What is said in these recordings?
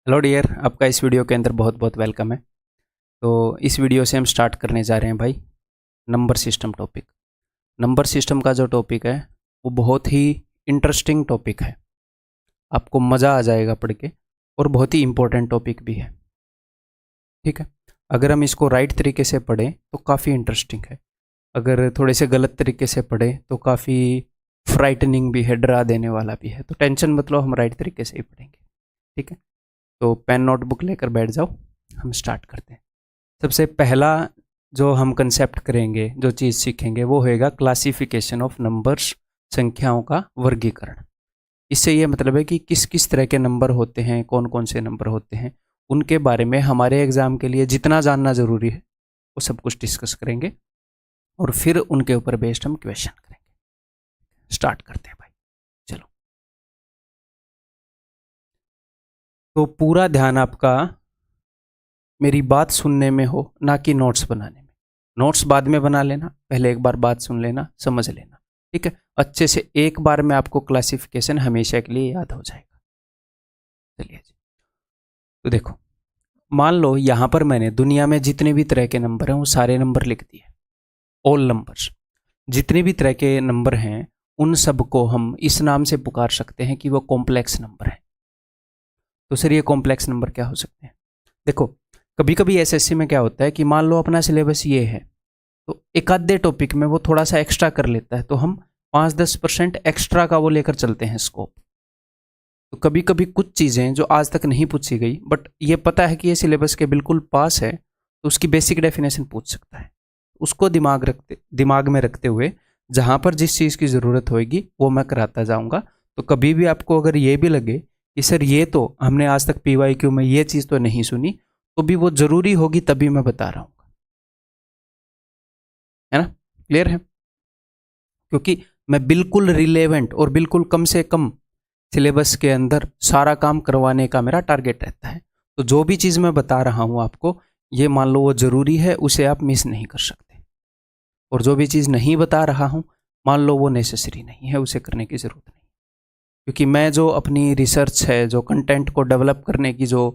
Hello dear, आपका इस video के अंदर बहुत बहुत वेलकम है। तो इस वीडियो से हम स्टार्ट करने जा रहे हैं भाई number system topic. Number system का जो टॉपिक है वो बहुत ही इंटरेस्टिंग टॉपिक है, आपको मज़ा आ जाएगा पढ़ के, और बहुत ही इम्पोर्टेंट टॉपिक भी है। ठीक है, अगर हम इसको राइट तरीके से पढ़ें तो काफ़ी इंटरेस्टिंग है, अगर थोड़े से गलत तरीके से पढ़ें तो काफ़ी फ्राइटनिंग भी है, डरा देने वाला भी है। तो टेंशन मत लो, हम राइट तरीके से ही पढ़ेंगे। ठीक है, तो पेन नोटबुक लेकर बैठ जाओ, हम स्टार्ट करते हैं। सबसे पहला जो हम कंसेप्ट करेंगे, जो चीज़ सीखेंगे, वो होएगा क्लासिफिकेशन ऑफ नंबर्स, संख्याओं का वर्गीकरण। इससे ये मतलब है कि किस किस तरह के नंबर होते हैं, कौन कौन से नंबर होते हैं, उनके बारे में हमारे एग्ज़ाम के लिए जितना जानना ज़रूरी है वो सब कुछ डिस्कस करेंगे, और फिर उनके ऊपर बेस्ड हम क्वेश्चन करेंगे। स्टार्ट करते हैं भाई, चलो। तो पूरा ध्यान आपका मेरी बात सुनने में हो, ना कि नोट्स बनाने में। नोट्स बाद में बना लेना, पहले एक बार बात सुन लेना, समझ लेना। ठीक है, अच्छे से एक बार में आपको क्लासिफिकेशन हमेशा के लिए याद हो जाएगा। चलिए जी, तो देखो, मान लो यहाँ पर मैंने दुनिया में जितने भी तरह के नंबर हैं वो सारे नंबर लिख दिए। ऑल नंबर्स, जितने भी तरह के नंबर हैं उन सब को हम इस नाम से पुकार सकते हैं कि वो कॉम्प्लेक्स नंबर है। तो सर ये कॉम्प्लेक्स नंबर क्या हो सकते हैं? देखो, कभी कभी एसएससी में क्या होता है कि मान लो अपना सिलेबस ये है, तो एक आधे टॉपिक में वो थोड़ा सा एक्स्ट्रा कर लेता है, तो हम 5-10% एक्स्ट्रा का वो लेकर चलते हैं स्कोप। तो कभी कभी कुछ चीज़ें जो आज तक नहीं पूछी गई बट ये पता है कि ये सिलेबस के बिल्कुल पास है, तो उसकी बेसिक डेफिनेशन पूछ सकता है। उसको दिमाग में रखते हुए जहाँ पर जिस चीज़ की ज़रूरत होगी वो मैं कराता जाऊँगा। तो कभी भी आपको अगर ये भी लगे कि सर ये तो हमने आज तक PYQ में ये चीज़ तो नहीं सुनी, तो भी वो ज़रूरी होगी तभी मैं बता रहा हूँ, है ना? क्लियर है? क्योंकि मैं बिल्कुल रिलेवेंट और बिल्कुल कम से कम सिलेबस के अंदर सारा काम करवाने का मेरा टारगेट रहता है। तो जो भी चीज़ मैं बता रहा हूँ आपको, ये मान लो वो ज़रूरी है, उसे आप मिस नहीं कर सकते। और जो भी चीज़ नहीं बता रहा हूँ, मान लो वो नेसेसरी नहीं है, उसे करने की ज़रूरत नहीं। क्योंकि मैं जो अपनी रिसर्च है, जो कंटेंट को डेवलप करने की जो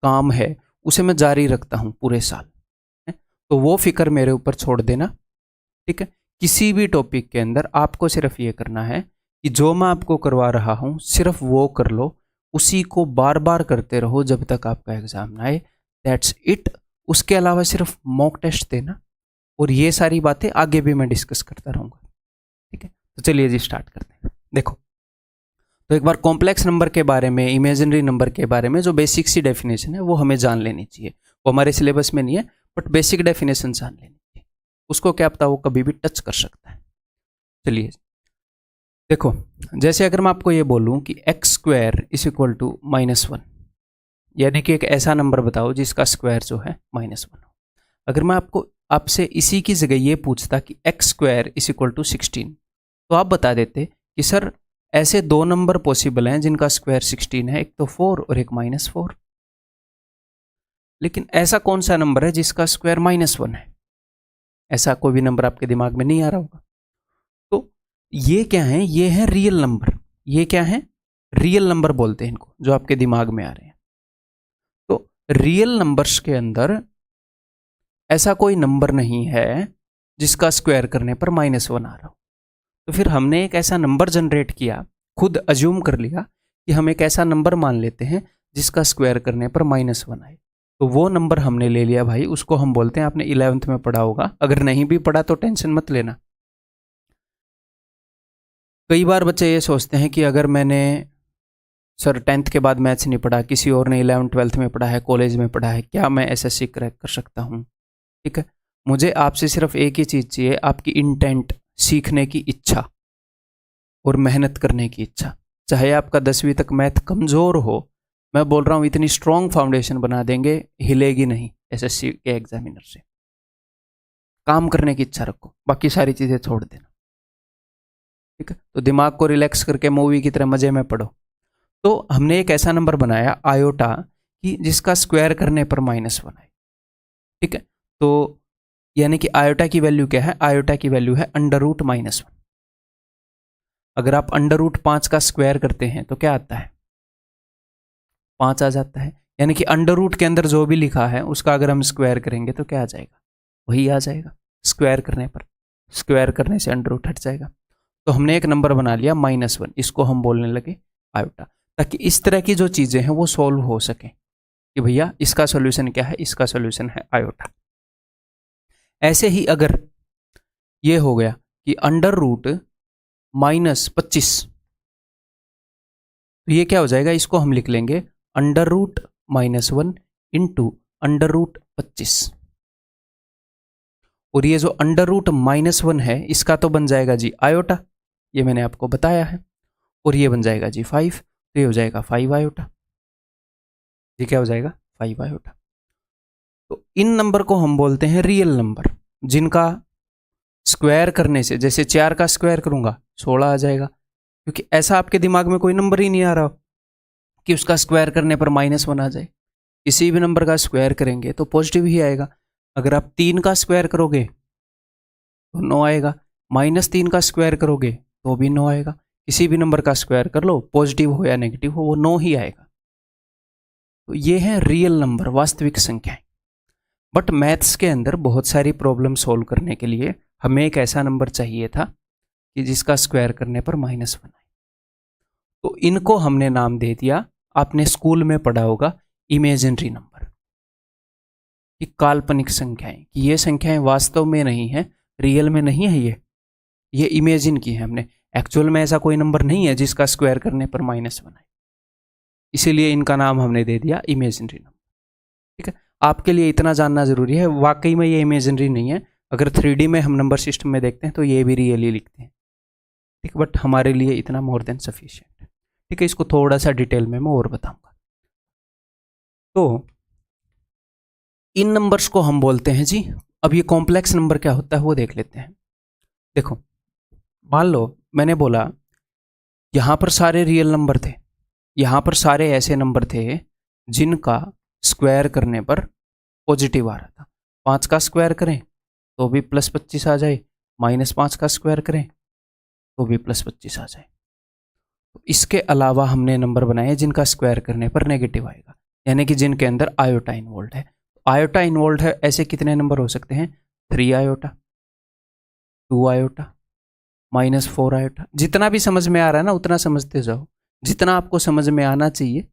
काम है, उसे मैं जारी रखता हूँ पूरे साल। तो वो फिक्र मेरे ऊपर छोड़ देना। ठीक है, किसी भी टॉपिक के अंदर आपको सिर्फ ये करना है कि जो मैं आपको करवा रहा हूँ सिर्फ वो कर लो, उसी को बार बार करते रहो जब तक आपका एग्जाम ना आए। That's it. उसके अलावा सिर्फ मॉक टेस्ट देना, और ये सारी बातें आगे भी मैं डिस्कस करता रहूँगा। ठीक है, तो चलिए जी स्टार्ट करते हैं। देखो, तो एक बार कॉम्प्लेक्स नंबर के बारे में, इमेजिनरी नंबर के बारे में जो बेसिक सी डेफिनेशन है वो हमें जान लेनी चाहिए। वो हमारे सिलेबस में नहीं है बट बेसिक डेफिनेशन जान लेनी चाहिए। उसको क्या पता वो कभी भी टच कर सकता है। चलिए देखो, जैसे अगर मैं आपको ये बोलूं कि x² इज इक्वल टू -1, यानी कि एक ऐसा नंबर बताओ जिसका स्क्वायर जो है -1 हो। अगर मैं आपसे इसी की जगह ये पूछता कि x² इज इक्वल टू 16, तो आप बता देते कि सर ऐसे दो नंबर पॉसिबल हैं जिनका स्क्वायर 16 है, एक तो 4 और एक -4। लेकिन ऐसा कौन सा नंबर है जिसका स्क्वायर -1 है? ऐसा कोई भी नंबर आपके दिमाग में नहीं आ रहा होगा। तो ये क्या है? ये है रियल नंबर। ये क्या है? रियल नंबर बोलते हैं इनको, जो आपके दिमाग में आ रहे हैं। तो रियल नंबर्स के अंदर ऐसा कोई नंबर नहीं है जिसका स्क्वायर करने पर -1 आ रहा हो। तो फिर हमने एक ऐसा नंबर जनरेट किया, खुद अज्यूम कर लिया कि हम एक ऐसा नंबर मान लेते हैं जिसका स्क्वायर करने पर -1 आए। तो वो नंबर हमने ले लिया भाई, उसको हम बोलते हैं, आपने 11th में पढ़ा होगा, अगर नहीं भी पढ़ा तो टेंशन मत लेना। कई बार बच्चे ये सोचते हैं कि अगर मैंने सर 10th के बाद मैथ्स नहीं पढ़ा, किसी और ने 11th-12th में पढ़ा है, कॉलेज में पढ़ा है, क्या मैं एसएससी क्रैक कर सकता हूँ? ठीक है, मुझे आपसे सिर्फ एक ही चीज़ चाहिए, आपकी इंटेंट, सीखने की इच्छा और मेहनत करने की इच्छा। चाहे आपका 10वीं तक मैथ कमज़ोर हो, मैं बोल रहा हूँ इतनी स्ट्रॉन्ग फाउंडेशन बना देंगे, हिलेगी नहीं एसएससी के एग्जामिनर से। काम करने की इच्छा रखो, बाकी सारी चीज़ें छोड़ देना। ठीक है, तो दिमाग को रिलैक्स करके मूवी की तरह मज़े में पढ़ो। तो हमने एक ऐसा नंबर बनाया आयोटा कि जिसका स्क्वायर करने पर -1 आए। ठीक है, तो यानी कि आयोटा की वैल्यू क्या है? आयोटा की वैल्यू है √-1। अगर आप √5 का स्क्वायर करते हैं तो क्या आता है? 5 आ जाता है। यानी कि अंडर रूट के अंदर जो भी लिखा है उसका अगर हम स्क्वायर करेंगे तो क्या आ जाएगा, वही आ जाएगा। स्क्वायर करने पर, स्क्वायर करने से अंडर रूट हट जाएगा। तो हमने एक नंबर बना लिया -1, इसको हम बोलने लगे आयोटा, ताकि इस तरह की जो चीज़ें हैं वो सॉल्व हो सके कि भैया इसका सॉल्यूशन क्या है, इसका सॉल्यूशन है आयोटा। ऐसे ही अगर ये हो गया कि अंडर रूट -25, तो ये क्या हो जाएगा, इसको हम लिख लेंगे under root -1 into under root 25। और ये जो अंडर रूट -1 है इसका तो बन जाएगा जी आयोटा, ये मैंने आपको बताया है। और ये बन जाएगा जी 5, तो ये हो जाएगा 5 आयोटा। ये क्या हो जाएगा, 5 आयोटा। तो इन नंबर को हम बोलते हैं रियल नंबर, जिनका स्क्वायर करने से, जैसे 4 का स्क्वायर करूंगा 16 आ जाएगा, क्योंकि ऐसा आपके दिमाग में कोई नंबर ही नहीं आ रहा कि उसका स्क्वायर करने पर -1 आ जाए। किसी भी नंबर का स्क्वायर करेंगे तो पॉजिटिव ही आएगा। अगर आप 3 का स्क्वायर करोगे तो 9 आएगा, -3 का स्क्वायर करोगे तो भी 9 आएगा। किसी भी नंबर का स्क्वायर कर लो, पॉजिटिव हो या नेगेटिव हो, वो 9 ही आएगा। तो ये है रियल नंबर, वास्तविक संख्याएं। बट मैथ्स के अंदर बहुत सारी प्रॉब्लम सॉल्व करने के लिए हमें एक ऐसा नंबर चाहिए था कि जिसका स्क्वायर करने पर -1 आए। तो इनको हमने नाम दे दिया, आपने स्कूल में पढ़ा होगा, इमेजिनरी नंबर, कि काल्पनिक संख्याएं, कि ये संख्याएं वास्तव में नहीं है, रियल में नहीं है, ये इमेजिन की है हमने। एक्चुअल में ऐसा कोई नंबर नहीं है जिसका स्क्वायर करने पर -1 आए, इसीलिए इनका नाम हमने दे दिया इमेजिनरी नंबर। ठीक है, आपके लिए इतना जानना जरूरी है, वाकई में ये इमेजिनरी नहीं है। अगर 3D में हम नंबर सिस्टम में देखते हैं तो ये भी रियली लिखते हैं, ठीक है, बट हमारे लिए इतना मोर देन सफिशिएंट है। ठीक है, इसको थोड़ा सा डिटेल में मैं और बताऊंगा। तो इन नंबर्स को हम बोलते हैं जी, अब ये कॉम्प्लेक्स नंबर क्या होता है वो देख लेते हैं। देखो, मान लो मैंने बोला यहां पर सारे रियल नंबर थे, यहां पर सारे ऐसे नंबर थे जिनका स्क्वायर करने पर पॉजिटिव आ रहा था। 5 का स्क्वायर करें तो भी +25 आ जाए, -5 का स्क्वायर करें तो भी +25 आ जाए। तो इसके अलावा हमने नंबर बनाए जिनका स्क्वायर करने पर नेगेटिव आएगा, यानी कि जिनके अंदर आयोटा इन्वॉल्व है। आयोटा इन्वॉल्व है, ऐसे कितने नंबर हो सकते हैं, 3 आयोटा, 2 आयोटा, -4 आयोटा। जितना भी समझ में आ रहा है ना उतना समझते जाओ, जितना आपको समझ में आना चाहिए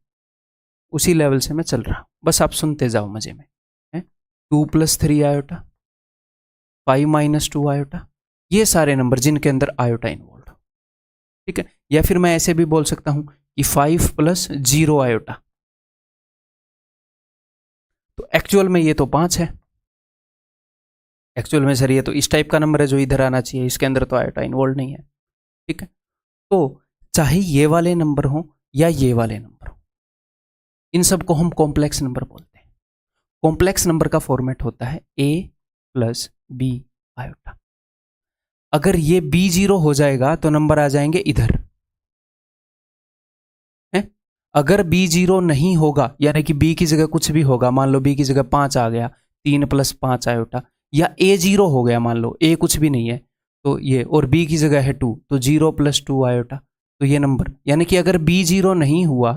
उसी लेवल से मैं चल रहा हूं, बस आप सुनते जाओ मजे में। 2 + 3 आयोटा, 5 - 2 आयोटा, ये सारे नंबर जिनके अंदर आयोटा इन्वॉल्व हो। ठीक है, या फिर मैं ऐसे भी बोल सकता हूं कि 5 + 0 आयोटा। तो एक्चुअल में ये तो 5 है, एक्चुअल में सर ये तो इस टाइप का नंबर है जो इधर आना चाहिए, इसके अंदर तो आयोटा इन्वॉल्व नहीं है। ठीक है, तो चाहे ये वाले नंबर हो या ये वाले नंबर हो, इन सब को हम कॉम्प्लेक्स नंबर बोलते हैं। कॉम्प्लेक्स नंबर का फॉर्मेट होता है a + b आयोटा। अगर ये b0 हो जाएगा तो नंबर आ जाएंगे इधर है। अगर b0 नहीं होगा, यानी कि b की जगह कुछ भी होगा, मान लो b की जगह 5 आ गया, 3 + 5 आयोटा, या a0 हो गया, मान लो a कुछ भी नहीं है तो ये, और b की जगह है 2 तो 0 + 2 आयोटा, तो ये नंबर, यानी कि अगर b0 नहीं हुआ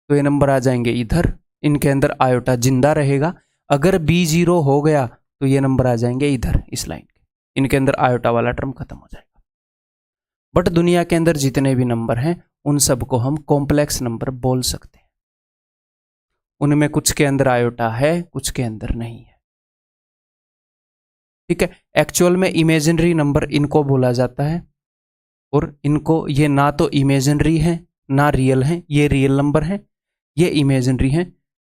तो ये नंबर आ जाएंगे इधर, इनके अंदर आयोटा जिंदा रहेगा। अगर b0 हो गया तो ये नंबर आ जाएंगे इधर, इस लाइन के, इनके अंदर आयोटा वाला टर्म खत्म हो जाएगा। बट दुनिया के अंदर जितने भी नंबर हैं उन सबको हम कॉम्प्लेक्स नंबर बोल सकते हैं। उनमें कुछ के अंदर आयोटा है, कुछ के अंदर नहीं है। ठीक है, एक्चुअल में इमेजिनरी नंबर इनको बोला जाता है, और इनको, ये ना तो इमेजिनरी है ना रियल है, ये रियल नंबर है, ये इमेजिनरी है।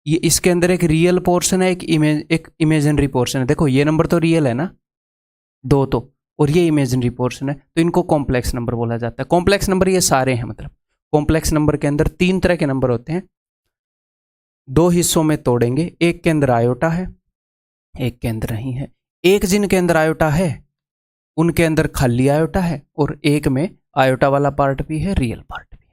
ये इसके अंदर एक रियल पोर्शन है, एक इमेजिनरी पोर्शन है। देखो ये नंबर तो रियल है ना, 2 तो, और ये इमेजिनरी पोर्शन है, तो इनको कॉम्प्लेक्स नंबर बोला जाता है। कॉम्प्लेक्स नंबर ये सारे हैं, मतलब कॉम्प्लेक्स नंबर के अंदर 3 तरह के नंबर होते हैं। 2 हिस्सों में तोड़ेंगे, एक के अंदर आयोटा है, एक के अंदर नहीं है। एक जिनके अंदर आयोटा है उनके अंदर खाली आयोटा है, और एक में आयोटा वाला पार्ट भी है, रियल पार्ट भी है।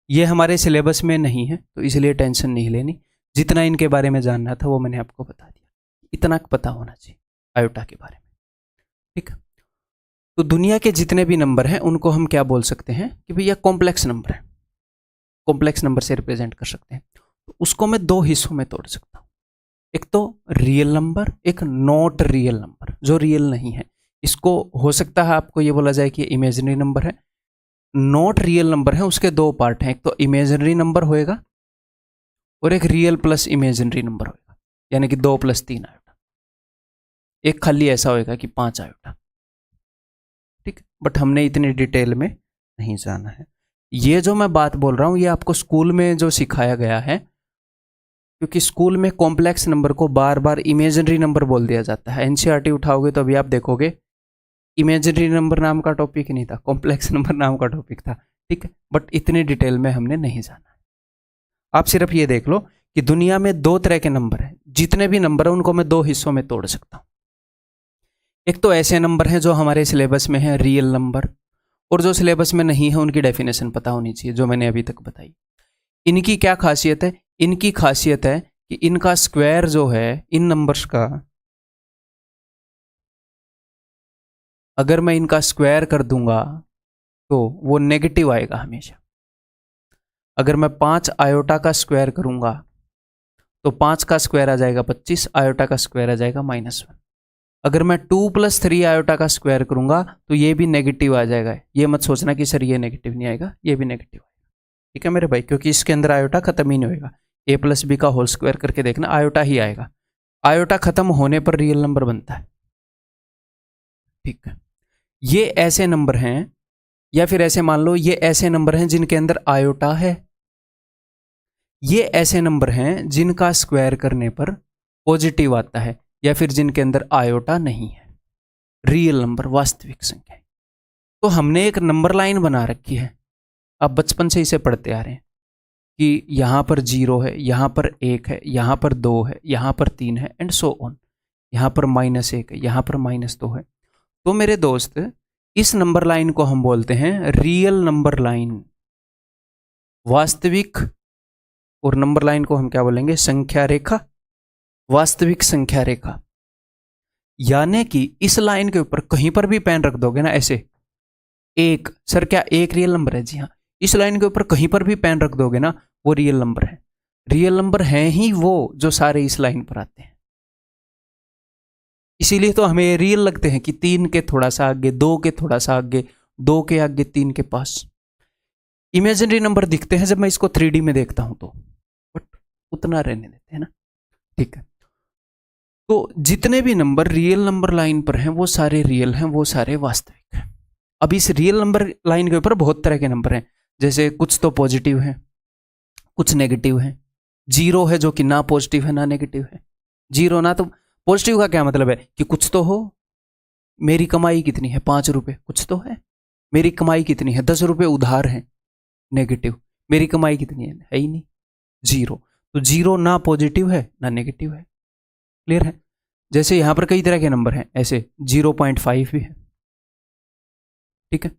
ये हमारे सिलेबस में नहीं है तो इसलिए टेंशन नहीं लेनी, जितना इनके बारे में जानना था वो मैंने आपको बता दिया, इतना पता होना चाहिए आयोटा के बारे में। ठीक है, तो दुनिया के जितने भी नंबर हैं उनको हम क्या बोल सकते हैं कि भैया कॉम्प्लेक्स नंबर है। कॉम्प्लेक्स नंबर से रिप्रेजेंट कर सकते हैं। तो उसको मैं दो हिस्सों में तोड़ सकता हूँ, एक तो रियल नंबर, एक नॉट रियल नंबर जो रियल नहीं है। इसको हो सकता है आपको ये बोला जाए कि इमेजिनरी नंबर है। नॉट रियल नंबर है, उसके दो पार्ट हैं, एक तो इमेजिनरी नंबर होएगा और एक रियल प्लस इमेजिनरी नंबर होएगा, यानी कि 2 + 3 आयोटा। एक खाली ऐसा होएगा कि 5 आयोटा, ठीक है। बट हमने इतनी डिटेल में नहीं जाना है। ये जो मैं बात बोल रहा हूं ये आपको स्कूल में जो सिखाया गया है, क्योंकि स्कूल में कॉम्प्लेक्स नंबर को बार बार इमेजिनरी नंबर बोल दिया जाता है। एनसीईआरटी उठाओगे तो अभी आप देखोगे इमेजिनरी नंबर नाम का टॉपिक नहीं था, कॉम्प्लेक्स नंबर नाम का टॉपिक था, ठीक है। बट इतनी डिटेल में हमने नहीं जाना है। आप सिर्फ ये देख लो कि दुनिया में 2 तरह के नंबर हैं। जितने भी नंबर हैं उनको मैं 2 हिस्सों में तोड़ सकता हूं। एक तो ऐसे नंबर हैं जो हमारे सिलेबस में है, रियल नंबर, और जो सिलेबस में नहीं है उनकी डेफिनेशन पता होनी चाहिए, जो मैंने अभी तक बताई। इनकी क्या खासियत है? इनकी खासियत है कि इनका स्क्वायर जो है इन नंबर्स का, अगर मैं इनका स्क्वायर कर दूंगा तो वो नेगेटिव आएगा हमेशा। अगर मैं 5 आयोटा का स्क्वायर करूंगा तो 5 का स्क्वायर आ जाएगा 25, आयोटा का स्क्वायर आ जाएगा -1। अगर मैं 2 + 3 आयोटा का स्क्वायर करूंगा तो ये भी नेगेटिव आ जाएगा। ये मत सोचना कि सर ये नेगेटिव नहीं आएगा, ये भी नेगेटिव आएगा, ठीक है मेरे भाई, क्योंकि इसके अंदर आयोटा खत्म ही नहीं होएगा। a + b का होल स्क्वायर करके देखना, आयोटा ही आएगा। आयोटा खत्म होने पर रियल नंबर बनता है, ठीक है। ये ऐसे नंबर हैं, या फिर ऐसे मान लो ये ऐसे नंबर हैं जिनके अंदर आयोटा है। ये ऐसे नंबर हैं जिनका स्क्वायर करने पर पॉजिटिव आता है, या फिर जिनके अंदर आयोटा नहीं है, रियल नंबर, वास्तविक संख्या। तो हमने एक नंबर लाइन बना रखी है, आप बचपन से इसे पढ़ते आ रहे हैं कि यहां पर 0 है, यहां पर 1 है, यहां पर 2 है, यहां पर 3 है, एंड सो ऑन। यहां पर -1 है, यहां पर -2 है। तो मेरे दोस्त, इस नंबर लाइन को हम बोलते हैं रियल नंबर लाइन, वास्तविक। और नंबर लाइन को हम क्या बोलेंगे? संख्या रेखा, वास्तविक संख्या रेखा। यानी कि इस लाइन के ऊपर कहीं पर भी पेन रख दोगे ना, ऐसे एक, सर क्या एक रियल नंबर है? जी हाँ। इस लाइन के ऊपर कहीं पर भी पेन रख दोगे ना, वो रियल नंबर है। रियल नंबर है ही वो जो सारे इस लाइन पर आते हैं। इसीलिए तो हमें रियल लगते हैं कि 3 के थोड़ा सा आगे, 2 के थोड़ा सा आगे, 2 के आगे 3 के पास। इमेजिनरी नंबर दिखते हैं जब मैं इसको 3D में देखता हूं तो, बट उतना रहने देते हैं ना, ठीक है। तो जितने भी नंबर रियल नंबर लाइन पर हैं वो सारे रियल हैं, वो सारे वास्तविक हैं। अब इस रियल नंबर लाइन के ऊपर बहुत तरह के नंबर हैं, जैसे कुछ तो पॉजिटिव हैं, कुछ नेगेटिव हैं। 0 है जो कि ना पॉजिटिव है ना नेगेटिव है। 0 ना, तो पॉजिटिव का क्या मतलब है कि कुछ तो हो। मेरी कमाई कितनी है? 5 रुपए, कुछ तो है। मेरी कमाई कितनी है? 10 रुपए उधार है, नेगेटिव। मेरी कमाई कितनी है ही नहीं, 0। तो 0 ना पॉजिटिव है ना नेगेटिव है, क्लियर है। जैसे यहां पर कई तरह के नंबर हैं, ऐसे 0.5 भी है, ठीक है।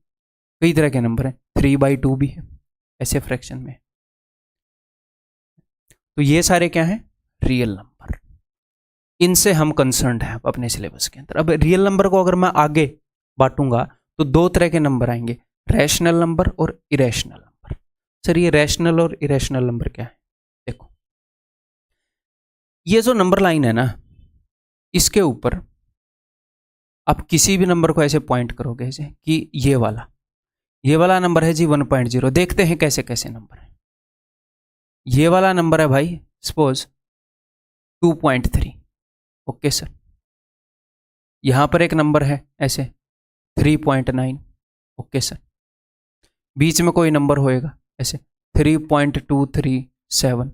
कई तरह के नंबर हैं, 3/2 भी है, ऐसे फ्रैक्शन में। तो ये सारे क्या हैं? Real number. इनसे हम कंसर्न्ड हैं अपने सिलेबस के अंदर। अब रियल नंबर को अगर मैं आगे बांटूंगा तो 2 तरह के नंबर आएंगे, रैशनल नंबर और इरेशनल नंबर। सर ये रैशनल और इरेशनल नंबर क्या है? देखो, ये जो नंबर लाइन है ना, इसके ऊपर आप किसी भी नंबर को ऐसे पॉइंट करोगे ऐसे कि ये वाला नंबर है जी 1.0। देखते हैं कैसे कैसे नंबर है। ये वाला नंबर है भाई सपोज 2.3, ओके सर। यहां पर एक नंबर है ऐसे 3.9, ओके सर। बीच में कोई नंबर होएगा ऐसे 3.237,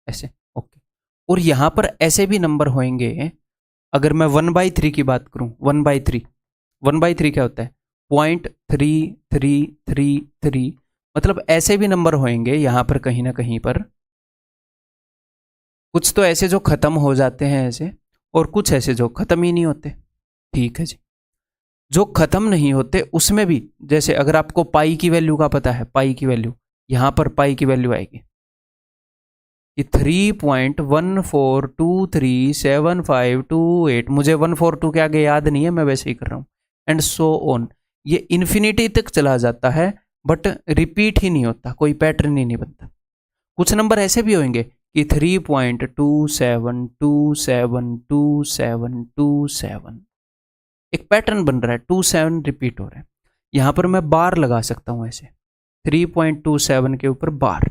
ऐसे, ओके। और यहां पर ऐसे भी नंबर होंगे, अगर मैं 1/3 की बात करूं, 1/3 क्या होता है? 0.3333। मतलब ऐसे भी नंबर होंगे यहां पर कहीं ना कहीं पर, कुछ तो ऐसे जो खत्म हो जाते हैं ऐसे, और कुछ ऐसे जो खत्म ही नहीं होते, ठीक है जी। जो खत्म नहीं होते उसमें भी, जैसे अगर आपको पाई की वैल्यू का पता है, पाई की वैल्यू, यहां पर पाई की वैल्यू आएगी कि 3.14237528। मुझे 142 के आगे याद नहीं है, मैं वैसे ही कर रहा हूं, एंड सो ऑन। ये इन्फिनिटी तक चला जाता है, बट रिपीट ही नहीं होता, कोई पैटर्न ही नहीं बनता। कुछ नंबर ऐसे भी होंगे कि 3.27272727 एक पैटर्न बन रहा है, 27 रिपीट हो रहा है। यहां पर मैं बार लगा सकता हूं ऐसे 3.27 के ऊपर बार,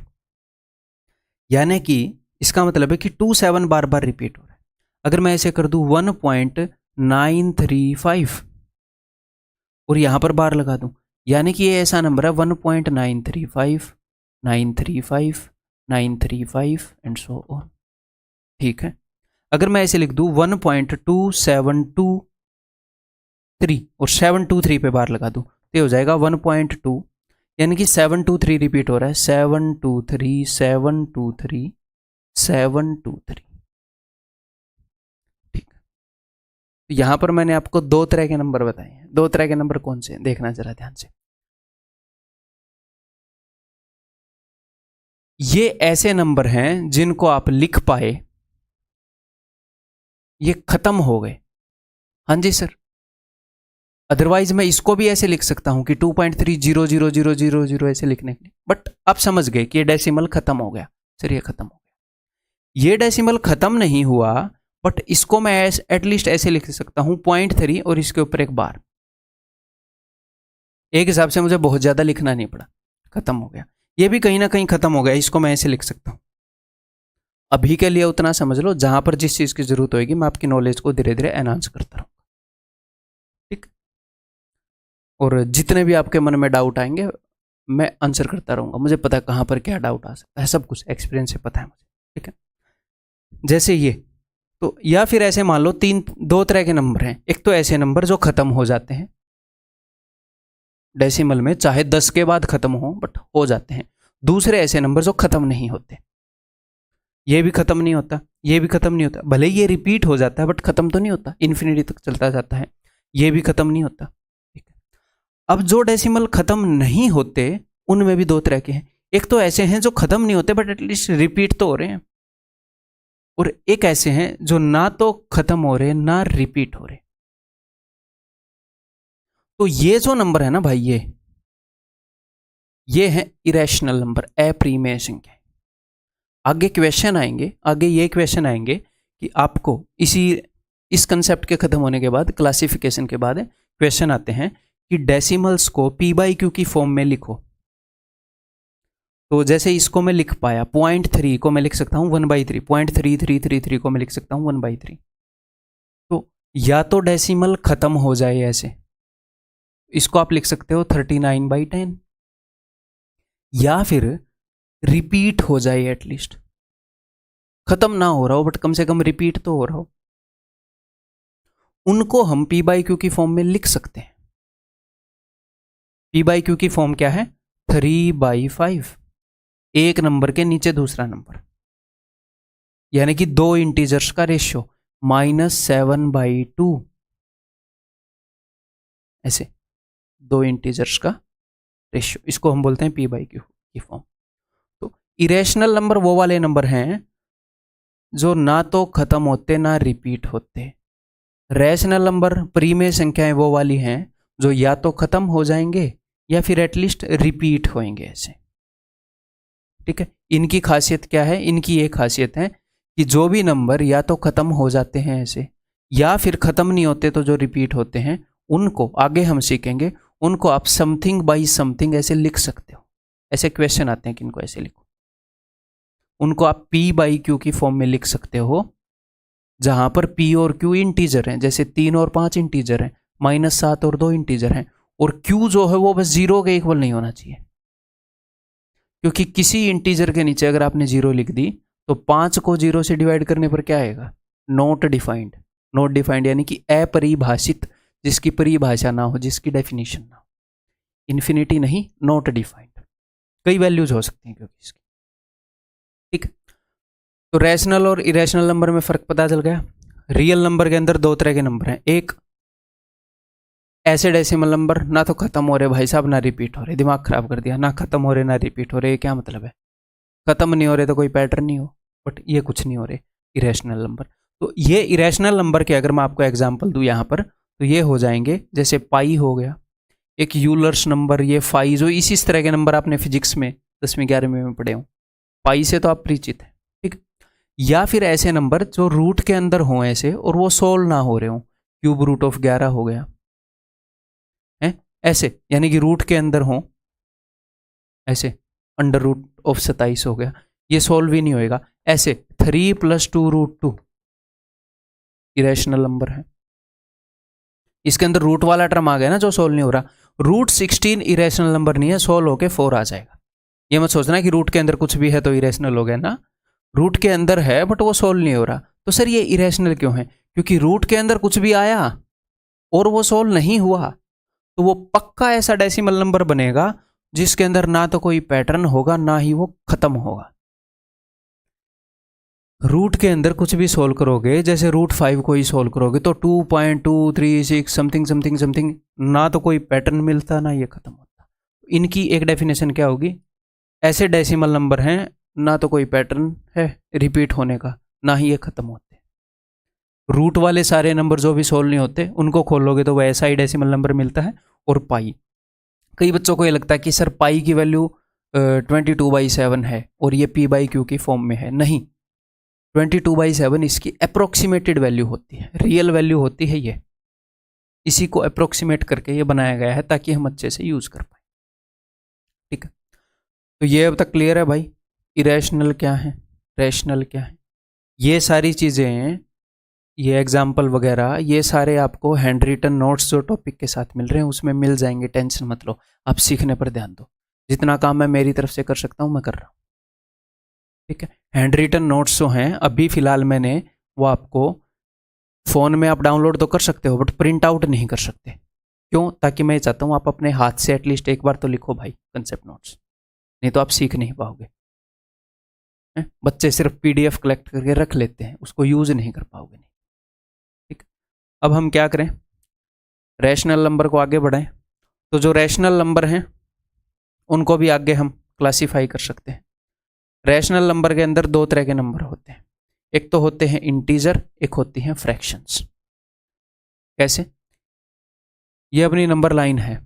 यानी कि इसका मतलब है कि 27 बार बार रिपीट हो रहा है। अगर मैं ऐसे कर दूं 1.935 और यहां पर बार लगा दूं, यानी कि ये ऐसा नंबर है 1.935 935 935 एंड सो ऑन। ठीक है, अगर मैं ऐसे लिख दूं 1.2723 और 723 पे बार लगा दूं तो ये हो जाएगा 1.2, यानी कि 723 रिपीट हो रहा है, 723 723 723। ठीक है, यहां पर मैंने आपको दो तरह के नंबर बताए हैं। दो तरह के नंबर कौन से हैं देखना जरा ध्यान से। ये ऐसे नंबर हैं जिनको आप लिख पाए, ये खत्म हो गए। हाँ जी सर, अदरवाइज मैं इसको भी ऐसे लिख सकता हूं कि 2.300000 ऐसे लिखने के लिए, बट आप समझ गए कि ये डेसिमल खत्म हो गया। सर ये खत्म हो गया, ये डेसिमल खत्म नहीं हुआ, बट इसको मैं एटलीस्ट ऐसे लिख सकता हूं 0.3 और इसके ऊपर एक बार। एक हिसाब से मुझे बहुत ज्यादा लिखना नहीं पड़ा, खत्म हो गया। ये भी कहीं ना कहीं खत्म हो गया, इसको मैं ऐसे लिख सकता हूं। अभी के लिए उतना समझ लो, जहां पर जिस चीज की जरूरत होगी मैं आपकी नॉलेज को धीरे धीरे एनहांस करता रहूंगा। ठीक, और जितने भी आपके मन में डाउट आएंगे मैं आंसर करता रहूंगा। मुझे पता है कहां पर क्या डाउट आ सकता है, सब कुछ एक्सपीरियंस से पता है मुझे। ठीक है, जैसे ये तो, या फिर ऐसे मान लो दो तरह के नंबर हैं। एक तो ऐसे नंबर जो खत्म हो जाते हैं डेसिमल में, चाहे 10 के बाद खत्म हो बट हो जाते हैं। दूसरे ऐसे नंबर जो खत्म नहीं होते, ये भी खत्म नहीं होता, ये भी खत्म नहीं होता, भले ये रिपीट हो जाता है बट खत्म तो नहीं होता, इन्फिनिटी तक चलता जाता है, ये भी खत्म नहीं होता। ठीक है, अब जो डेसिमल खत्म नहीं होते उनमें भी दो तरह के हैं। एक तो ऐसे हैं जो खत्म नहीं होते बट एटलीस्ट रिपीट तो हो रहे हैं, और एक ऐसे हैं जो ना तो खत्म हो रहे ना रिपीट हो रहे। तो ये जो नंबर है ना भाई, ये है इरेशनल नंबर, अप्रिमेय संख्या। आगे क्वेश्चन आएंगे, आगे ये क्वेश्चन आएंगे कि आपको इस कंसेप्ट के खत्म होने के बाद, क्लासिफिकेशन के बाद क्वेश्चन आते हैं कि डेसिमल्स को पी बाई क्यू की फॉर्म में लिखो। तो जैसे इसको मैं लिख पाया 0.3 को मैं लिख सकता हूं 1/3, 0.3333 को मैं लिख सकता हूं 1/3। तो या तो डेसिमल खत्म हो जाए ऐसे, इसको आप लिख सकते हो 39/10, या फिर रिपीट हो जाए, एटलीस्ट खत्म ना हो रहा हो बट कम से कम रिपीट तो हो रहा हो, उनको हम पी बाई क्यू की फॉर्म में लिख सकते हैं। पी बाई क्यू की फॉर्म क्या है? 3/5, एक नंबर के नीचे दूसरा नंबर, यानी कि दो इंटीजर्स का रेशियो, -7/2, ऐसे दो इंटीजर्स का रेशियो, इसको हम बोलते हैं पी बाई क्यू की फॉर्म। तो इरेशनल नंबर वो वाले नंबर हैं जो ना तो खत्म होते ना रिपीट होते। रैशनल नंबर, परिमेय संख्याएं वो वाली हैं जो या तो खत्म हो जाएंगे या फिर एटलीस्ट रिपीट होंगे ऐसे। ठीक है, इनकी खासियत क्या है? इनकी ये खासियत है कि जो भी नंबर या तो खत्म हो जाते हैं ऐसे, या फिर खत्म नहीं होते तो जो रिपीट होते हैं, उनको आगे हम सीखेंगे, उनको आप समथिंग बाई समथिंग ऐसे लिख सकते हो। ऐसे क्वेश्चन आते हैं कि इनको ऐसे लिखो, उनको आप पी बाई क्यू की फॉर्म में लिख सकते हो, जहां पर पी और क्यू इंटीजर हैं, जैसे 3 और 5 इंटीजर हैं, -7 और 2 इंटीजर हैं, और क्यू जो है वो बस 0 के इक्वल नहीं होना चाहिए, क्योंकि किसी इंटीजर के नीचे अगर आपने 0 लिख दी तो 5 को 0 से डिवाइड करने पर क्या आएगा? Not defined. नॉट डिफाइंड यानी कि अपरिभाषित, जिसकी परिभाषा ना हो, जिसकी डेफिनेशन ना हो। इन्फिनिटी नहीं, नॉट डिफाइंड, कई वैल्यूज हो सकती हैं क्योंकि इसकी। ठीक, तो रैशनल और इरेशनल नंबर में फर्क पता चल गया। रियल नंबर के अंदर दो तरह के नंबर हैं, एक ऐसे डेसिमल नंबर ना तो खत्म हो रहे भाई साहब ना रिपीट हो रहे, दिमाग खराब कर दिया, ना खत्म हो रहे ना रिपीट हो रहे, क्या मतलब है? खत्म नहीं हो रहे तो कोई पैटर्न नहीं हो, बट ये कुछ नहीं हो रहे, इरेशनल नंबर। तो ये इरेशनल नंबर के अगर मैं आपको एग्जांपल दूं यहाँ पर, तो ये हो जाएंगे जैसे पाई हो गया, एक यूलर्स नंबर, ये फाई, जो इसी तरह के नंबर आपने फिजिक्स में 10वीं 11वीं में पढ़े हो, पाई से तो आप परिचित हैं, ठीक। या फिर ऐसे नंबर जो रूट के अंदर हों ऐसे, और वो सोल्व ना हो रहे हो, क्यूब रूट ऑफ 11 हो गया है ऐसे, यानी कि रूट के अंदर हो ऐसे, अंडर रूट ऑफ 27 हो गया, ये सोल्व ही नहीं होएगा। ऐसे 3 + 2√2 इरेशनल नंबर है, इसके अंदर रूट वाला टर्म आ गया ना जो सोल्व नहीं हो रहा। √16 इरेशनल नंबर नहीं है, सोल्व होके 4 आ जाएगा। ये मत सोचना कि रूट के अंदर कुछ भी है तो इरेशनल हो गया ना, रूट के अंदर है बट वो सोल्व नहीं हो रहा। तो सर ये इरेशनल क्यों है? क्योंकि रूट के अंदर कुछ भी आया और वो सोल्व नहीं हुआ, तो वो पक्का ऐसा डेसिमल नंबर बनेगा जिसके अंदर ना तो कोई पैटर्न होगा ना ही वो खत्म होगा। रूट के अंदर कुछ भी सोल्व करोगे, जैसे √5 को ही सोल्व करोगे तो 2.236 समथिंग समथिंग समथिंग, ना तो कोई पैटर्न मिलता ना ये खत्म होता। इनकी एक डेफिनेशन क्या होगी? ऐसे डेसिमल नंबर हैं ना तो कोई पैटर्न है रिपीट होने का, ना ही ये खत्म होते। रूट वाले सारे नंबर जो भी सोल्व नहीं होते उनको खोलोगे तो वैसा ही डेसिमल नंबर मिलता है। और पाई, कई बच्चों को ये लगता है कि सर पाई की वैल्यू 22/7 है और ये p/q की फॉर्म में है। नहीं, 22/7 इसकी अप्रोक्सीमेटेड वैल्यू होती है, रियल वैल्यू होती है ये। इसी को अप्रोक्सीमेट करके ये बनाया गया है ताकि हम अच्छे से यूज कर पाए, ठीक है। तो ये अब तक क्लियर है भाई, इरेशनल क्या है, रैशनल क्या है। ये सारी चीज़ें, ये एग्जाम्पल वगैरह, ये सारे आपको हैंड रिटन नोट्स जो टॉपिक के साथ मिल रहे हैं उसमें मिल जाएंगे, टेंशन मत लो। आप सीखने पर ध्यान दो, जितना काम मैं मेरी तरफ से कर सकता हूँ मैं कर रहा हूँ, ठीक है। हैंड रिटन नोट्स जो हैं अभी फ़िलहाल मैंने वो आपको फ़ोन में आप डाउनलोड तो कर सकते हो बट प्रिंट आउट नहीं कर सकते। क्यों? ताकि मैं चाहता हूँ आप अपने हाथ से एटलीस्ट एक बार तो लिखो भाई कंसेप्ट नोट्स, नहीं तो आप सीख नहीं पाओगे। बच्चे सिर्फ PDF कलेक्ट करके रख लेते हैं, उसको यूज़ नहीं कर पाओगे, नहीं, ठीक। अब हम क्या करें, रैशनल नंबर को आगे बढ़ाएं। तो जो रैशनल नंबर हैं उनको भी आगे हम क्लासीफाई कर सकते हैं। रैशनल नंबर के अंदर दो तरह के नंबर होते हैं, एक तो होते हैं इंटीजर, एक होती हैं फ्रैक्शंस। कैसे? ये अपनी नंबर लाइन है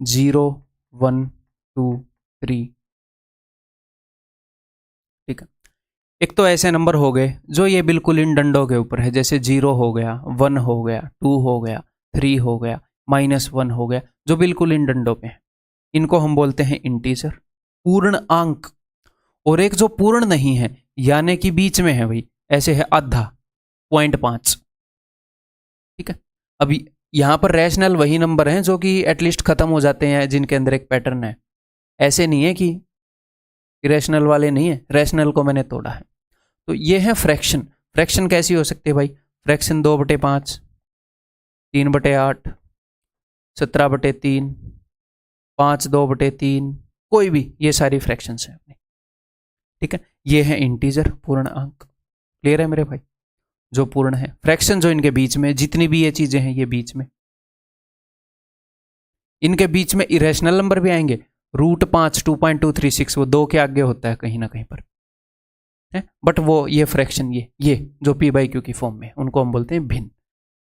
0 1 2 3, ठीक है। एक तो ऐसे नंबर हो गए जो ये बिल्कुल इन डंडों के ऊपर है, जैसे 0 हो गया, 1 हो गया, 2 हो गया, 3 हो गया, -1 हो गया, जो बिल्कुल इन डंडों पे है। इनको हम बोलते हैं इंटीजर, पूर्ण अंक। और एक जो पूर्ण नहीं है यानी कि बीच में है भाई, ऐसे है आधा, 0.5, ठीक है। अभी यहां पर रैशनल वही नंबर हैं जो कि एटलीस्ट खत्म हो जाते हैं, जिनके अंदर एक पैटर्न है। ऐसे नहीं है कि इरेशनल वाले नहीं है, रैशनल को मैंने तोड़ा है। तो ये है फ्रैक्शन। फ्रैक्शन कैसी हो सकती है भाई? फ्रैक्शन 2/5, 3/8, 17/3, 5/2/3, कोई भी, ये सारी फ्रैक्शंस हैं अपनी, ठीक है। ये है इंटीजर, पूर्ण अंक। क्लियर है मेरे भाई? जो पूर्ण है, फ्रैक्शन जो इनके बीच में, जितनी भी ये चीजें हैं ये बीच में, इनके बीच में इरेशनल नंबर भी आएंगे। √5 2.236 वो 2 के आगे होता है कहीं ना कहीं पर है, बट वो ये फ्रैक्शन, ये जो p/q की फॉर्म में, उनको हम बोलते हैं भिन्न।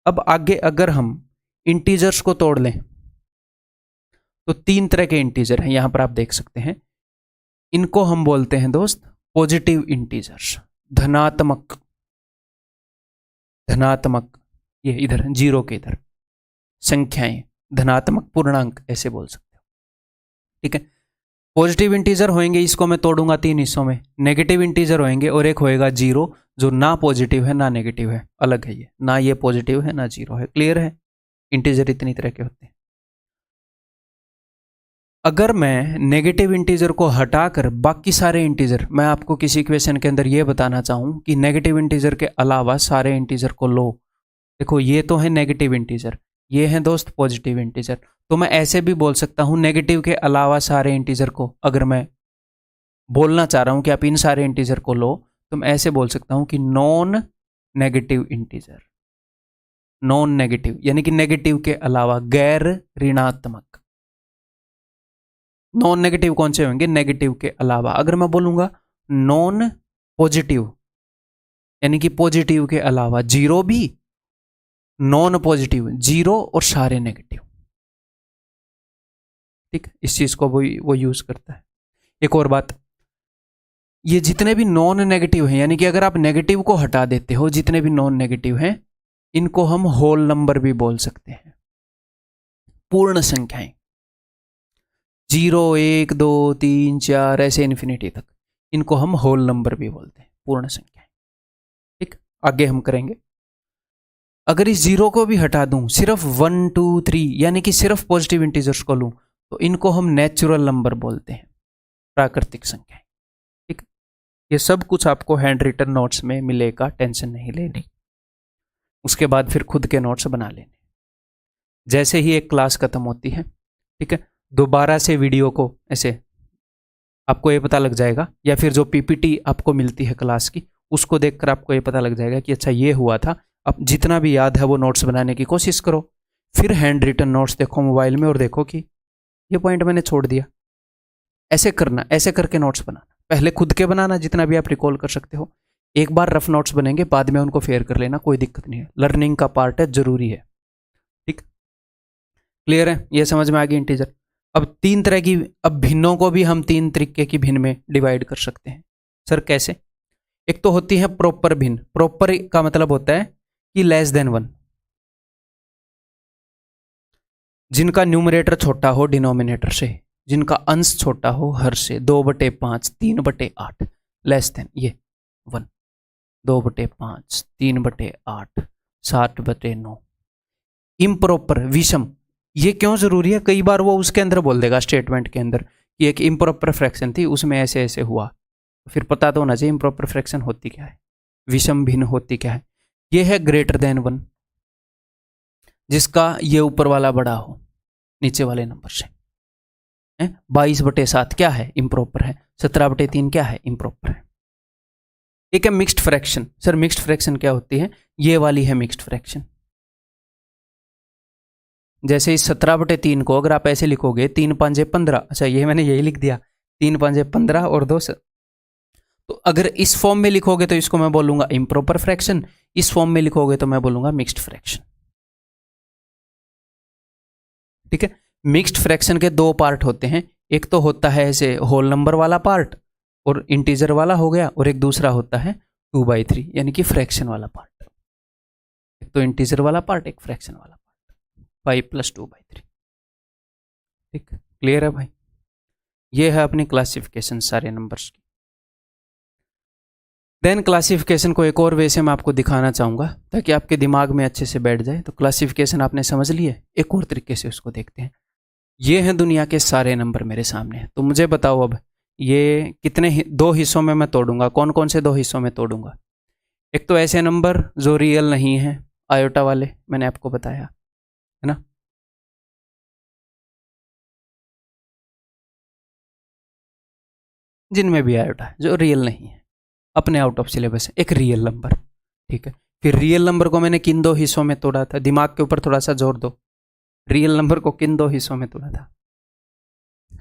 अब आगे अगर हम इंटीजर्स को तोड़ लें तो 3 तरह के इंटीजर हैं, यहां पर आप देख सकते हैं। इनको हम बोलते हैं दोस्त पॉजिटिव इंटीजर्स, धनात्मक, धनात्मक, ये इधर 0 के इधर संख्याएं, धनात्मक पूर्णांक ऐसे बोल सकते हो, ठीक है। पॉजिटिव इंटीजर होंगे, इसको मैं तोड़ूंगा 3 हिस्सों में। नेगेटिव इंटीजर होंगे और एक होएगा 0 जो ना पॉजिटिव है ना नेगेटिव है, अलग है ये, ना ये पॉजिटिव है ना 0 है। क्लियर है? इंटीजर इतनी तरह के होते हैं। अगर मैं नेगेटिव इंटीजर को हटाकर बाकी सारे इंटीजर, मैं आपको किसी इक्वेशन के अंदर ये बताना चाहूँ कि नेगेटिव इंटीजर के अलावा सारे इंटीजर को लो, देखो ये तो है नेगेटिव इंटीजर, ये है दोस्त पॉजिटिव इंटीजर। तो मैं ऐसे भी बोल सकता हूँ नेगेटिव के अलावा सारे इंटीजर को, अगर मैं बोलना चाह रहा हूँ कि आप इन सारे इंटीजर को लो, तो मैं ऐसे बोल सकता हूँ कि non negative integer. Non negative यानी कि नेगेटिव के अलावा, गैर ऋणात्मक। नॉन नेगेटिव कौन से होंगे? नेगेटिव के अलावा। अगर मैं बोलूंगा नॉन पॉजिटिव यानी कि पॉजिटिव के अलावा, 0 भी, नॉन पॉजिटिव 0 और सारे नेगेटिव, ठीक, इस चीज को वो यूज करता है। एक और बात, ये जितने भी नॉन नेगेटिव हैं, यानी कि अगर आप नेगेटिव को हटा देते हो, जितने भी नॉन नेगेटिव हैं, इनको हम होल नंबर भी बोल सकते हैं। पूर्ण संख्याएं 0 1 2 3 4 ऐसे इन्फिनिटी तक, इनको हम होल नंबर भी बोलते हैं, पूर्ण संख्याएं। ठीक, आगे हम करेंगे। अगर इस 0 को भी हटा दूं, सिर्फ 1 2 3 यानी कि सिर्फ पॉजिटिव इंटीजर्स को लूं, तो इनको हम नेचुरल नंबर बोलते हैं, प्राकृतिक संख्याएं। ठीक, ये सब कुछ आपको हैंड रिटन नोट्स में मिलेगा, टेंशन नहीं लेनी। उसके बाद फिर खुद के नोट्स बना लेने। जैसे ही एक क्लास खत्म होती है, ठीक है, दोबारा से वीडियो को ऐसे आपको ये पता लग जाएगा, या फिर जो पीपीटी आपको मिलती है क्लास की, उसको देखकर आपको ये पता लग जाएगा कि अच्छा ये हुआ था। अब जितना भी याद है वो नोट्स बनाने की कोशिश करो, फिर हैंड रिटन नोट्स देखो मोबाइल में और देखो कि ये पॉइंट मैंने छोड़ दिया। ऐसे करना, ऐसे करके नोट्स बनाना। पहले खुद के बनाना जितना भी आप रिकॉल कर सकते हो, एक बार रफ नोट्स बनेंगे, बाद में उनको फेयर कर लेना, कोई दिक्कत नहीं है। लर्निंग का पार्ट है, जरूरी है। ठीक, क्लियर है? ये समझ में आ गई इंटीजर। अब तीन तरह की, अब भिन्नों को भी हम तीन तरीके की भिन्न में डिवाइड कर सकते हैं। सर कैसे? एक तो होती है प्रॉपर भिन्न। प्रॉपर का मतलब होता है कि लेस देन 1, जिनका न्यूमरेटर छोटा हो डिनोमिनेटर से, जिनका अंश छोटा हो हर से, 2/5 3/8, लेस देन ये 1, 2/5 3/8 7/9। इम्प्रॉपर विषम, ये क्यों जरूरी है? कई बार वो उसके अंदर बोल देगा स्टेटमेंट के अंदर कि एक इम्प्रॉपर फ्रैक्शन थी, उसमें ऐसे ऐसे हुआ, फिर पता तो होना चाहिए इम्प्रॉपर फ्रैक्शन होती क्या है, विषम भिन्न होती क्या है। ये है ग्रेटर देन 1, जिसका ये ऊपर वाला बड़ा हो नीचे वाले नंबर से। 22/7 क्या है? इम्प्रॉपर है। 17/3 क्या है? इम्प्रॉपर है। एक है mixed fraction. Sir mixed fraction क्या होती है? ये वाली है मिक्स्ड फ्रैक्शन। जैसे इस 17/3 को अगर आप ऐसे लिखोगे 3 5 15, अच्छा ये मैंने यही लिख दिया, 3 5 15 और 2, तो अगर इस फॉर्म में लिखोगे तो इसको मैं बोलूंगा इम्प्रॉपर फ्रैक्शन, इस फॉर्म में लिखोगे तो मैं बोलूंगा मिक्स्ड फ्रैक्शन। ठीक है, मिक्स्ड फ्रैक्शन के दो पार्ट होते हैं, एक तो होता है ऐसे होल नंबर वाला पार्ट और इंटीजर वाला हो गया, और एक दूसरा होता है 2/3 यानी कि फ्रैक्शन वाला पार्ट। एक तो इंटीजर वाला पार्ट, एक फ्रैक्शन वाला पार्ट, 5 + 2/3। ठीक, क्लियर है भाई? ये है अपनी क्लासिफिकेशन सारे नंबर्स की। देन क्लासिफिकेशन को एक और वे से मैं आपको दिखाना चाहूँगा ताकि आपके दिमाग में अच्छे से बैठ जाए। तो क्लासिफिकेशन आपने समझ ली है, एक और तरीके से उसको देखते हैं। ये हैं दुनिया के सारे नंबर मेरे सामने, तो मुझे बताओ अब ये कितने दो हिस्सों में मैं तोड़ूंगा? कौन कौन से दो हिस्सों में तोड़ूंगा? एक तो ऐसे नंबर जो रियल नहीं है, आयोटा वाले, मैंने आपको बताया है ना। जिनमें भी आयोटा है जो रियल नहीं है, अपने आउट ऑफ सिलेबस है, एक रियल नंबर। ठीक है, फिर रियल नंबर को मैंने किन दो हिस्सों में तोड़ा था? दिमाग के ऊपर थोड़ा सा जोर दो। रियल नंबर को किन दो हिस्सों में तोड़ा था?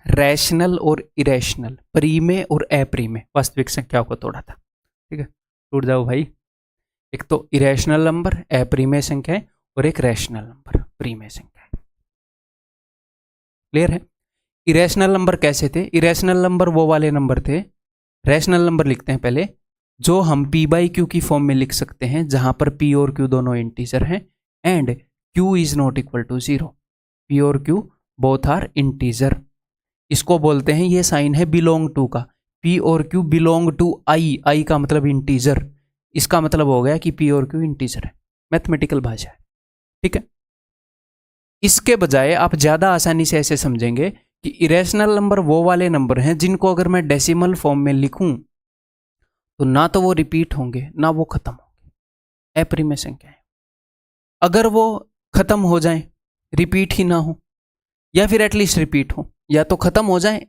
रैशनल और इरेशनल, प्रीमे और अप्रीमे वास्तविक संख्याओं को तोड़ा था। ठीक है, टूट जाओ भाई। एक तो इरेशनल नंबर अप्रीमे संख्याएं, और एक रैशनल नंबर प्रीमे संख्याएं। क्लियर है? इरेशनल नंबर कैसे थे? इरेशनल नंबर वो वाले नंबर थे, रैशनल नंबर लिखते हैं पहले, जो हम p/q की फॉर्म में लिख सकते हैं, जहां पर p और q दोनों इंटीजर हैं and q is not equal to 0। p और q बोथ आर इंटीजर। इसको बोलते हैं, ये साइन है बिलोंग टू का, p और q बिलोंग टू i का मतलब इंटीजर। इसका मतलब हो गया कि p और q इंटीजर है, मैथमेटिकल भाषा है। ठीक है, इसके बजाय आप ज्यादा आसानी से ऐसे समझेंगे कि इरेशनल नंबर वो वाले नंबर हैं जिनको अगर मैं डेसिमल फॉर्म में लिखूं तो ना तो वो रिपीट होंगे ना वो खत्म होंगे, अप्रीमे संख्या है। अगर वो खत्म हो जाएं, रिपीट ही ना हो, या फिर एटलीस्ट रिपीट हो, या तो खत्म हो जाएं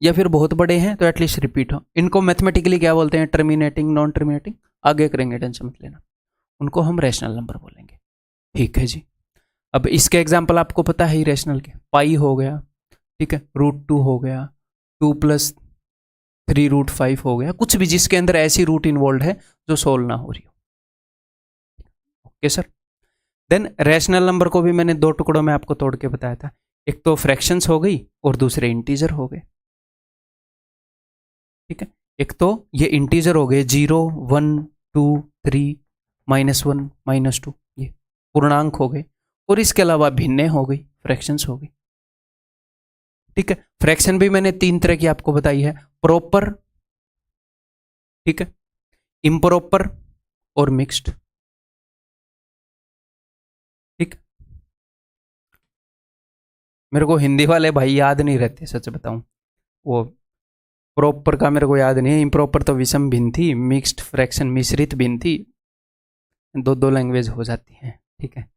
या फिर बहुत बड़े हैं तो एटलीस्ट रिपीट हो, इनको मैथमेटिकली क्या बोलते हैं? टर्मिनेटिंग, नॉन टर्मिनेटिंग, आगे करेंगे, टेंशन मत लेना। उनको हम रैशनल नंबर बोलेंगे। ठीक है जी। अब इसके एग्जाम्पल आपको पता है इरेशनल के, पाई हो गया, ठीक है, √2 हो गया, 2 + 3√5 हो गया, कुछ भी जिसके अंदर ऐसी रूट इन्वॉल्व है जो सोल्व ना हो रही हो। Okay sir. Then rational number को भी मैंने दो टुकड़ों में आपको तोड़ के बताया था, एक तो फ्रैक्शंस हो गई और दूसरे इंटीजर हो गए। ठीक है, एक तो ये इंटीजर हो गए 0 1 2 3 -1 -2, ये पूर्णांक हो गए, और इसके अलावा भिन्ने हो गई, फ्रैक्शंस हो गई। ठीक है, फ्रैक्शन भी मैंने 3 तरह की आपको बताई है, प्रॉपर, ठीक है, इम्प्रॉपर और मिक्स्ड। ठीक, मेरे को हिंदी वाले भाई याद नहीं रहते सच बताऊं, वो प्रॉपर का मेरे को याद नहीं है, इम्प्रॉपर तो विषम भिन्न थी, मिक्स्ड फ्रैक्शन मिश्रित भिन्न थी, दो लैंग्वेज हो जाती हैं। ठीक है,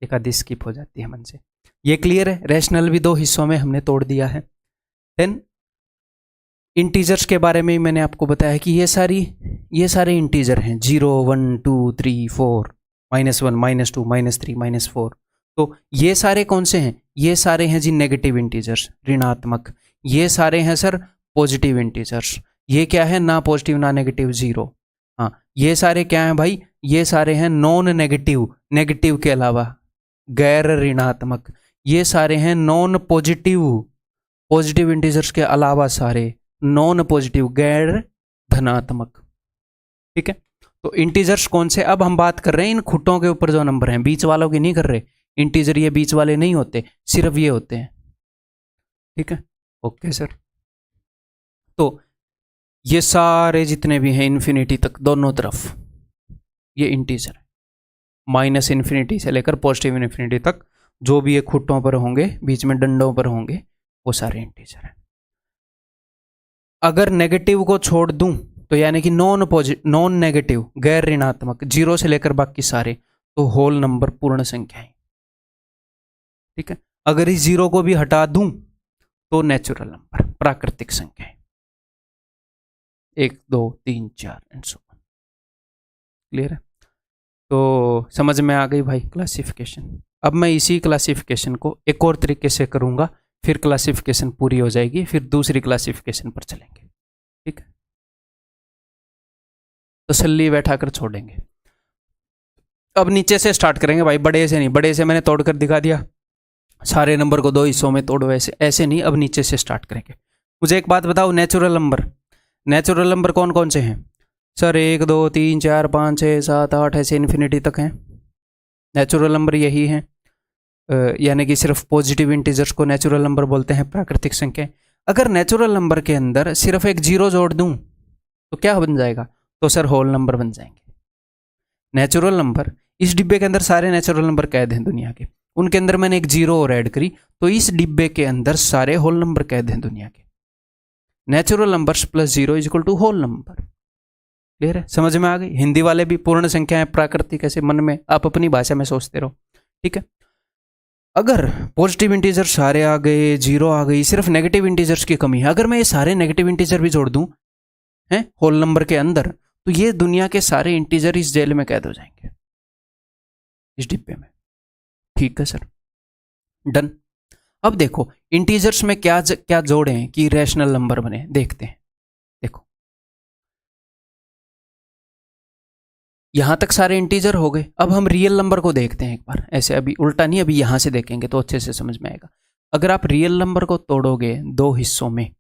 एक आधी स्किप हो जाती है मन से। ये क्लियर है, रैशनल भी 2 हिस्सों में हमने तोड़ दिया है। देन इंटीजर्स के बारे में मैंने आपको बताया कि ये सारे इंटीजर हैं 0 1 2 3 4 -1 -2 -3 -4। तो ये सारे कौन से हैं? ये सारे हैं जी नेगेटिव इंटीजर्स, ऋणात्मक। ये सारे हैं सर पॉजिटिव इंटीजर्स। ये क्या है? ना पॉजिटिव ना नेगेटिव, 0। हाँ, ये सारे क्या हैं भाई? ये सारे हैं नॉन नेगेटिव, नेगेटिव के अलावा गैर ऋणात्मक। ये सारे हैं नॉन पॉजिटिव, पॉजिटिव इंटीजर्स के अलावा सारे नॉन पॉजिटिव, गैर धनात्मक। ठीक है, तो इंटीजर्स कौन से? अब हम बात कर रहे हैं इन खुटों के ऊपर जो नंबर हैं, बीच वालों की नहीं कर रहे। इंटीजर ये बीच वाले नहीं होते, सिर्फ ये होते हैं। ठीक है, ओके सर। तो ये सारे जितने भी हैं इन्फिनिटी तक दोनों तरफ ये इंटीजर है, माइनस इन्फिनिटी से लेकर पॉजिटिव इन्फिनिटी तक जो भी ये खुटों पर होंगे, बीच में डंडों पर होंगे, वो सारे इंटीजर हैं। अगर नेगेटिव को छोड़ दूं तो यानी कि नॉन नेगेटिव, गैर ऋणात्मक, 0 से लेकर बाकी सारे, तो होल नंबर पूर्ण संख्या है। ठीक है, अगर इस 0 को भी हटा दूं तो नेचुरल नंबर, प्राकृतिक संख्या है, 1 2 3 4 एंड सो ऑन। क्लियर है? तो समझ में आ गई भाई क्लासिफिकेशन। अब मैं इसी क्लासिफिकेशन को एक और तरीके से करूंगा, फिर क्लासिफिकेशन पूरी हो जाएगी, फिर दूसरी क्लासिफिकेशन पर चलेंगे। ठीक है, तसल्ली बैठाकर छोड़ेंगे। अब नीचे से स्टार्ट करेंगे भाई, बड़े से नहीं। बड़े से मैंने तोड़कर दिखा दिया, सारे नंबर को 2 हिस्सों में तोड़ो, ऐसे नहीं, अब नीचे से स्टार्ट करेंगे। मुझे एक बात बताओ, नेचुरल नंबर कौन कौन से हैं सर? 1 2 3 4 5 6 7 8 ऐसे इन्फिनिटी तक हैं। नेचुरल नंबर यही हैं, यानी कि सिर्फ पॉजिटिव इंटीजर्स को नेचुरल नंबर बोलते हैं, प्राकृतिक संख्या। अगर नेचुरल नंबर के अंदर सिर्फ एक 0 जोड़ दूं तो क्या बन जाएगा? तो सर होल नंबर बन जाएंगे। नेचुरल नंबर, इस डिब्बे के अंदर सारे नेचुरल नंबर कैद हैं दुनिया के, उनके अंदर मैंने एक 0 और ऐड करी, तो इस डिब्बे के अंदर सारे होल नंबर कैद हैं दुनिया के। Natural numbers plus 0 is equal to whole number. Clear है? समझ में आ गई? हिंदी वाले भी पूर्ण संख्याएं प्राकृतिक ऐसे मन में आप अपनी भाषा में सोचते रहो। ठीक है, अगर पॉजिटिव इंटीजर सारे आ गए, 0 आ गई, सिर्फ नेगेटिव इंटीजर्स की कमी है, अगर मैं ये सारे नेगेटिव इंटीजर भी जोड़ दूं हैं होल नंबर के अंदर, तो ये दुनिया के सारे इंटीजर इस जेल में कैद हो जाएंगे, इस डिब्बे में। ठीक है सर, डन। अब देखो इंटीजर्स में क्या क्या जोड़ें कि रैशनल नंबर बने, देखते हैं। देखो यहां तक सारे इंटीजर हो गए, अब हम रियल नंबर को देखते हैं एक बार, ऐसे अभी उल्टा नहीं, अभी यहां से देखेंगे तो अच्छे से समझ में आएगा। अगर आप रियल नंबर को तोड़ोगे 2 हिस्सों में,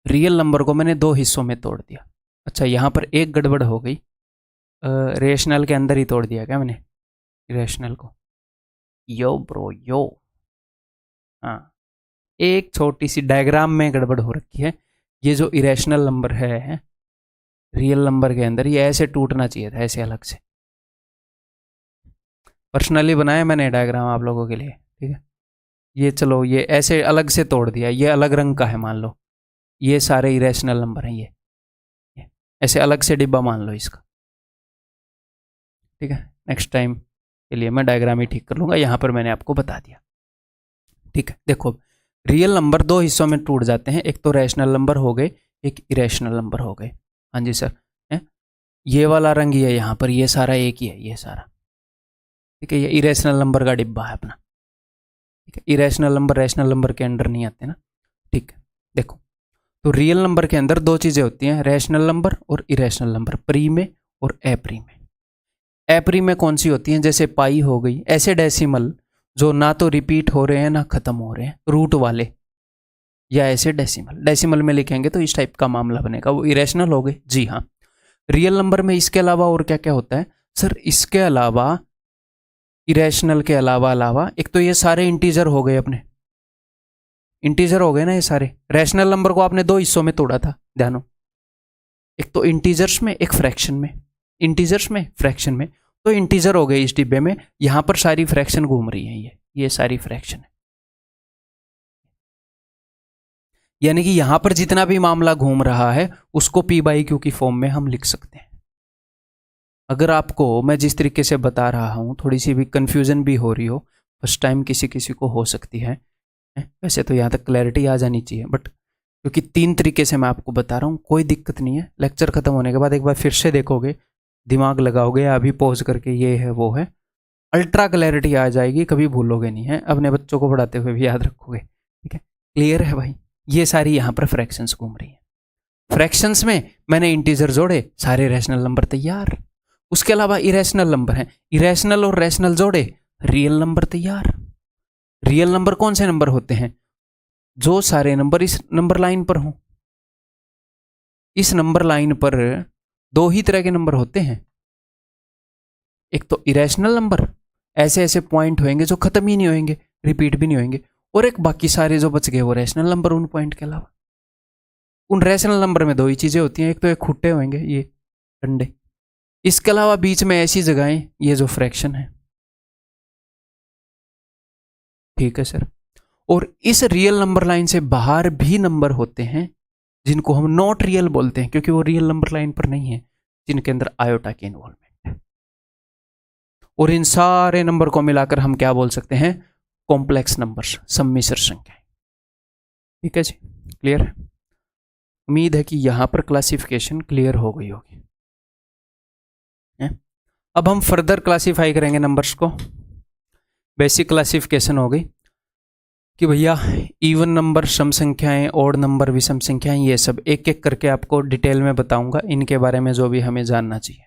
रियल नंबर को मैंने 2 हिस्सों में तोड़ दिया। अच्छा, यहां पर एक गड़बड़ हो गई, रेशनल के अंदर ही तोड़ दिया क्या मैंने रेशनल को? यो ब्रो यो, हाँ, एक छोटी सी डायग्राम में गड़बड़ हो रखी है। ये जो इरेशनल नंबर है रियल नंबर के अंदर, ये ऐसे टूटना चाहिए था, ऐसे अलग से। पर्सनली बनाया मैंने डायग्राम आप लोगों के लिए। ठीक है, ये चलो ये ऐसे अलग से तोड़ दिया, ये अलग रंग का है मान लो, ये सारे इरेशनल नंबर हैं, ये ऐसे अलग से डिब्बा मान लो इसका। ठीक है, नेक्स्ट टाइम के लिए मैं डायग्राम ही ठीक कर लूँगा, यहाँ पर मैंने आपको बता दिया। ठीक है, देखो रियल नंबर 2 हिस्सों में टूट जाते हैं, एक तो रैशनल नंबर हो गए, एक इरेशनल नंबर हो गए। हाँ जी सर, है ये वाला रंग ही है यहाँ पर, ये सारा एक ही है, ये सारा। ठीक है, ये इरेशनल नंबर का डिब्बा है अपना। ठीक है, इरेशनल नंबर रैशनल नंबर के अंडर नहीं आते ना। ठीक है, देखो तो रियल नंबर के अंदर 2 चीज़ें होती हैं, रैशनल नंबर और इरेशनल नंबर, प्री में और एप्री में। एप्री में कौन सी होती हैं? जैसे पाई हो गई, ऐसे डेसिमल जो ना तो रिपीट हो रहे हैं ना खत्म हो रहे हैं, रूट वाले, या ऐसे डेसिमल में लिखेंगे तो इस टाइप का मामला बनेगा, वो इरेशनल हो गए। जी हाँ। रियल नंबर में इसके अलावा और क्या क्या होता है सर? इसके अलावा, इरेशनल के अलावा एक तो ये सारे इंटीजर हो गए, अपने इंटीजर हो गए ना ये सारे। रैशनल नंबर को आपने दो हिस्सों में तोड़ा था, ध्यान हो, एक तो इंटीजर्स में, एक फ्रैक्शन में। इंटीजर्स में, फ्रैक्शन में, तो इंटीजर हो गए इस डिब्बे में। यहां पर सारी फ्रैक्शन घूम रही है, ये सारी फ्रैक्शन है। यानी कि यहां पर जितना भी मामला घूम रहा है उसको पी बाई क्यू की फॉर्म में हम लिख सकते हैं। अगर आपको मैं जिस तरीके से बता रहा हूं थोड़ी सी भी कंफ्यूजन भी हो रही हो, फर्स्ट टाइम किसी किसी को हो सकती है, वैसे तो यहाँ तक क्लैरिटी आ जानी चाहिए, बट क्योंकि 3 तरीके से मैं आपको बता रहा हूँ, कोई दिक्कत नहीं है। लेक्चर खत्म होने के बाद एक बार फिर से देखोगे, दिमाग लगाओगे, अभी पॉज करके ये है वो है, अल्ट्रा क्लैरिटी आ जाएगी, कभी भूलोगे नहीं है। अपने बच्चों को पढ़ाते हुए भी याद रखोगे, ठीक है? क्लियर है भाई? ये सारी यहाँ पर फ्रैक्शंस घूम रही है। फ्रैक्शंस में मैंने इंटीजर जोड़े, सारे रैशनल नंबर तैयार। उसके अलावा इरेशनल नंबर हैं, इरेशनल और रैशनल जोड़े, रियल नंबर तैयार। रियल नंबर कौन से नंबर होते हैं? जो सारे नंबर इस नंबर लाइन पर हों। इस नंबर लाइन पर 2 ही तरह के नंबर होते हैं, एक तो इरेशनल नंबर, ऐसे ऐसे पॉइंट होंगे जो खत्म ही नहीं होंगे, रिपीट भी नहीं होंगे, और एक बाकी सारे जो बच गए वो रैशनल नंबर, उन पॉइंट के अलावा। उन रैशनल नंबर में 2 ही चीजें होती हैं, एक तो एक खुट्टे होंगे ये डंडे, इसके अलावा बीच में ऐसी जगहें ये जो फ्रैक्शन है। ठीक है सर। और इस रियल नंबर लाइन से बाहर भी नंबर होते हैं जिनको हम नॉट रियल बोलते हैं, क्योंकि वो रियल नंबर लाइन पर नहीं है, जिनके अंदर आयोटा की इन्वॉल्वमेंट है। और इन सारे नंबर को मिलाकर हम क्या बोल सकते हैं? कॉम्प्लेक्स नंबर्स, सम्मिश्र संख्याएं। ठीक है जी, क्लियर है? उम्मीद है कि यहां पर क्लासिफिकेशन क्लियर हो गई होगी। अब हम फर्दर क्लासीफाई करेंगे नंबर्स को। बेसिक क्लासिफिकेशन हो गई कि भैया इवन नंबर सम संख्याएं, ऑड नंबर विषम संख्याएं, ये सब एक एक करके आपको डिटेल में बताऊंगा, इनके बारे में जो भी हमें जानना चाहिए।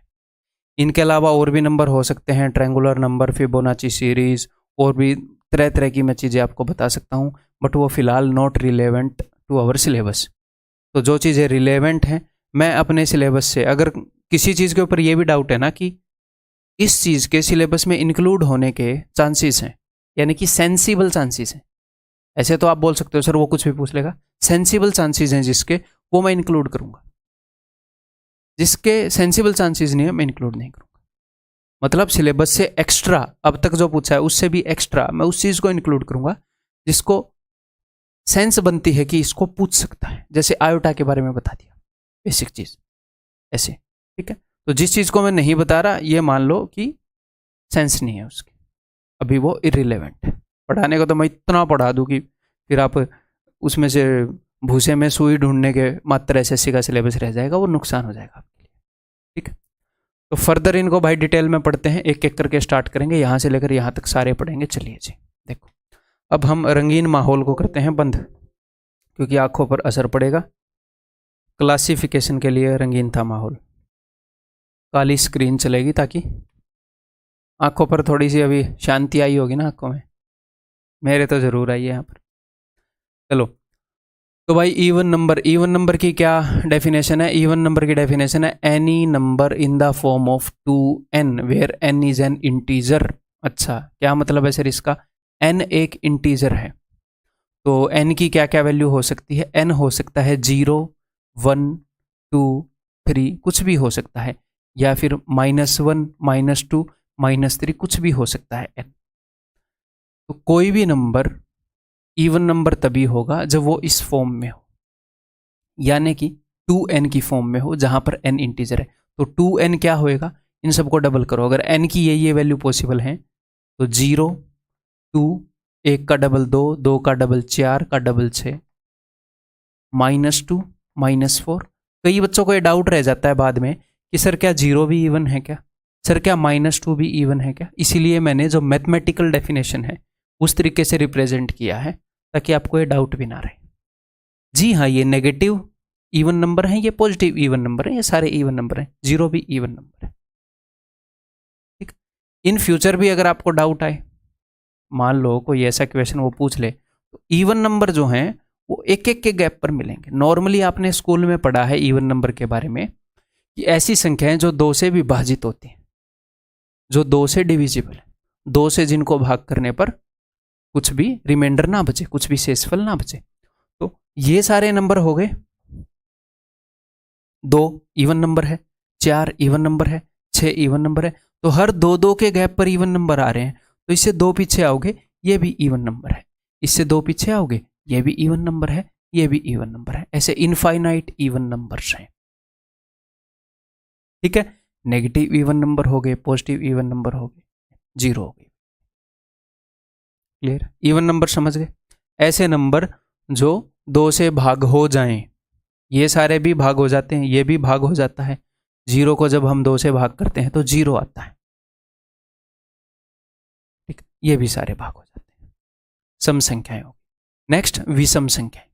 इनके अलावा और भी नंबर हो सकते हैं, ट्रायंगुलर नंबर, फिबोनाची सीरीज, और भी तरह तरह की मैं चीज़ें आपको बता सकता हूँ, बट वो फिलहाल not relevant to our syllabus. तो जो चीज़ें रिलेवेंट हैं मैं अपने सिलेबस से, अगर किसी चीज़ के ऊपर ये भी डाउट है ना कि इस चीज़ के सिलेबस में इंक्लूड होने के चांसेस हैं, यानी कि सेंसिबल चांसेस हैं, ऐसे तो आप बोल सकते हो सर वो कुछ भी पूछ लेगा, सेंसिबल चांसेस हैं जिसके, वो मैं इंक्लूड करूंगा। जिसके सेंसिबल चांसेस नहीं है मैं इंक्लूड नहीं करूंगा। मतलब सिलेबस से एक्स्ट्रा अब तक जो पूछा है उससे भी एक्स्ट्रा मैं उस चीज को इंक्लूड करूंगा जिसको सेंस बनती है कि इसको पूछ सकता है। जैसे आयोटा के बारे में बता दिया, बेसिक चीज ऐसे, ठीक है? तो जिस चीज को मैं नहीं बता रहा ये मान लो कि सेंस नहीं है उसकी, अभी वो इरिलेवेंट है। पढ़ाने को तो मैं इतना पढ़ा दूं कि फिर आप उसमें से भूसे में सुई ढूंढने के मात्र एसएससी का सिलेबस रह जाएगा, वो नुकसान हो जाएगा आपके लिए। ठीक है, तो फर्दर इनको भाई डिटेल में पढ़ते हैं, एक एक करके स्टार्ट करेंगे, यहाँ से लेकर यहाँ तक सारे पढ़ेंगे। चलिए जी, देखो अब हम रंगीन माहौल को करते हैं बंद, क्योंकि आंखों पर असर पड़ेगा। क्लासिफिकेशन के लिए रंगीन था माहौल, काली स्क्रीन चलेगी ताकि आंखों पर थोड़ी सी अभी शांति आई होगी ना आंखों में, मेरे तो जरूर आई है यहाँ पर। चलो तो भाई इवन नंबर की क्या डेफिनेशन है? इवन नंबर की डेफिनेशन है any number in the form of 2n where n is an integer. अच्छा, क्या मतलब है सर इसका? n एक इंटीजर है, तो n की क्या क्या वैल्यू हो सकती है? n हो सकता है 0, 1, 2, 3, कुछ भी हो सकता है, या फिर -1, -2, -3, कुछ भी हो सकता है n। तो कोई भी नंबर इवन नंबर तभी होगा जब वो इस फॉर्म में हो, यानी कि 2n की फॉर्म में हो जहां पर n इंटीजर है। तो 2n क्या होएगा? इन सबको डबल करो, अगर n की ये वैल्यू पॉसिबल है तो 0, 2, 1 का डबल 2, 2 का डबल 4 का डबल 6, -2, -4। कई बच्चों को ये डाउट रह जाता है बाद में कि सर क्या 0 भी इवन है क्या, सर क्या -2 भी इवन है क्या? इसीलिए मैंने जो मैथमेटिकल डेफिनेशन है उस तरीके से रिप्रेजेंट किया है ताकि आपको ये डाउट भी ना रहे। जी हाँ, ये नेगेटिव इवन नंबर है, ये पॉजिटिव इवन नंबर है, ये सारे इवन नंबर हैं, 0 भी इवन नंबर है। ठीक, इन फ्यूचर भी अगर आपको डाउट आए मान लो कोई ऐसा क्वेश्चन वो पूछ ले, तो इवन नंबर जो हैं वो एक एक के गैप पर मिलेंगे। नॉर्मली आपने स्कूल में पढ़ा है इवन नंबर के बारे में कि ऐसी संख्याएं जो 2 से विभाजित होती हैं, जो 2 से डिविजिबल है, 2 से जिनको भाग करने पर कुछ भी रिमाइंडर ना बचे, कुछ भी शेषफल ना बचे। तो ये सारे नंबर हो गए। 2 इवन नंबर है, 4 इवन नंबर है, 6 इवन नंबर है। तो हर 2-2 के गैप पर इवन नंबर आ रहे हैं, तो इससे 2 पीछे आओगे ये भी इवन नंबर है, इससे 2 पीछे आओगे ये भी इवन नंबर है, ये भी इवन नंबर है। ऐसे इनफाइनाइट इवन नंबर्स हैं। ठीक है, नेगेटिव इवन नंबर हो गए, पॉजिटिव इवन नंबर हो गए, जीरो हो गए। क्लियर? इवन नंबर समझ गए? ऐसे नंबर जो 2 से भाग हो जाएं, ये सारे भी भाग हो जाते हैं, ये भी भाग हो जाता है। जीरो को जब हम 2 से भाग करते हैं तो जीरो आता है। ठीक, ये भी सारे भाग हो जाते हैं। सम संख्याएं होगी। नेक्स्ट विषम संख्याएं।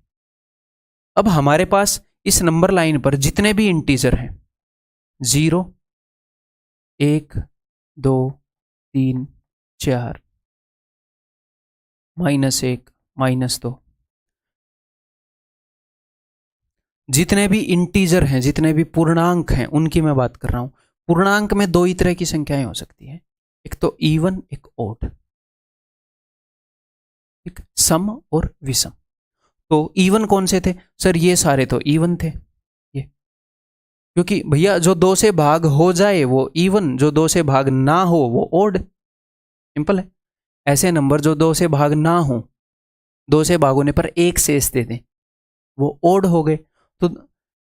अब हमारे पास इस नंबर लाइन पर जितने भी इंटीजर हैं, 0, 1, 2, 3, 4, -1, -2, जितने भी इंटीजर हैं, जितने भी पूर्णांक हैं, उनकी मैं बात कर रहा हूं। पूर्णांक में 2 ही तरह की संख्याएं हो सकती हैं, एक तो इवन, एक ओड। ठीक, सम और विषम। तो इवन कौन से थे सर? ये सारे तो इवन थे, ये, क्योंकि भैया जो 2 से भाग हो जाए वो इवन, जो 2 से भाग ना हो वो ओड। सिंपल है। ऐसे नंबर जो 2 से भाग ना हो, 2 से भाग होने पर एक शेष दे दें, वो ओड हो गए। तो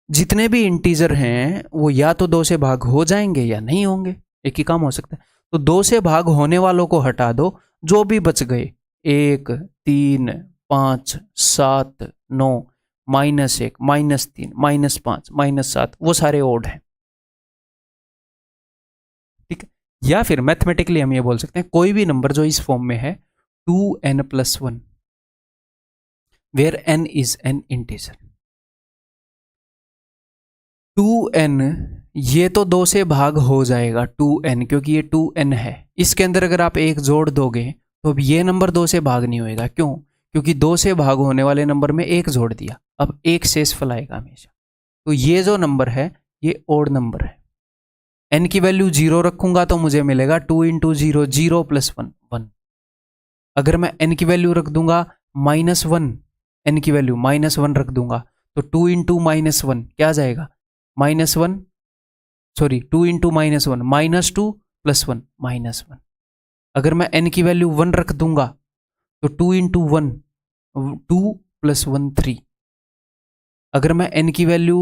जितने भी इंटीजर हैं वो या तो 2 से भाग हो जाएंगे या नहीं होंगे, एक ही काम हो सकता है। तो 2 से भाग होने वालों को हटा दो, जो भी बच गए 1, 3, 5, 7, 9, -1, -3, -5, -7, वो सारे ओड हैं। ठीक है, या फिर मैथमेटिकली हम ये बोल सकते हैं कोई भी नंबर जो इस फॉर्म में है 2n+1 where n is an integer. 2n ये तो 2 से भाग हो जाएगा 2n, क्योंकि ये 2n है। इसके अंदर अगर आप 1 जोड़ दोगे तो अब ये नंबर 2 से भाग नहीं होएगा। क्यों? क्योंकि 2 से भाग होने वाले नंबर में 1 जोड़ दिया, अब एक शेषफल आएगा हमेशा। तो ये जो नंबर है ये ओड नंबर है। n की वैल्यू 0 रखूंगा तो मुझे मिलेगा 2 × 0, 0 + 1, 1। अगर मैं n की वैल्यू रख दूंगा -1, n की वैल्यू -1 रख दूंगा तो 2 × -1 क्या आ जाएगा? -1, सॉरी 2 × -1, -2 + 1, -1। अगर मैं n की वैल्यू 1 रख दूंगा तो 2 × 1, 2 + 1, 3। अगर मैं n की वैल्यू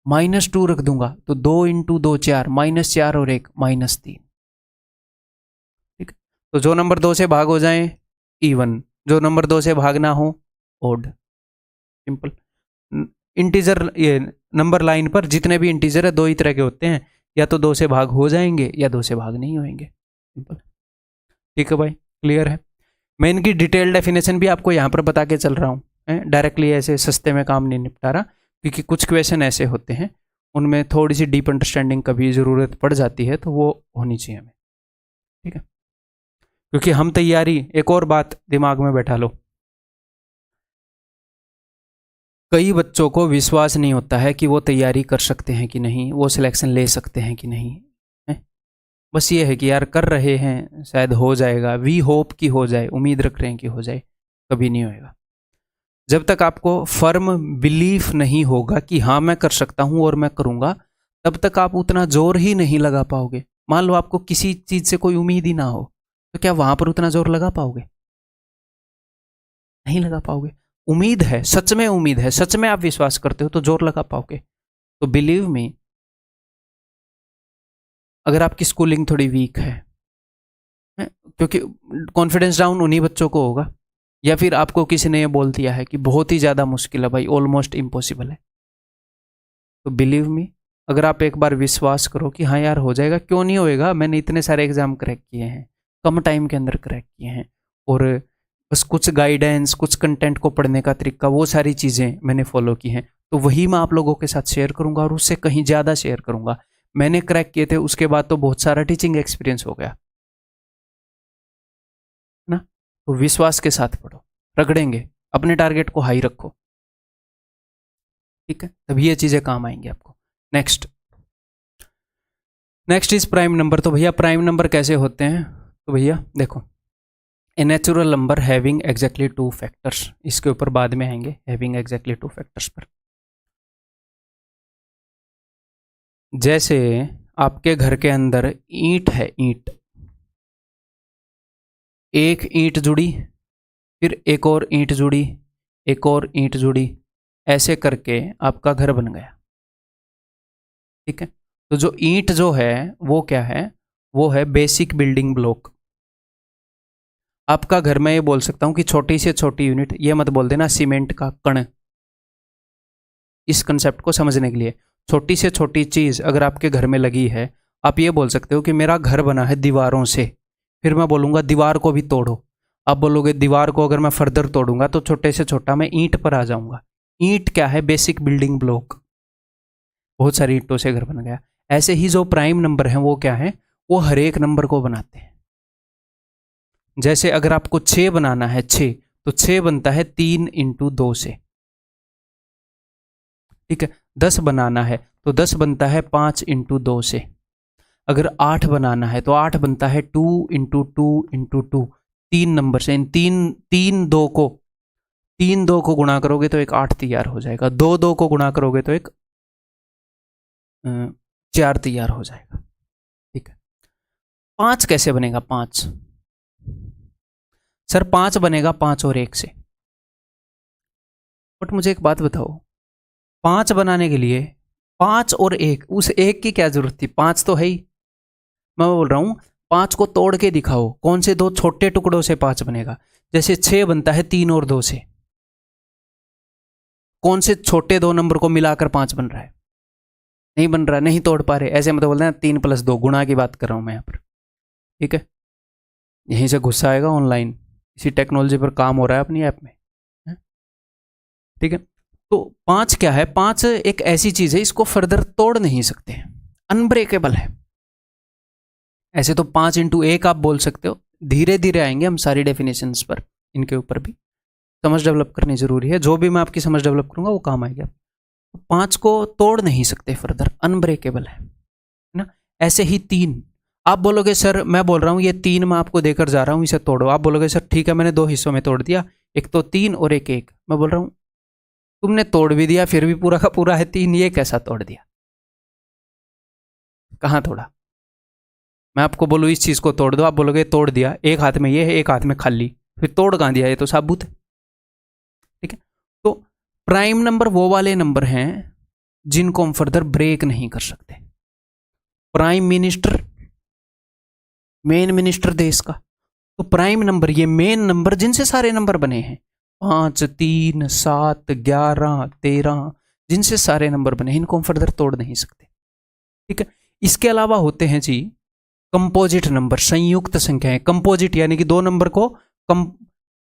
-2 रख दूंगा तो 2 × 2, 4, -4 और 1, -3। ठीक, तो जो नंबर 2 से भाग हो जाए इवन, जो नंबर 2 से भाग ना हो ओड। सिंपल। इंटीजर, ये नंबर लाइन पर जितने भी इंटीजर है 2 ही तरह के होते हैं, या तो 2 से भाग हो जाएंगे या 2 से भाग नहीं होंगे। सिंपल। ठीक है भाई, क्लियर है? मैं इनकी डिटेल डेफिनेशन भी आपको यहाँ पर बता के चल रहा हूँ, डायरेक्टली ऐसे सस्ते में काम नहीं निपटा रहा, क्योंकि कुछ क्वेश्चन ऐसे होते हैं उनमें थोड़ी सी डीप अंडरस्टैंडिंग कभी ज़रूरत पड़ जाती है, तो वो होनी चाहिए हमें। ठीक है, क्योंकि हम तैयारी, एक और बात दिमाग में बैठा लो, कई बच्चों को विश्वास नहीं होता है कि वो तैयारी कर सकते हैं कि नहीं, वो सिलेक्शन ले सकते हैं कि नहीं है? बस ये है कि यार कर रहे हैं, शायद हो जाएगा, वी होप कि हो जाए, उम्मीद रख रहे हैं कि हो जाए। कभी नहीं होएगा। जब तक आपको फर्म बिलीफ नहीं होगा कि हाँ मैं कर सकता हूँ और मैं करूँगा, तब तक आप उतना जोर ही नहीं लगा पाओगे। मान लो आपको किसी चीज़ से कोई उम्मीद ही ना हो, तो क्या वहाँ पर उतना जोर लगा पाओगे? नहीं लगा पाओगे। उम्मीद है, सच में उम्मीद है, सच में आप विश्वास करते हो तो जोर लगा पाओगे। तो बिलीव मी, अगर आपकी स्कूलिंग थोड़ी वीक है, क्योंकि कॉन्फिडेंस डाउन उन्हीं बच्चों को होगा, या फिर आपको किसी ने ये बोल दिया है कि बहुत ही ज़्यादा मुश्किल है भाई, ऑलमोस्ट इम्पॉसिबल है, तो बिलीव मी, अगर आप एक बार विश्वास करो कि हाँ यार हो जाएगा, क्यों नहीं होएगा, मैंने इतने सारे एग्जाम क्रैक किए हैं, कम टाइम के अंदर क्रैक किए हैं, और बस कुछ गाइडेंस, कुछ कंटेंट को पढ़ने का तरीका, वो सारी चीज़ें मैंने फॉलो की हैं, तो वही मैं आप लोगों के साथ शेयर करूंगा, और उससे कहीं ज़्यादा शेयर करूंगा। मैंने क्रैक किए थे, उसके बाद तो बहुत सारा टीचिंग एक्सपीरियंस हो गया ना, तो विश्वास के साथ पढ़ो, रगड़ेंगे, अपने टारगेट को हाई रखो, ठीक है, तभी ये चीजें काम आएंगी आपको। Next is prime number. तो भैया प्राइम नंबर कैसे होते हैं? तो भैया देखो, ए natural number having exactly 2 factors, इसके ऊपर बाद में आएंगे, हैविंग एग्जैक्टली 2 फैक्टर्स पर। जैसे आपके घर के अंदर ईंट है, ईंट, एक ईंट जुड़ी, फिर एक और ईंट जुड़ी, एक और ईंट जुड़ी, ऐसे करके आपका घर बन गया, ठीक है। तो जो ईंट जो है वो क्या है? वो है बेसिक बिल्डिंग ब्लॉक। आपका घर में ये बोल सकता हूं कि छोटी से छोटी यूनिट, ये मत बोल देना सीमेंट का कण। इस कंसेप्ट को समझने के लिए, छोटी से छोटी चीज अगर आपके घर में लगी है, आप ये बोल सकते हो कि मेरा घर बना है दीवारों से, फिर मैं बोलूंगा दीवार को भी तोड़ो। आप बोलोगे दीवार को अगर मैं फर्दर तोड़ूंगा तो छोटे से छोटा मैं ईंट पर आ जाऊंगा। ईंट क्या है? Basic building block. बहुत सारी ईंटों से घर बन गया। ऐसे ही जो प्राइम नंबर है वो क्या है? वो हर एक नंबर को बनाते हैं। जैसे अगर आपको 6 बनाना है, 6, तो 6 बनता है 3 इंटू 2 से, ठीक है। 10 बनाना है तो 10 बनता है 5 इंटू 2 से। अगर 8 बनाना है तो 8 बनता है 2 इंटू 2 इंटू 2, 3 नंबर से। इन तीन दो को गुणा करोगे तो एक 8 तैयार हो जाएगा, दो को गुणा करोगे तो एक 4 तैयार हो जाएगा, ठीक है। 5 कैसे बनेगा? 5 सर 5 बनेगा 5 और 1 से। बट मुझे एक बात बताओ, 5 बनाने के लिए 5 और 1, उस 1 की क्या जरूरत थी? 5 तो है ही। मैं बोल रहा हूं 5 को तोड़ के दिखाओ, कौन से 2 छोटे टुकड़ों से 5 बनेगा? जैसे 6 बनता है 3 और 2 से, कौन से छोटे 2 नंबर को मिलाकर 5 बन रहा है? नहीं बन रहा, नहीं तोड़ पा रहे। ऐसे मतलब बोलते हैं 3 + 2 गुणा की बात कर रहा हूं मैं यहाँ पर, ठीक है। यहीं से गुस्सा आएगा, ऑनलाइन इसी टेक्नोलॉजी पर काम हो रहा है अपनी ऐप में, ठीक है। तो 5 क्या है? 5 एक ऐसी चीज है, इसको फर्दर तोड़ नहीं सकते, अनब्रेकेबल है। ऐसे तो 5 इंटू 1 आप बोल सकते हो। धीरे धीरे आएंगे हम सारी डेफिनेशंस पर, इनके ऊपर भी समझ डेवलप करनी जरूरी है। जो भी मैं आपकी समझ डेवलप करूंगा वो काम आएगा। 5 को तोड़ नहीं सकते फर्दर, अनब्रेकेबल है ना। ऐसे ही 3, आप बोलोगे सर मैं बोल रहा हूं ये 3 मैं आपको देकर जा रहा हूं, इसे तोड़ो। आप बोलोगे सर ठीक है, मैंने 2 हिस्सों में तोड़ दिया, एक तो 3 और एक 1। मैं बोल रहा हूं तुमने तोड़ भी दिया फिर भी पूरा का पूरा है 3, ये कैसा तोड़ दिया? कहां तोड़ा? मैं आपको बोलूं इस चीज को तोड़ दो, आप बोलोगे तोड़ दिया, एक हाथ में ये है एक हाथ में खाली, फिर तोड़ कहां दिया? ये तो साबुत है, ठीक है। तो प्राइम नंबर वो वाले नंबर हैं जिनको हम फर्दर ब्रेक नहीं कर सकते। प्राइम मिनिस्टर, मेन मिनिस्टर देश का, तो प्राइम नंबर ये मेन नंबर जिनसे सारे नंबर बने हैं, 5, 3, 7, 11, 13, जिनसे सारे नंबर बने हैं, इनको हम फर्दर तोड़ नहीं सकते, ठीक है। इसके अलावा होते हैं जी कंपोजिट नंबर, संयुक्त संख्याएं। कंपोजिट यानी कि 2 नंबर को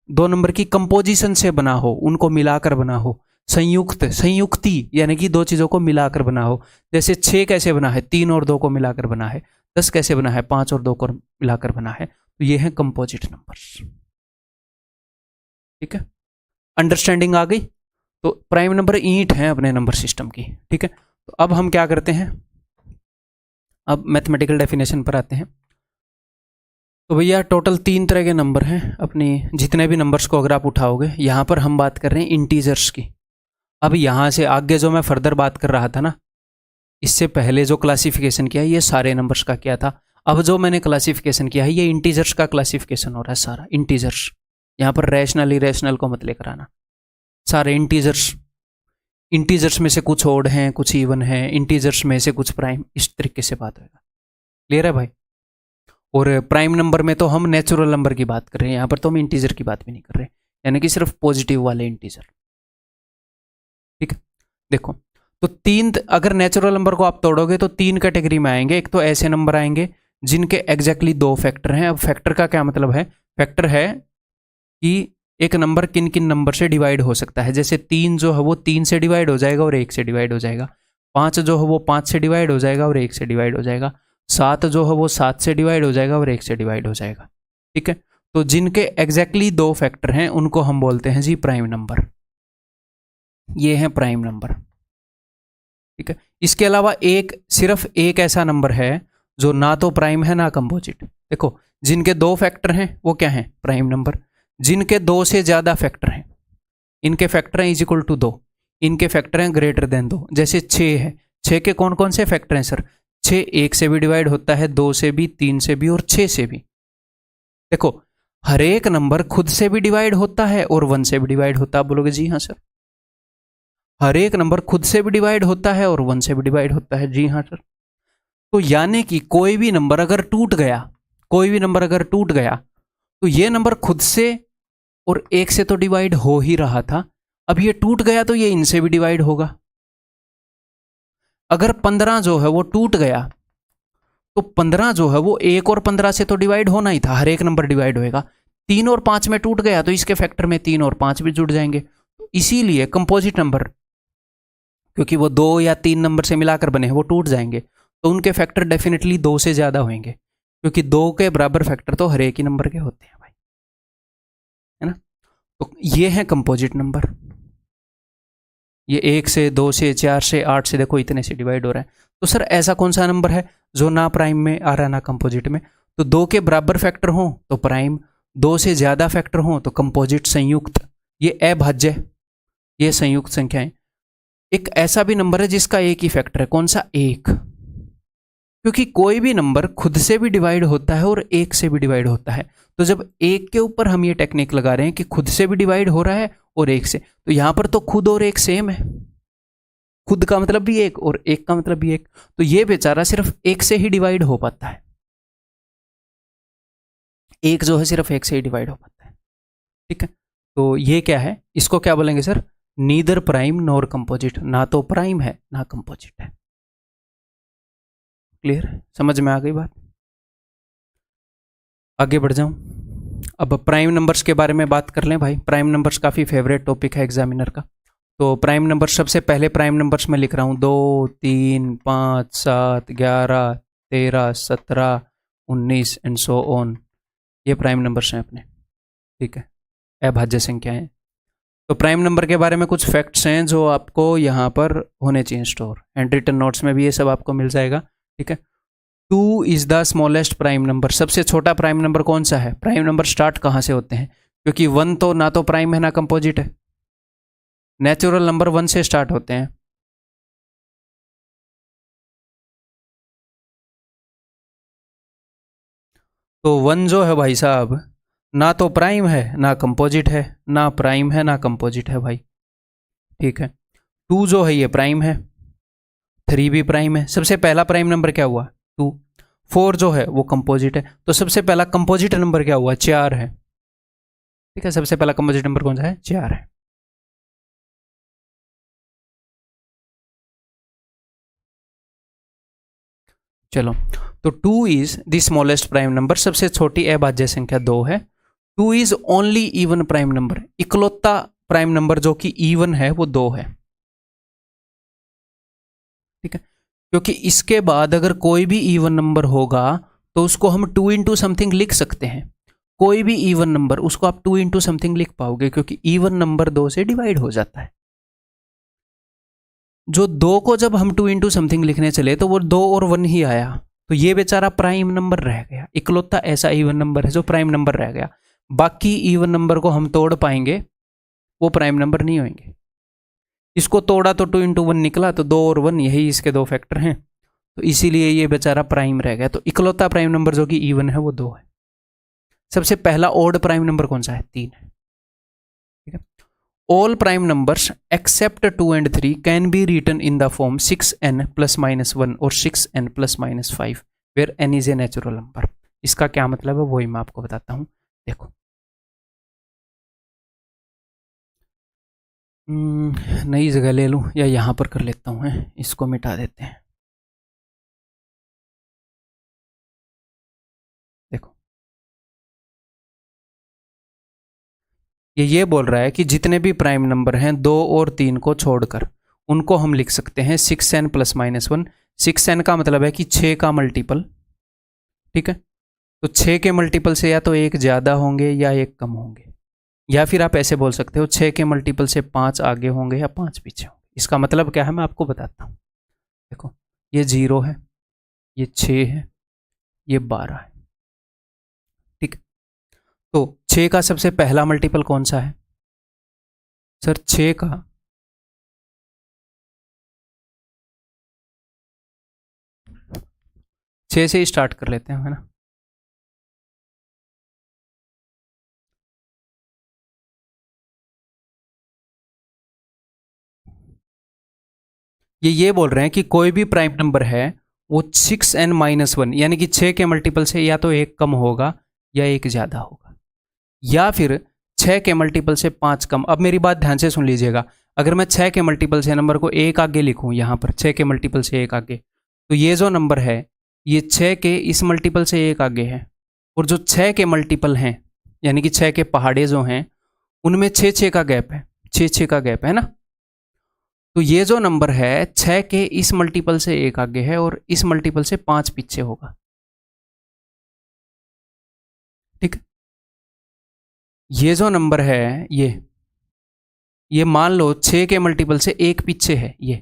2 नंबर की कंपोजिशन से बना हो, उनको मिलाकर बना हो। संयुक्त, संयुक्ति यानी कि 2 चीजों को मिलाकर बना हो। जैसे 6 कैसे बना है? 3 और 2 को मिलाकर बना है। 10 कैसे बना है? 5 और 2 को मिलाकर बना है। तो ये है कंपोजिट नंबर्स, ठीक है। अंडरस्टैंडिंग आ गई? तो प्राइम नंबर ईंट है अपने नंबर सिस्टम की, ठीक है। तो अब हम क्या करते हैं, अब मैथमेटिकल डेफिनेशन पर आते हैं। तो भैया टोटल 3 तरह के नंबर हैं अपनी, जितने भी नंबर्स को अगर आप उठाओगे, यहां पर हम बात कर रहे हैं इंटीजर्स की। अब यहां से आगे जो मैं फर्दर बात कर रहा था ना, इससे पहले जो क्लासिफिकेशन किया ये सारे नंबर्स का किया था। अब जो मैंने क्लासिफिकेशन किया है ये इंटीजर्स का क्लासिफिकेशन हो रहा है सारा, इंटीजर्स। यहां पर रैशनल इरेशनल को मत लेकर आना, सारे इंटीजर्स। इंटीजर्स में से कुछ ओड हैं, कुछ इवन हैं, इंटीजर्स में से कुछ प्राइम, इस तरीके से बात होगा। क्लियर है भाई? और प्राइम नंबर में तो हम नेचुरल नंबर की बात कर रहे हैं, यहां पर तो हम इंटीजर की बात भी नहीं कर रहे, यानी कि सिर्फ पॉजिटिव वाले इंटीजर, ठीक है। देखो तो 3, अगर नेचुरल नंबर को आप तोड़ोगे तो 3 कैटेगरी में आएंगे। एक तो ऐसे नंबर आएंगे जिनके एग्जैक्टली 2 फैक्टर हैं। अब फैक्टर का क्या मतलब है? फैक्टर है कि एक नंबर किन किन नंबर से डिवाइड हो सकता है। जैसे 3 जो है वो 3 से डिवाइड हो जाएगा और 1 से डिवाइड हो जाएगा। 5 जो है वो 5 से डिवाइड हो जाएगा और 1 से डिवाइड हो जाएगा। 7 जो है वो 7 से डिवाइड हो जाएगा और 1 से डिवाइड हो जाएगा, ठीक है। तो जिनके एग्जैक्टली दो फैक्टर हैं उनको हम बोलते हैं जी प्राइम नंबर। ये है प्राइम नंबर, ठीक है। इसके अलावा सिर्फ एक ऐसा नंबर है जो ना तो प्राइम है ना कंपोजिट। देखो, जिनके दो फैक्टर हैं वो क्या है? Prime number. जिनके दो से ज्यादा फैक्टर हैं, इनके फैक्टर हैं इज इक्वल टू 2, इनके फैक्टर हैं ग्रेटर देन 2। जैसे 6 है, 6 के कौन कौन से फैक्टर हैं सर? 6 1 से भी डिवाइड होता है, 2 से भी, 3 से भी और 6 से भी। देखो, हर एक नंबर खुद से भी डिवाइड होता है और 1 से भी डिवाइड होता है। आप बोलोगे जी हाँ सर। हर एक नंबर खुद से भी डिवाइड होता है और 1 से भी डिवाइड होता है। जी हाँ सर। तो यानी कि कोई भी नंबर अगर टूट गया, तो ये नंबर खुद से और 1 से तो डिवाइड हो ही रहा था, अब ये टूट गया तो ये इनसे भी डिवाइड होगा। अगर 15 जो है वो टूट गया, तो 15 जो है वो 1 और 15 से तो डिवाइड होना ही था, हर एक नंबर डिवाइड होएगा। 3 और 5 में टूट गया तो इसके फैक्टर में 3 और 5 भी जुड़ जाएंगे। तो इसीलिए कंपोजिट नंबर, क्योंकि वो 2 या 3 नंबर से मिलाकर बने हैं, वो टूट जाएंगे, तो उनके फैक्टर डेफिनेटली 2 से ज्यादा होंगे, क्योंकि 2 के बराबर फैक्टर तो हर एक ही नंबर के होते हैं भाई, है ना। तो ये है कंपोजिट नंबर। ये 1 से, 2 से, 4 से, 8 से, देखो इतने से डिवाइड हो रहा है। तो सर ऐसा कौन सा नंबर है जो ना प्राइम में आ रहा है ना कंपोजिट में? तो 2 के बराबर फैक्टर हो तो प्राइम, 2 से ज्यादा फैक्टर हो तो कंपोजिट, संयुक्त। ये अभाज्य, ये संयुक्त संख्याएं। एक ऐसा भी नंबर है जिसका एक ही फैक्टर है, कौन सा? 1। क्योंकि कोई भी नंबर खुद से भी डिवाइड होता है और 1 से भी डिवाइड होता है। तो जब 1 के ऊपर हम ये टेक्निक लगा रहे हैं कि खुद से भी डिवाइड हो रहा है और 1 से, तो यहां पर तो खुद और 1 सेम है। खुद का मतलब भी 1 और 1 का मतलब भी 1, तो ये बेचारा सिर्फ 1 से ही डिवाइड हो पाता है। 1 जो है सिर्फ 1 से ही डिवाइड हो पाता है, ठीक है। तो ये क्या है? इसको क्या बोलेंगे sir? Neither prime nor composite. ना तो प्राइम है ना कंपोजिट है। क्लियर? समझ में आ गई बात? आगे बढ़ जाऊं। अब प्राइम नंबर्स के बारे में बात कर लें भाई। प्राइम नंबर्स काफ़ी फेवरेट टॉपिक है एग्जामिनर का। तो प्राइम नंबर, सबसे पहले प्राइम नंबर्स में लिख रहा हूँ 2, 3, 5, 7, 11, 13, 17, 19 एंड सो ऑन। ये प्राइम नंबर्स हैं अपने, ठीक है, अभाज्य संख्याएं। तो प्राइम नंबर के बारे में कुछ फैक्ट्स हैं जो आपको यहाँ पर होने चाहिए स्टोर, एंड रिटन नोट्स में भी ये सब आपको मिल जाएगा, ठीक है। 2 is the smallest prime number. सबसे छोटा प्राइम नंबर कौन सा है? प्राइम नंबर स्टार्ट कहाँ से होते हैं? क्योंकि 1 तो ना तो प्राइम है ना कंपोजिट है। नेचुरल नंबर 1 से स्टार्ट होते हैं। तो 1 जो है भाई साहब, ना तो प्राइम है ना कंपोजिट है, ना प्राइम है ना कंपोजिट है भाई, ठीक है। 2 जो है ये प्राइम है, 3 भी प्राइम है। सबसे पहला प्राइम नंबर क्या हुआ? 2। 4 जो है वो कंपोजिट है, तो सबसे पहला कंपोजिट नंबर क्या हुआ? 4 है, ठीक है। सबसे पहला कंपोजिट नंबर कौन सा है? 4 है। चलो, तो 2 is the smallest prime number. सबसे छोटी अभाज्य संख्या 2 है। 2 is only even prime number. इकलौता प्राइम नंबर जो कि इवन है वो 2 है, ठीक है। क्योंकि इसके बाद अगर कोई भी इवन नंबर होगा तो उसको हम 2 इंटू समथिंग लिख सकते हैं। कोई भी इवन नंबर, उसको आप 2 इंटू समथिंग लिख पाओगे, क्योंकि इवन नंबर 2 से डिवाइड हो जाता है। जो 2 को जब हम 2 इंटू समथिंग लिखने चले तो वो 2 और 1 ही आया, तो ये बेचारा प्राइम नंबर रह गया। इकलौता ऐसा इवन नंबर है जो प्राइम नंबर रह गया। बाकी इवन नंबर को हम तोड़ पाएंगे, वो प्राइम नंबर नहीं होंगे। इसको तोड़ा तो 2 इंटू 1 निकला, तो 2 और 1 यही इसके दो फैक्टर हैं, तो इसीलिए ये बेचारा प्राइम रह गया। तो इकलौता प्राइम नंबर जो कि इवन है वो 2 है। सबसे पहला ओड प्राइम नंबर कौन सा है? 3 है, ठीक है। All prime numbers except 2 and 3 can be written in the form 6n + -1 और 6n + -5 where n is a natural number. इसका क्या मतलब है वही मैं आपको बताता हूं। देखो, नई जगह ले लूं या यहां पर कर लेता हूं, है इसको मिटा देते हैं। देखो, ये बोल रहा है कि जितने भी प्राइम नंबर हैं 2 और 3 को छोड़कर, उनको हम लिख सकते हैं 6n + -1। 6n का मतलब है कि 6 का मल्टीपल, ठीक है। तो 6 के मल्टीपल से या तो एक ज़्यादा होंगे या एक कम होंगे, या फिर आप ऐसे बोल सकते हो 6 के मल्टीपल से 5 आगे होंगे या 5 पीछे होंगे। इसका मतलब क्या है मैं आपको बताता हूँ। देखो ये 0 है, ये 6 है, ये 12 है, ठीक है। तो 6 का सबसे पहला मल्टीपल कौन सा है सर? 6 का छः से ही स्टार्ट कर लेते हैं, है ना। ये बोल रहे हैं कि कोई भी प्राइम नंबर है वो 6n-1 यानी कि 6 के मल्टीपल से या तो एक कम होगा या एक ज़्यादा होगा, या फिर 6 के मल्टीपल से 5 कम। अब मेरी बात ध्यान से सुन लीजिएगा, अगर मैं 6 के मल्टीपल से नंबर को एक आगे लिखूं, यहाँ पर 6 के मल्टीपल से एक आगे, तो ये जो नंबर है ये 6 के इस मल्टीपल से एक आगे है, और जो 6 के मल्टीपल हैं यानी कि 6 के पहाड़े जो हैं उनमें 6-6 का गैप है, 6-6 का गैप है ना। तो ये जो नंबर है 6 के इस मल्टीपल से एक आगे है और इस मल्टीपल से 5 पीछे होगा, ठीक है। ये जो नंबर है ये मान लो 6 के मल्टीपल से एक पीछे है ये,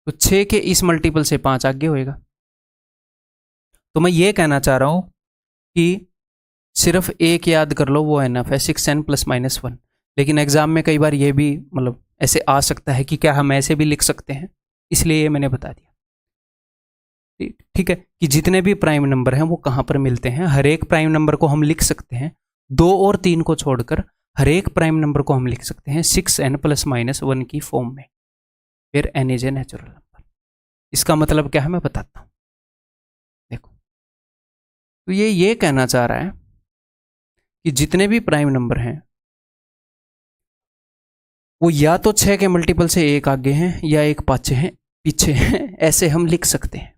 तो 6 के इस मल्टीपल से 5 आगे होएगा। तो मैं ये कहना चाह रहा हूं कि सिर्फ एक याद कर लो, वो एनफ है 6n+-1। लेकिन एग्जाम में कई बार ये भी मतलब ऐसे आ सकता है कि क्या हम ऐसे भी लिख सकते हैं, इसलिए ये मैंने बता दिया, ठीक है, कि जितने भी प्राइम नंबर हैं वो कहाँ पर मिलते हैं। हर एक प्राइम नंबर को हम लिख सकते हैं, 2 और 3 को छोड़कर हर एक प्राइम नंबर को हम लिख सकते हैं 6n+-1 की फॉर्म में, फिर n is a natural number. इसका मतलब क्या है मैं बताता हूँ। देखो तो ये कहना चाह रहा है कि जितने भी प्राइम नंबर हैं वो या तो 6 के मल्टीपल से एक आगे हैं या एक पीछे हैं, ऐसे हम लिख सकते हैं,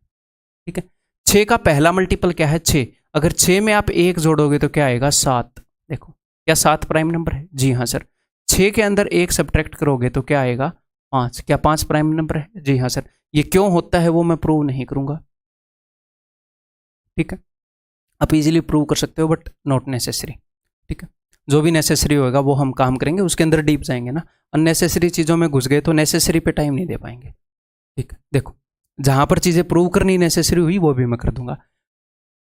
ठीक है। 6 का पहला मल्टीपल क्या है? 6। अगर 6 में आप एक जोड़ोगे तो क्या आएगा? 7। देखो क्या 7 प्राइम नंबर है? जी हाँ सर। 6 के अंदर एक सब्ट्रैक्ट करोगे तो क्या आएगा? 5। क्या 5 प्राइम नंबर है? जी हाँ सर। ये क्यों होता है वो मैं प्रूव नहीं करूंगा, ठीक है। आप इजीली प्रूव कर सकते हो बट नॉट नेसेसरी, ठीक है। जो भी नेसेसरी होगा वो हम काम करेंगे, उसके अंदर डीप जाएंगे ना। अननेसेसरी चीज़ों में घुस गए तो नेसेसरी पे टाइम नहीं दे पाएंगे, ठीक है। देखो जहां पर चीज़ें प्रूव करनी नेसेसरी हुई वो भी मैं कर दूंगा।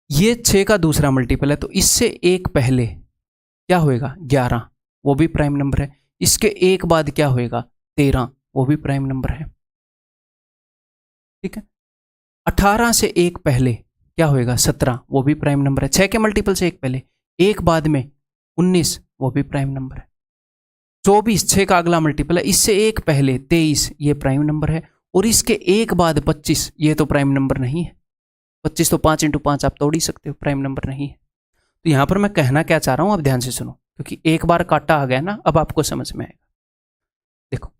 ये 6 का दूसरा मल्टीपल है तो इससे एक पहले क्या होएगा? 11, वो भी प्राइम नंबर है। इसके एक बाद क्या होएगा? 13, वो भी प्राइम नंबर है, ठीक है। 18 से एक पहले क्या होएगा? 17, वो भी प्राइम नंबर है। 6 के मल्टीपल से एक पहले, एक बाद में 19, वो भी प्राइम नंबर है। 24 6 का अगला मल्टीपल है, इससे एक पहले 23, ये प्राइम नंबर है। और इसके एक बाद 25, ये तो प्राइम नंबर नहीं है। 25 तो 5 × 5 आप तोड़ ही सकते हो, प्राइम नंबर नहीं है। तो यहां पर मैं कहना क्या चाह रहा हूं, आप ध्यान से सुनो, क्योंकि एक बार काटा आ गया ना, अब आपको समझ में आएगा। देखो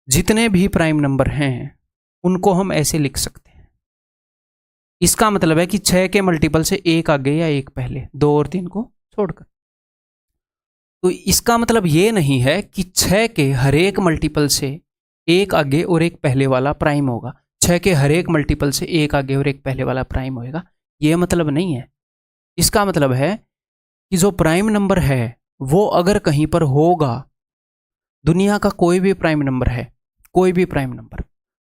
जितने भी प्राइम नंबर हैं उनको हम ऐसे लिख सकते हैं। इसका मतलब है कि 6 के मल्टीपल से एक आगे या एक पहले, 2 और 3 को छोड़कर। तो इसका मतलब ये नहीं है कि 6 के हर एक मल्टीपल से एक आगे और एक पहले वाला प्राइम होगा, 6 के हर एक मल्टीपल से एक आगे और एक पहले वाला प्राइम होएगा, ये मतलब नहीं है। इसका मतलब है कि जो प्राइम नंबर है वो अगर कहीं पर होगा, दुनिया का कोई भी प्राइम नंबर है, कोई भी प्राइम नंबर,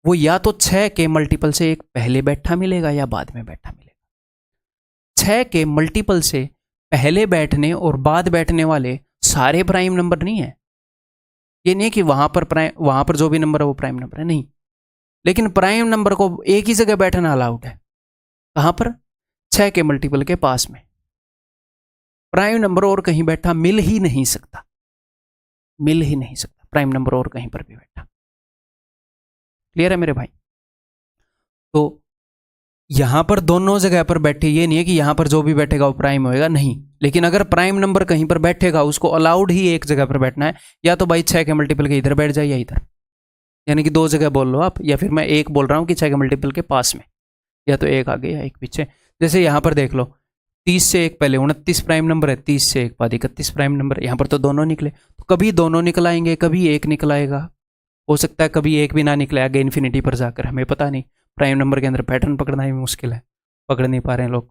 वो या तो 6 के मल्टीपल से एक पहले बैठा मिलेगा या बाद में बैठा मिलेगा। 6 के मल्टीपल से पहले बैठने और बाद बैठने वाले सारे प्राइम नंबर नहीं है। ये नहीं कि वहां पर जो भी नंबर है वो प्राइम नंबर है, नहीं। लेकिन प्राइम नंबर को एक ही जगह बैठना अलाउड है। कहां पर? 6 के मल्टीपल के पास में। प्राइम नंबर और कहीं बैठा मिल ही नहीं सकता, मिल ही नहीं सकता प्राइम नंबर और कहीं पर भी बैठा। क्लियर है मेरे भाई? तो यहां पर दोनों जगह पर बैठे, ये नहीं है कि यहां पर जो भी बैठेगा वो प्राइम होएगा, नहीं। लेकिन अगर प्राइम नंबर कहीं पर बैठेगा उसको अलाउड ही एक जगह पर बैठना है, या तो भाई 6 के मल्टीपल के इधर बैठ जाए या इधर, यानी कि 2 जगह बोल लो आप, या फिर मैं एक बोल रहा हूं कि 6 के मल्टीपल के पास में, या तो एक आगे या एक पीछे। जैसे यहां पर देख लो, 30 से एक पहले 29 प्राइम नंबर है, 30 से एक बाद 31 प्राइम नंबर है। यहां पर तो दोनों निकले, तो कभी दोनों निकल आएंगे, कभी एक निकल आएगा, हो सकता है कभी एक भी ना निकले आगे इन्फिनिटी पर जाकर, हमें पता नहीं। प्राइम नंबर के अंदर पैटर्न पकड़ना ही मुश्किल है, पकड़ नहीं पा रहे हैं लोग।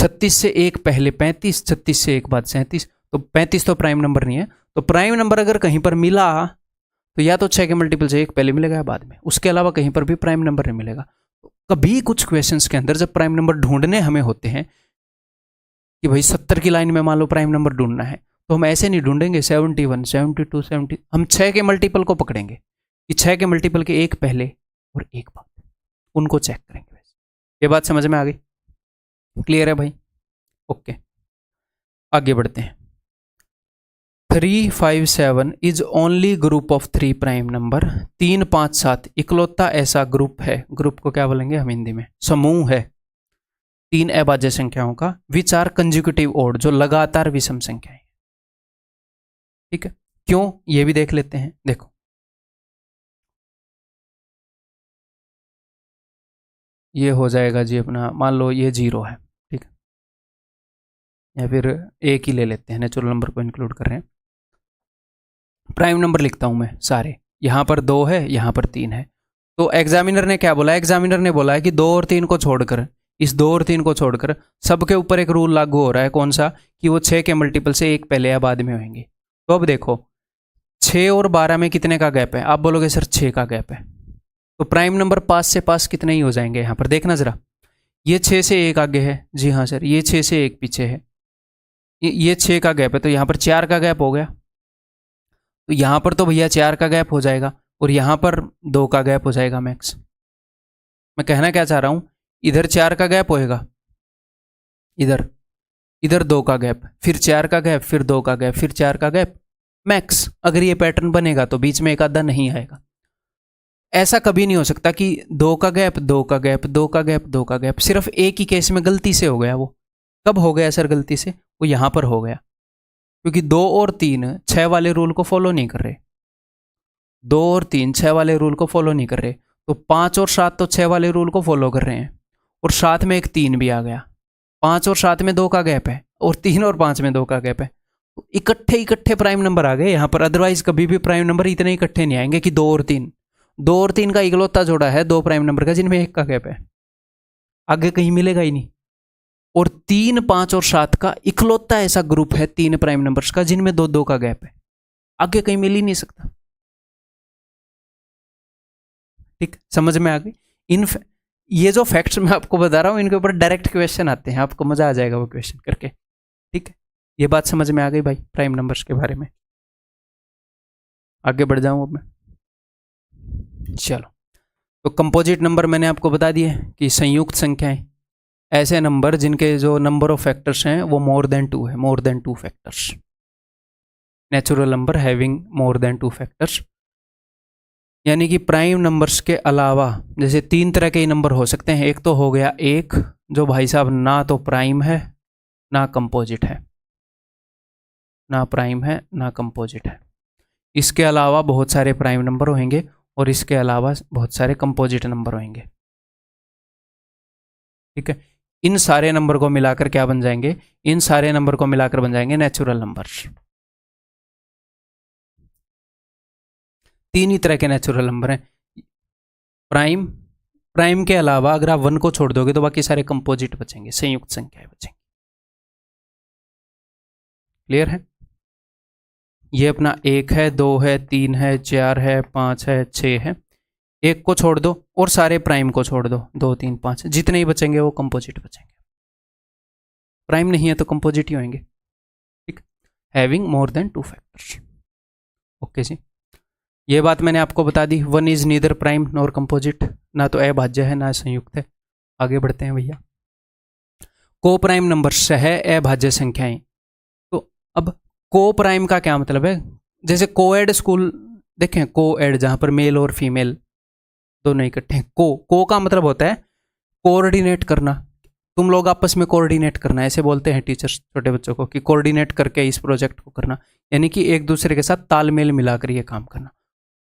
36 से एक पहले 35, 36 से एक बाद 37, तो 35 तो प्राइम नंबर नहीं है। तो प्राइम नंबर अगर कहीं पर मिला तो या तो 6 के मल्टीपल से एक पहले मिलेगा या बाद में, उसके अलावा कहीं पर भी प्राइम नंबर नहीं मिलेगा। तो कभी कुछ क्वेश्चंस के अंदर जब प्राइम नंबर ढूंढने हमें होते हैं कि भाई 70 की लाइन में मान लो प्राइम नंबर ढूंढना है, तो हम ऐसे नहीं ढूंढेंगे 71, 72, 70, हम 6 के मल्टीपल को पकड़ेंगे कि 6 के मल्टीपल के एक पहले और एक बाद, उनको चेक करेंगे। ये बात समझ में आ गई? क्लियर है भाई? ओके, आगे बढ़ते हैं। 357 is only group of 3 prime number. 357 इकलौता ऐसा ग्रुप है, ग्रुप को क्या बोलेंगे हम हिंदी में? समूह है 3 अभाज्य संख्याओं का, विच आर कंज्यूकेटिव ओड, जो लगातार विषम संख्याएं। ठीक है, क्यों ये भी देख लेते हैं। देखो ये हो जाएगा जी अपना, मान लो ये 0 है, ठीक है, या फिर एक ही ले लेते हैं, नेचुरल नंबर को इंक्लूड कर रहे हैं। प्राइम नंबर लिखता हूं मैं सारे, यहां पर 2 है, यहां पर 3 है। तो एग्जामिनर ने क्या बोला? एग्जामिनर ने बोला है कि 2 और 3 को छोड़कर, इस 2 और 3 को छोड़कर सबके ऊपर एक रूल लागू हो रहा है। कौन सा? कि वो 6 के मल्टीपल से एक पहले या बाद में होंगे। तो अब देखो 6 और 12 में कितने का गैप है? आप बोलोगे सर 6 का गैप है, तो प्राइम नंबर पास से पास कितने ही हो जाएंगे? यहां पर देखना जरा, ये 6 से एक आगे है, जी हाँ सर, ये 6 से एक पीछे है, ये 6 का गैप है, तो यहां पर 4 का गैप हो गया। तो यहां पर तो भैया 4 का गैप हो जाएगा और यहां पर 2 का गैप हो जाएगा मैक्स। मैं कहना क्या चाह रहा हूं, इधर 4 का गैप होएगा, इधर इधर 2 का गैप, फिर 4 का गैप, फिर 2 का गैप, फिर 4 का गैप मैक्स। अगर ये पैटर्न बनेगा तो बीच में एक आधा नहीं आएगा। ऐसा कभी नहीं हो सकता कि 2 का गैप, 2 का गैप, 2 का गैप, 2 का गैप। सिर्फ एक ही केस में गलती से हो गया। वो कब हो गया सर गलती से? वो यहां पर हो गया क्योंकि 2 और 3 6 वाले रूल को फॉलो नहीं कर रहे। 2 और 3 6 वाले रूल को फॉलो नहीं कर रहे, तो 5 और 7 तो 6 वाले रूल को फॉलो कर रहे हैं, और साथ में एक 3 भी आ गया। 5 और 7 में 2 का गैप है, और 3 और 5 में 2 का गैप है। तो इकट्ठे प्राइम नंबर आ गए यहाँ पर। अदरवाइज कभी भी प्राइम नंबर इतने इकट्ठे नहीं आएंगे कि 2 और 3। 2 और 3 का इकलौता जोड़ा है 2 प्राइम नंबर का जिनमें 1 का गैप है, आगे कहीं मिलेगा ही नहीं। और 3, 5 और 7 का इकलौता ऐसा ग्रुप है 3 प्राइम नंबर्स का जिनमें 2-2 का गैप है, आगे कहीं मिल ही नहीं सकता। ठीक, समझ में आ गई? ये जो फैक्ट्स मैं आपको बता रहा हूं, इनके ऊपर डायरेक्ट क्वेश्चन आते हैं, आपको मजा आ जाएगा वो क्वेश्चन करके। ठीक है, ये बात समझ में आ गई भाई प्राइम नंबर्स के बारे में? आगे बढ़ जाऊं अब मैं? चलो, तो कंपोजिट नंबर मैंने आपको बता दिए कि संयुक्त संख्याएं, ऐसे नंबर जिनके जो नंबर ऑफ फैक्टर्स हैं वो मोर देन 2 है, मोर than 2 factors. Natural number having more than 2 factors, यानी कि प्राइम नंबर्स के अलावा जैसे 3 तरह के नंबर हो सकते हैं। एक तो हो गया 1, जो भाई साहब ना तो प्राइम है ना कंपोजिट है, ना प्राइम है ना कंपोजिट है। इसके अलावा बहुत सारे प्राइम नंबर होंगे और इसके अलावा बहुत सारे कंपोजिट नंबर होंगे। ठीक है, इन सारे नंबर को मिलाकर क्या बन जाएंगे? इन सारे नंबर को मिलाकर बन जाएंगे नेचुरल नंबर्स। 3 ही तरह के नेचुरल नंबर हैं, प्राइम के अलावा अगर आप 1 को छोड़ दोगे तो बाकी सारे कंपोजिट बचेंगे, संयुक्त संख्याएं बचेंगी। क्लियर है? ये अपना 1 है, 2 है, 3 है, 4 है, 5 है, 6 है। 1 को छोड़ दो और सारे प्राइम को छोड़ दो, 2, 3, 5 जितने ही बचेंगे वो कंपोजिट बचेंगे। प्राइम नहीं है तो कंपोजिट ही होंगे। ठीक, having more than 2 factors. Okay जी, ये बात मैंने आपको बता दी। 1 is neither prime nor composite, ना तो अभाज्य है ना संयुक्त है। आगे बढ़ते हैं भैया। को प्राइम नंबर है अभाज्य संख्याएं। तो अब को प्राइम का क्या मतलब है? जैसे कोएड स्कूल देखें, कोएड जहां पर मेल और फीमेल दोनों इकट्ठे हैं। को का मतलब होता है कोऑर्डिनेट करना, तुम लोग आपस में कोऑर्डिनेट करना, ऐसे बोलते हैं टीचर्स छोटे बच्चों को कि कोऑर्डिनेट करके इस प्रोजेक्ट को करना, यानी कि एक दूसरे के साथ तालमेल मिलाकर ये काम करना।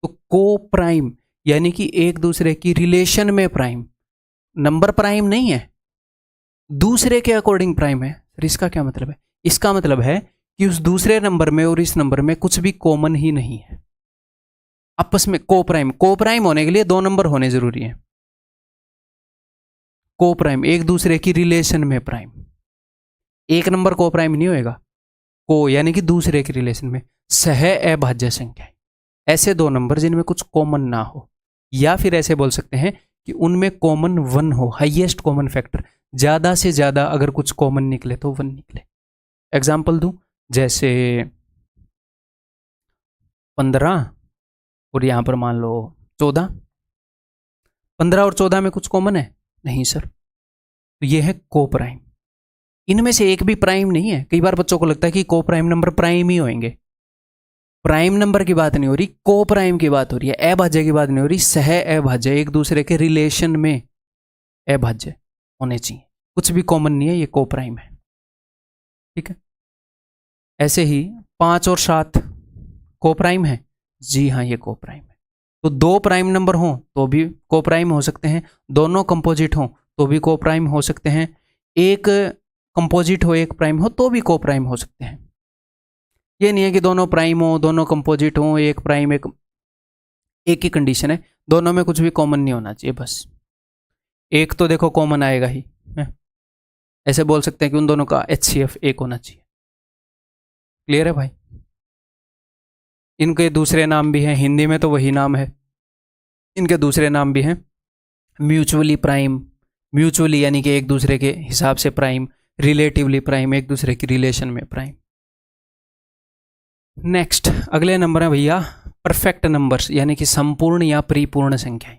तो को प्राइम यानी कि एक दूसरे की रिलेशन में प्राइम, नंबर प्राइम नहीं है, दूसरे के अकॉर्डिंग प्राइम है। फिर इसका क्या मतलब है? इसका मतलब है कि उस दूसरे नंबर में और इस नंबर में कुछ भी कॉमन ही नहीं है आपस में। को प्राइम होने के लिए 2 नंबर होने जरूरी है। को प्राइम एक दूसरे की रिलेशन में प्राइम, एक नंबर को प्राइम नहीं होएगा, को यानी कि दूसरे के रिलेशन में। सह अभाज्य संख्याएं, ऐसे दो नंबर जिनमें कुछ कॉमन ना हो, या फिर ऐसे बोल सकते हैं कि उनमें कॉमन 1 हो, हाईएस्ट कॉमन फैक्टर, ज्यादा से ज्यादा अगर कुछ कॉमन निकले तो 1 निकले। एग्जाम्पल दूं, जैसे 15 और यहां पर मान लो 14। 15 और 14 में कुछ कॉमन है? नहीं सर, तो ये है को प्राइम। इनमें से एक भी प्राइम नहीं है। कई बार बच्चों को लगता है कि को प्राइम नंबर प्राइम ही होंगे। प्राइम नंबर की बात नहीं हो रही, को प्राइम की बात हो रही है, अभाज्य की बात नहीं हो रही। सह अभाज्य, एक दूसरे के रिलेशन में अभाज्य होने चाहिए, कुछ भी कॉमन नहीं है, ये को प्राइम है। ठीक है, ऐसे ही 5 और 7 को प्राइम है? जी हाँ, ये को प्राइम है। तो दो प्राइम नंबर हों तो भी को प्राइम हो सकते हैं, दोनों कंपोजिट हों तो भी को प्राइम हो सकते हैं, एक कंपोजिट हो एक प्राइम हो तो भी को प्राइम हो सकते हैं। ये नहीं है कि दोनों प्राइम हो, दोनों कंपोजिट हो, एक प्राइम एक ही कंडीशन है, दोनों में कुछ भी कॉमन नहीं होना चाहिए। बस एक तो देखो कॉमन आएगा ही है? ऐसे बोल सकते हैं कि उन दोनों का HCF एक होना चाहिए। क्लियर है भाई? इनके दूसरे नाम भी हैं, हिंदी में तो वही नाम है, इनके दूसरे नाम भी हैं। म्यूचुअली प्राइम, म्यूचुअली यानी कि एक दूसरे के हिसाब से प्राइम, रिलेटिवली प्राइम, एक दूसरे की रिलेशन में प्राइम। नेक्स्ट, अगले नंबर है भैया परफेक्ट नंबर्स, यानी कि संपूर्ण या परिपूर्ण संख्याएं।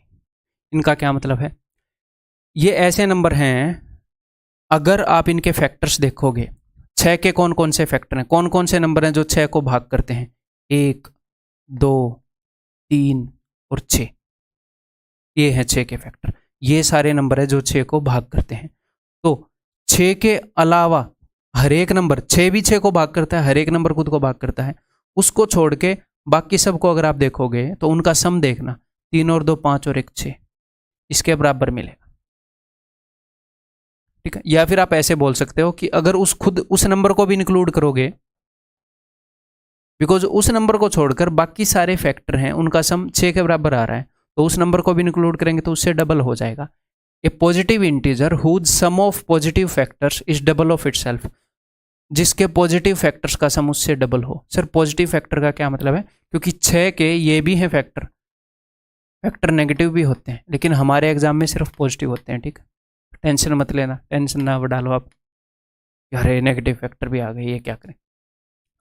इनका क्या मतलब है? ये ऐसे नंबर हैं, अगर आप इनके फैक्टर्स देखोगे, 6 के कौन कौन से फैक्टर हैं, कौन कौन से नंबर हैं जो 6 को भाग करते हैं? 1, 2, 3 और 6। ये हैं 6 के फैक्टर। ये सारे नंबर है जो 6 को भाग करते हैं। तो 6 के अलावा हर एक नंबर, 6 भी 6 को भाग करता है, हर एक नंबर खुद को भाग करता है, उसको छोड़ के बाकी सबको अगर आप देखोगे तो उनका सम देखना, 3 और 2 5 और 1 6, इसके बराबर मिलेगा। ठीक है, या फिर आप ऐसे बोल सकते हो कि अगर उस नंबर को भी इंक्लूड करोगे, बिकॉज उस नंबर को छोड़कर बाकी सारे फैक्टर हैं उनका सम 6 के बराबर आ रहा है, तो उस नंबर को भी इंक्लूड करेंगे तो उससे डबल हो जाएगा। A positive integer whose sum of positive factors is double of itself, जिसके पॉजिटिव फैक्टर्स का सम उससे डबल हो। सर पॉजिटिव फैक्टर का क्या मतलब है? क्योंकि 6 के ये भी हैं फैक्टर, फैक्टर नेगेटिव भी होते हैं, लेकिन हमारे एग्जाम में सिर्फ पॉजिटिव होते हैं। ठीक है, टेंशन मत लेना, टेंशन ना डालो आप, अरे नेगेटिव फैक्टर भी आ गए, ये क्या करें।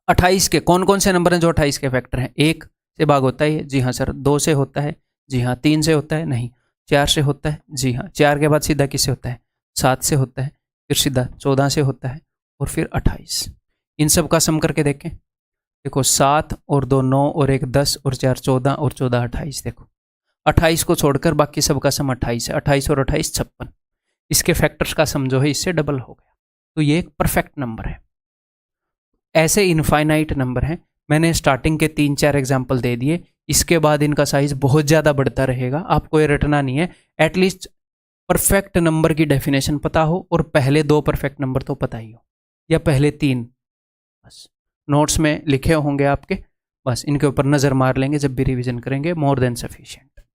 28 के कौन कौन से नंबर हैं जो 28 के फैक्टर हैं? 1 से भाग होता है? जी हाँ सर। 2 से होता है? जी हाँ। 3 से होता है? नहीं। 4 से होता है? जी हाँ। 4 के बाद सीधा किससे होता है? 7 से होता है, फिर सीधा 14 से होता है, और फिर 28। इन सब का सम करके देखें, देखो 7 और 2 9 और 1 10 और 4 14 और 14 28। देखो 28 को छोड़कर बाकी सबका सम 28 है, 28 और 28 56। इसके फैक्टर्स का सम जो है इससे डबल हो गया, तो ये एक परफेक्ट नंबर है। ऐसे इनफाइनाइट नंबर हैं, मैंने स्टार्टिंग के 3-4 एग्जाम्पल दे दिए, इसके बाद इनका साइज बहुत ज़्यादा बढ़ता रहेगा, आपको ये रटना नहीं है। एटलीस्ट परफेक्ट नंबर की डेफिनेशन पता हो और पहले 2 परफेक्ट नंबर तो पता ही हो, या पहले 3, बस नोट्स में लिखे होंगे आपके, बस इनके ऊपर नज़र मार लेंगे जब भी रिवीजन करेंगे, मोर देन सफिशिएंट।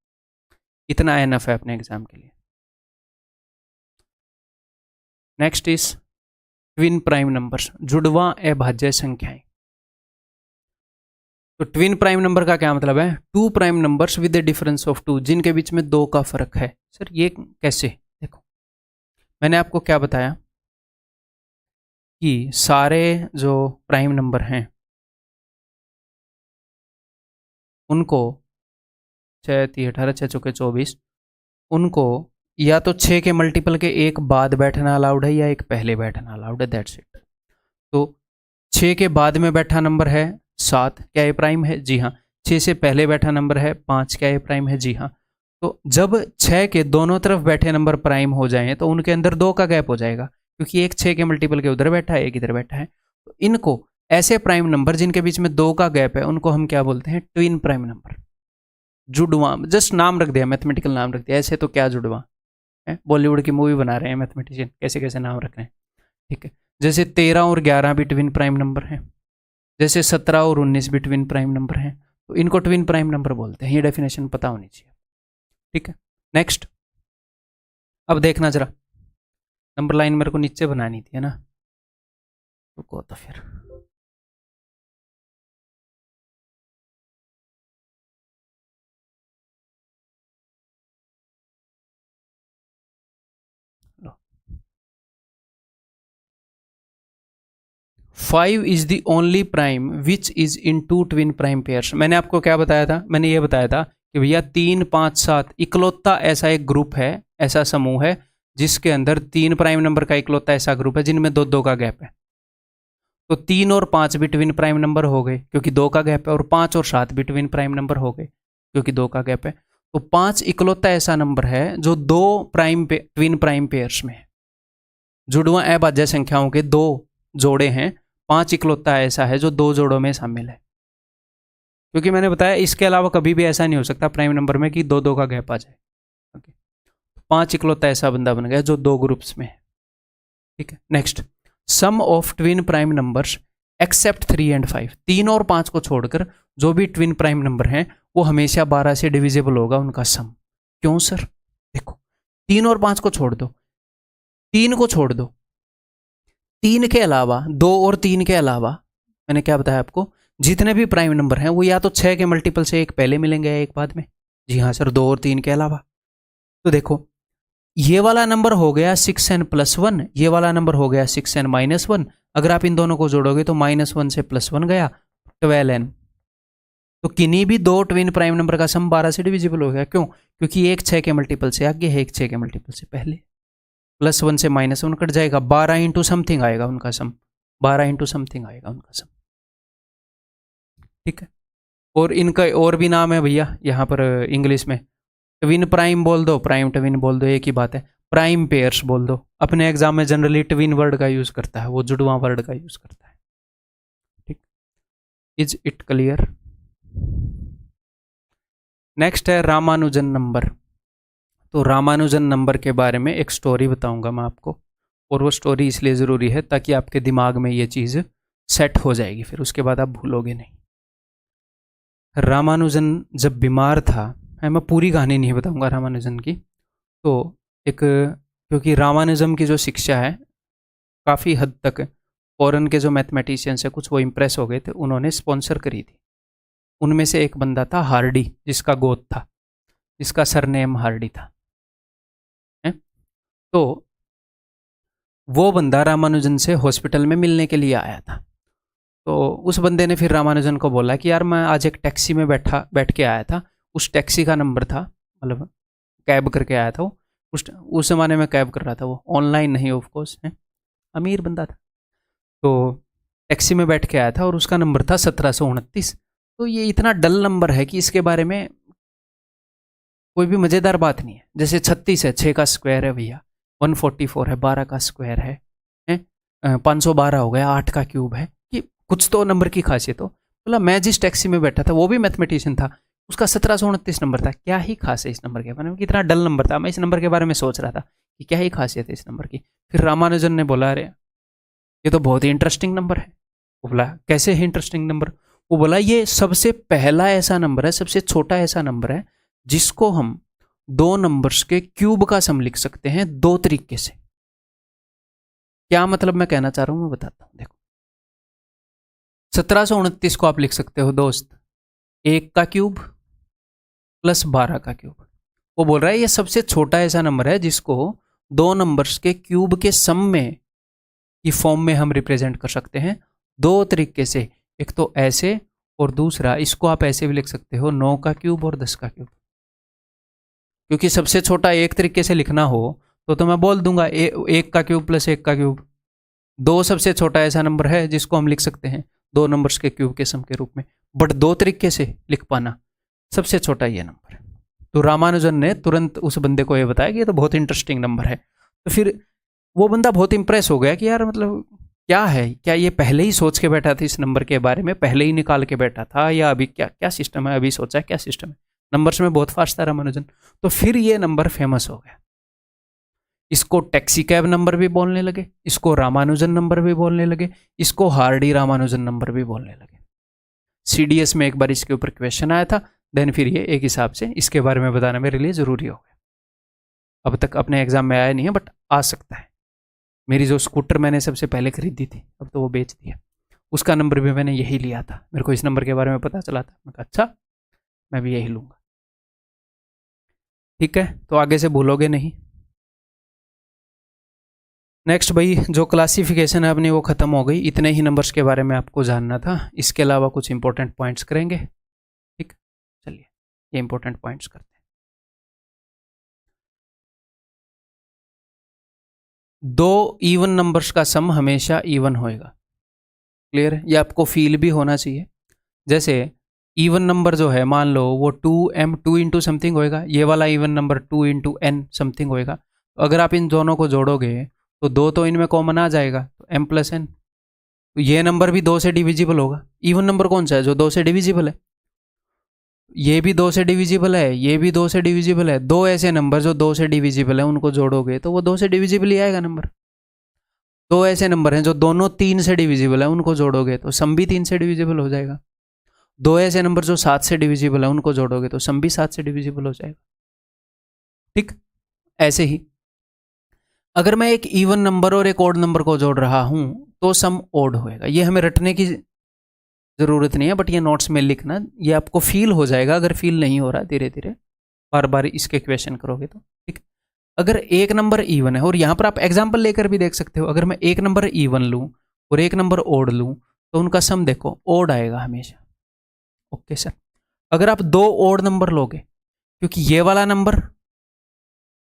इतना एनफ है अपने एग्जाम के लिए। Next is twin prime numbers, जुड़वा अभाज्य संख्याएं। तो ट्विन प्राइम नंबर का क्या मतलब है? 2 prime numbers with the difference of 2, जिनके बीच में 2 का फर्क है। सर ये कैसे? देखो मैंने आपको क्या बताया कि सारे जो प्राइम नंबर हैं उनको 6 3 18 6 चौके 24, उनको या तो 6 के मल्टीपल के एक बाद बैठना अलाउड है या एक पहले बैठना अलाउड है, दैट्स इट। तो 6 के बाद में बैठा नंबर है 7, क्या ये प्राइम है? जी हाँ। 6 से पहले बैठा नंबर है 5, क्या ये प्राइम है? जी हाँ। तो जब 6 के दोनों तरफ बैठे नंबर प्राइम हो जाएं तो उनके अंदर 2 का गैप हो जाएगा, क्योंकि एक 6 के मल्टीपल के उधर बैठा है, एक इधर बैठा है। तो इनको ऐसे प्राइम नंबर जिनके बीच में 2 का गैप है उनको हम क्या बोलते हैं? ट्विन प्राइम नंबर, जुड़वा। जस्ट नाम रख दिया, मैथमेटिकल नाम रख दिया, ऐसे तो क्या जुड़वा है, बॉलीवुड की मूवी बना रहे हैं मैथमेटिशियन, कैसे कैसे नाम रख रहे हैं। ठीक है, जैसे 13 और 11 भी ट्विन प्राइम नंबर हैं, जैसे 17 और 19 भी ट्विन प्राइम नंबर हैं, तो इनको ट्विन प्राइम नंबर बोलते हैं। ये डेफिनेशन पता होनी चाहिए। ठीक है, नेक्स्ट। अब देखना जरा, नंबर लाइन मेरे को नीचे बनानी थी है ना, रुको तो फिर लो। 5 is the only prime which is in two twin prime pairs. मैंने आपको क्या बताया था? मैंने ये बताया था कि भैया 3, 5, 7 इकलौता ऐसा एक ग्रुप है, ऐसा समूह है जिसके अंदर 3 प्राइम नंबर का इकलौता ऐसा ग्रुप है जिनमें 2-2 का गैप है। तो 3 और 5 भी ट्विन प्राइम नंबर हो गए क्योंकि 2 का गैप है, और 5 और 7 भी ट्विन प्राइम नंबर हो गए क्योंकि 2 का गैप है। तो 5 इकलौता ऐसा नंबर है जो 2 ट्विन प्राइम पेयर्स में है। जुड़वा अभाज्य संख्याओं के 2 जोड़े हैं, 5 इकलौता ऐसा है जो 2 जोड़ों में शामिल है। क्योंकि मैंने बताया इसके अलावा कभी भी ऐसा नहीं हो सकता प्राइम नंबर में कि 2-2 का गैप आ जाए। ओके, 5 इकलौता ऐसा बंदा बन गया जो 2 ग्रुप्स में है। ठीक है, next, sum of twin prime numbers except 3 and 5। 3 और 5 को छोड़कर जो भी ट्विन प्राइम नंबर हैं वो हमेशा 12 से डिविजिबल होगा उनका सम। क्यों सर? देखो, 3 और 5 को छोड़ दो, 3 को छोड़ दो, 3 के अलावा 2 और 3 के अलावा मैंने क्या बताया आपको, जितने भी प्राइम नंबर हैं वो या तो 6 के मल्टीपल से एक पहले मिलेंगे या एक बाद में। जी हाँ सर, 2 और 3 के अलावा। तो देखो, ये वाला नंबर हो गया 6n + 1, ये वाला नंबर हो गया 6n - 1। अगर आप इन दोनों को जोड़ोगे तो -1 से +1 गया 12n। तो किन्हीं भी 2 ट्विन प्राइम नंबर का सम 12 से डिविजिबल हो गया। क्यों? क्योंकि एक 6 के मल्टीपल से आगे है, एक 6 के मल्टीपल से पहले। +1 से -1 कट जाएगा, 12 इंटू समथिंग आएगा उनका सम, 12 इंटू समथिंग आएगा उनका सम। ठीक है, और इनका और भी नाम है भैया यहाँ पर इंग्लिश में। ट्विन प्राइम बोल दो, प्राइम ट्विन बोल दो, एक ही बात है। प्राइम पेयर्स बोल दो। अपने एग्जाम में जनरली ट्विन वर्ड का यूज करता है, वो जुड़वा वर्ड का यूज करता है। ठीक, इज इट क्लियर? नेक्स्ट है रामानुजन नंबर। तो रामानुजन नंबर के बारे में एक स्टोरी बताऊंगा मैं आपको, और वो स्टोरी इसलिए ज़रूरी है ताकि आपके दिमाग में ये चीज़ सेट हो जाएगी, फिर उसके बाद आप भूलोगे नहीं। रामानुजन जब बीमार था, मैं पूरी कहानी नहीं बताऊंगा रामानुजन की, तो एक, क्योंकि रामानुजम की जो शिक्षा है काफ़ी हद तक फॉरेन के जो मैथमेटिशियंस है कुछ वो इम्प्रेस हो गए थे, उन्होंने स्पॉन्सर करी थी। उनमें से एक बंदा था हार्डी, जिसका गोद था, जिसका सरनेम हार्डी था। तो वो बंदा रामानुजन से हॉस्पिटल में मिलने के लिए आया था। तो उस बंदे ने फिर रामानुजन को बोला कि यार मैं आज एक टैक्सी में बैठ के आया था, उस टैक्सी का नंबर था, मतलब कैब करके आया था वो, उस ज़माने में कैब कर रहा था वो, ऑनलाइन नहीं ऑफ कोर्स है, अमीर बंदा था। तो टैक्सी में बैठ के आया था और उसका नंबर था 1729। तो ये इतना डल नंबर है कि इसके बारे में कोई भी मज़ेदार बात नहीं है। जैसे 36 है, 6 का स्क्वायर है भैया, 144 है, 12 का स्क्वायर है, 512 हो गया, 8 का क्यूब है, कि कुछ तो नंबर की खासियत हो। बोला मैं जिस टैक्सी में बैठा था वो भी मैथमेटिशियन था, उसका 1729 नंबर था, क्या ही खास है इस नंबर के बारे में, कितना डल नंबर था। मैं इस नंबर के बारे में सोच रहा था कि क्या ही खासियत है इस नंबर की। फिर रामानुजन ने बोला अरे ये तो बहुत ही इंटरेस्टिंग नंबर है। वो बोला कैसे है इंटरेस्टिंग नंबर? वो बोला ये सबसे पहला ऐसा नंबर है, सबसे छोटा ऐसा नंबर है जिसको हम 2 नंबर्स के क्यूब का सम लिख सकते हैं 2 तरीके से। क्या मतलब मैं कहना चाह रहा हूं मैं बताता हूं। देखो, 1729 को आप लिख सकते हो दोस्त 1 का क्यूब प्लस 12 का क्यूब। वो बोल रहा है ये सबसे छोटा ऐसा नंबर है जिसको 2 नंबर्स के क्यूब के सम में की फॉर्म में हम रिप्रेजेंट कर सकते हैं 2 तरीके से। एक तो ऐसे, और दूसरा इसको आप ऐसे भी लिख सकते हो 9 का क्यूब और 10 का क्यूब। क्योंकि सबसे छोटा एक तरीके से लिखना हो तो मैं बोल दूंगा 1 का क्यूब प्लस 1 का क्यूब। 2 सबसे छोटा ऐसा नंबर है जिसको हम लिख सकते हैं 2 नंबर्स के क्यूब के सम के रूप में, बट 2 तरीके से लिख पाना सबसे छोटा ये नंबर है। तो रामानुजन ने तुरंत उस बंदे को ये बताया कि ये तो बहुत इंटरेस्टिंग नंबर है। तो फिर वो बंदा बहुत इंप्रेस हो गया कि यार मतलब क्या है, क्या ये पहले ही सोच के बैठा था इस नंबर के बारे में, पहले ही निकाल के बैठा था, या अभी क्या क्या सिस्टम है, अभी सोचा है क्या सिस्टम है। नंबर्स में बहुत फास्ट था रामानुजन। तो फिर ये नंबर फेमस हो गया। इसको टैक्सी कैब नंबर भी बोलने लगे, इसको रामानुजन नंबर भी बोलने लगे, इसको हार्डी रामानुजन नंबर भी बोलने लगे। सीडीएस में एक बार इसके ऊपर क्वेश्चन आया था, देन फिर ये एक हिसाब से इसके बारे में बताना मेरे लिए ज़रूरी हो गया। अब तक अपने एग्जाम में आया नहीं है बट आ सकता है। मेरी जो स्कूटर मैंने सबसे पहले खरीदी थी, अब तो वो बेच दिया, उसका नंबर भी मैंने यही लिया था। मेरे को इस नंबर के बारे में पता चला था, मैं कहा अच्छा मैं भी यही लूँगा। ठीक है, तो आगे से भूलोगे नहीं। नेक्स्ट भाई, जो क्लासिफिकेशन है अपनी वो ख़त्म हो गई। इतने ही नंबर्स के बारे में आपको जानना था, इसके अलावा कुछ इंपॉर्टेंट पॉइंट्स करेंगे। ठीक, चलिए ये इंपॉर्टेंट पॉइंट्स करते हैं। दो इवन नंबर्स का सम हमेशा इवन होएगा। क्लियर है? ये आपको फील भी होना चाहिए। जैसे इवन नंबर जो है, मान लो वो 2m 2 इंटू समथिंग होएगा, ये वाला even number 2 into n something होएगा। तो अगर आप इन दोनों को जोड़ोगे तो दो तो इनमें कॉमन आ जाएगा, तो m प्लस n। तो ये नंबर भी 2 से डिविजिबल होगा। इवन नंबर कौन सा है? जो 2 से डिविजिबल है। ये भी 2 से डिविजिबल है, ये भी 2 से डिविजिबल है। दो ऐसे नंबर जो 2 से डिविजिबल है, उनको जोड़ोगे तो वो 2 से डिविजिबल ही आएगा नंबर। दो ऐसे नंबर हैं जो दोनों 3 से डिविजिबल है, उनको जोड़ोगे तो सम भी 3 से डिविजिबल हो जाएगा। दो ऐसे नंबर जो 7 से डिविजिबल है, उनको जोड़ोगे तो सम भी 7 से डिविजिबल हो जाएगा। ठीक, ऐसे ही अगर मैं एक इवन नंबर और एक ऑड नंबर को जोड़ रहा हूं तो सम ऑड होएगा। ये हमें रटने की जरूरत नहीं है, बट ये नोट्स में लिखना, ये आपको फील हो जाएगा। अगर फील नहीं हो रहा, धीरे धीरे बार बार इसके क्वेश्चन करोगे तो। ठीक, अगर एक नंबर इवन है, और यहाँ पर आप एग्जाम्पल लेकर भी देख सकते हो, अगर मैं एक नंबर इवन लूँ और एक नंबर ऑड लूँ तो उनका सम देखो ऑड आएगा हमेशा। ओके सर, अगर आप दो ऑड नंबर लोगे, क्योंकि ये वाला नंबर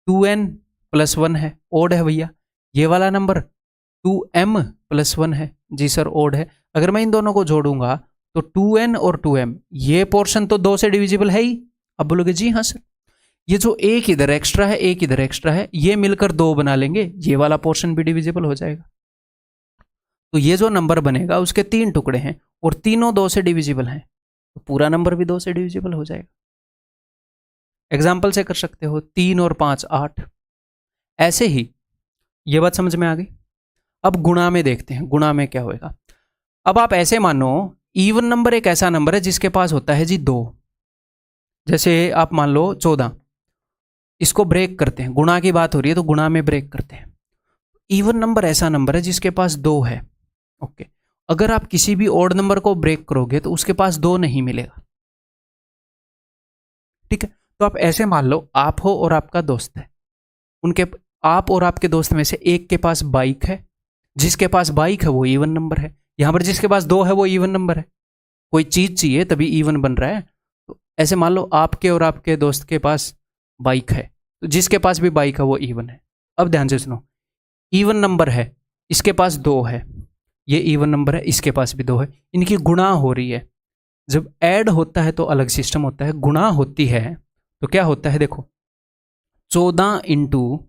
2n प्लस 1 है, ऑड है भैया। ये वाला नंबर 2m प्लस 1 है, जी सर ऑड है। अगर मैं इन दोनों को जोड़ूंगा तो 2n और 2m, ये पोर्शन तो 2 से डिविजिबल है ही। अब बोलोगे जी हाँ सर, ये जो एक इधर एक्स्ट्रा है, एक इधर एक्स्ट्रा है, ये मिलकर 2 बना लेंगे, ये वाला पोर्शन भी डिविजिबल हो जाएगा। तो ये जो नंबर बनेगा उसके 3 टुकड़े हैं और तीनों 2 से डिविजिबल हैं, तो पूरा नंबर भी 2 से डिविजिबल हो जाएगा। एग्जाम्पल से कर सकते हो, 3 और 5 8। ऐसे ही ये बात समझ में आ गई। अब गुणा में देखते हैं, गुणा में क्या होएगा। अब आप ऐसे मानो इवन नंबर एक ऐसा नंबर है जिसके पास होता है जी 2। जैसे आप मान लो 14, इसको ब्रेक करते हैं, गुणा की बात हो रही है तो गुणा में ब्रेक करते हैं। इवन नंबर ऐसा नंबर है जिसके पास 2 है। ओके, अगर आप किसी भी ऑड नंबर को ब्रेक करोगे तो उसके पास 2 नहीं मिलेगा। ठीक है, तो आप ऐसे मान लो आप हो और आपका दोस्त है, उनके आप और आपके दोस्त में से एक के पास बाइक है, जिसके पास बाइक है वो इवन नंबर है। यहां पर जिसके पास 2 है वो इवन नंबर है। कोई चीज चाहिए तभी इवन बन रहा है। तो ऐसे मान लो आपके और आपके दोस्त के पास बाइक है, तो जिसके पास भी बाइक है वो इवन है। अब ध्यान से सुनो, इवन नंबर है, इसके पास 2 है, ये इवन नंबर है, इसके पास भी 2 है, इनकी गुणा हो रही है। जब ऐड होता है तो अलग सिस्टम होता है, गुणा होती है तो क्या होता है देखो, 14 इंटू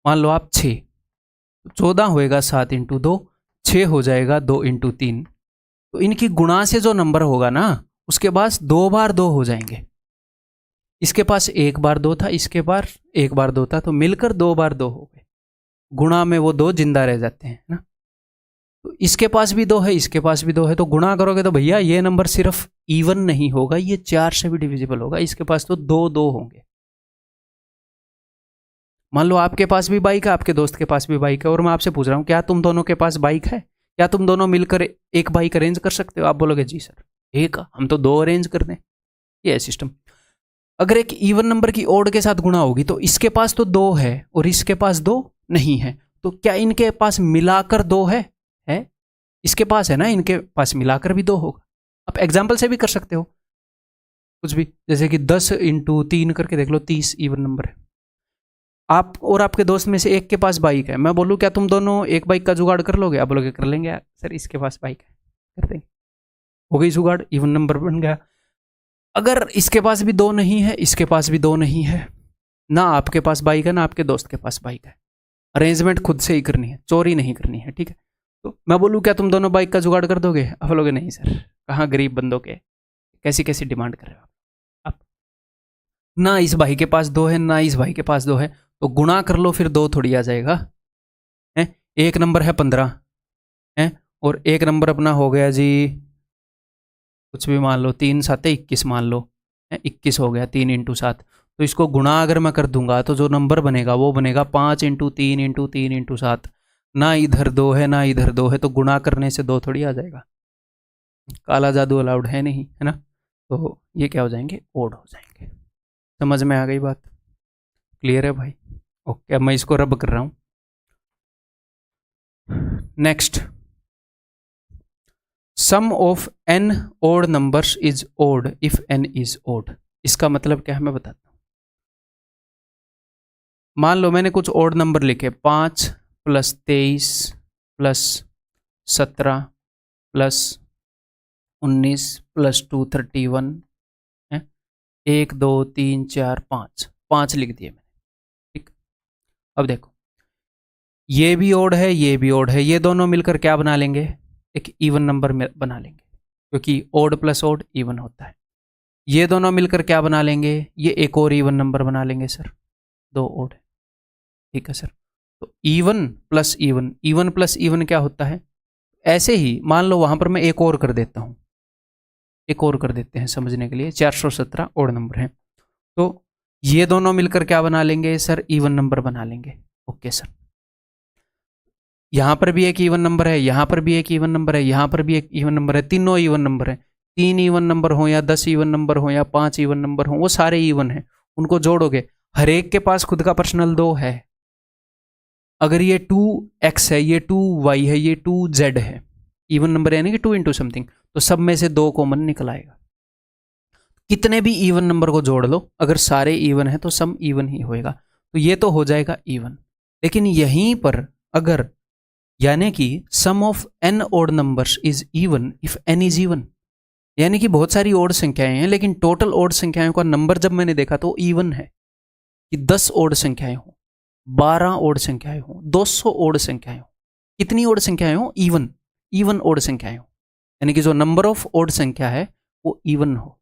मान लो आप 6, 14 होएगा 7 इंटू 2, 6 हो जाएगा 2 इंटू 3। तो इनकी गुणा से जो नंबर होगा ना, उसके पास 2 बार 2 हो जाएंगे। इसके पास 1 बार 2 था, इसके पास 1 बार 2 था, तो मिलकर 2 बार 2 हो गए। गुणा में वो 2 जिंदा रह जाते हैं ना। तो इसके पास भी 2 है, इसके पास भी 2 है, तो गुणा करोगे तो भैया ये नंबर सिर्फ इवन नहीं होगा, ये 4 से भी डिविजिबल होगा। इसके पास तो 2 2 होंगे। मान लो आपके पास भी बाइक है, आपके दोस्त के पास भी बाइक है, और मैं आपसे पूछ रहा हूं क्या तुम दोनों के पास बाइक है? क्या तुम दोनों मिलकर एक बाइक अरेंज कर सकते हो? आप बोलोगे जी सर एक, हम तो 2 अरेंज कर दें। ये है सिस्टम। अगर एक इवन नंबर की ओड के साथ गुणा होगी तो इसके पास तो 2 है और इसके पास 2 नहीं है, तो क्या इनके पास मिलाकर 2 है? इसके पास है ना, इनके पास मिलाकर भी 2 होगा। आप एग्जाम्पल से भी कर सकते हो कुछ भी, जैसे कि 10 इंटू 3 करके देख लो, 30 इवन नंबर है। आप और आपके दोस्त में से एक के पास बाइक है, मैं बोलूँ क्या तुम दोनों एक बाइक का जुगाड़ कर लोगे? आप बोलोगे कर लेंगे यार सर, इसके पास बाइक है, कर देंगे, हो गई जुगाड़, इवन नंबर बन गया। अगर इसके पास भी 2 नहीं है, इसके पास भी 2 नहीं है, ना आपके पास बाइक है ना आपके दोस्त के पास बाइक है, अरेंजमेंट खुद से ही करनी है, चोरी नहीं करनी है। ठीक है, तो मैं बोलूँ क्या तुम दोनों बाइक का जुगाड़ कर दोगे? आप बोलोगे नहीं सर, कहाँ गरीब बंदों के, कैसी कैसी डिमांड कर रहे हो आप। ना इस भाई के पास 2 है ना इस भाई के पास 2 है, तो गुणा कर लो, फिर 2 थोड़ी आ जाएगा है। एक नंबर है 15 है, और एक नंबर अपना हो गया जी कुछ भी मान लो, 3 7 21 मान लो, 21 हो गया 3 इंटू 7। तो इसको गुणा अगर मैं कर दूंगा तो जो नंबर बनेगा वो बनेगा 5 इंटू 3 इंटू 3 इंटू 7, ना इधर 2 है ना इधर 2 है, तो गुणा करने से 2 थोड़ी आ जाएगा। काला जादू अलाउड है नहीं, है ना। तो ये क्या हो जाएंगे, ओड हो जाएंगे। समझ में आ गई बात, क्लियर है भाई। ओके, अब मैं इसको रब कर रहा हूं। Next, sum of n odd numbers is odd if n is odd. इसका मतलब क्या है मैं बताता हूं। मान लो मैंने कुछ ओड नंबर लिखे, 5 + 23 + 17 + 19 + 2 31 है, 1 2 3 4 5 लिख दिए मैंने। ठीक, अब देखो ये भी ओड है ये भी ओड है, ये दोनों मिलकर क्या बना लेंगे, एक इवन नंबर में बना लेंगे, क्योंकि ओड + ओड इवन होता है। ये दोनों मिलकर क्या बना लेंगे, ये एक और इवन नंबर बना लेंगे सर, 2 ओड है। ठीक है सर, तो इवन + इवन, इवन + इवन क्या होता है, ऐसे ही मान लो वहां पर मैं एक और कर देता हूं, एक और कर देते हैं समझने के लिए। 417 ओड नंबर है, तो ये दोनों मिलकर क्या बना लेंगे सर, इवन नंबर बना लेंगे। ओके सर, यहां पर भी एक इवन नंबर है, यहां पर भी एक इवन नंबर है, यहां पर भी एक इवन नंबर है, तीनों इवन नंबर है। 3 इवन नंबर हो या 10 इवन नंबर हो या 5 इवन नंबर हो, वो सारे इवन है, उनको जोड़ोगे, हर एक के पास खुद का पर्सनल 2 है। अगर ये 2x है, ये 2y है, ये 2z है, इवन नंबर यानी कि 2 इंटू समथिंग, तो सब में से 2 कॉमन निकल आएगा। कितने भी इवन नंबर को जोड़ लो, अगर सारे इवन है तो सम इवन ही होएगा, तो ये तो हो जाएगा इवन। लेकिन यहीं पर अगर, यानी कि sum of n odd numbers is even if n is even, यानी कि बहुत सारी ओड संख्याएं हैं, लेकिन टोटल ओड संख्याओं का नंबर जब मैंने देखा तो इवन है, कि 10 ओड संख्याएं हो, 12 ओड संख्याएं हो, 200 ओड संख्याएं हो, कितनी ओड संख्याएं हो, इवन, इवन ओड संख्याएं हो, यानी कि जो नंबर ऑफ ओड संख्या है वो इवन हो,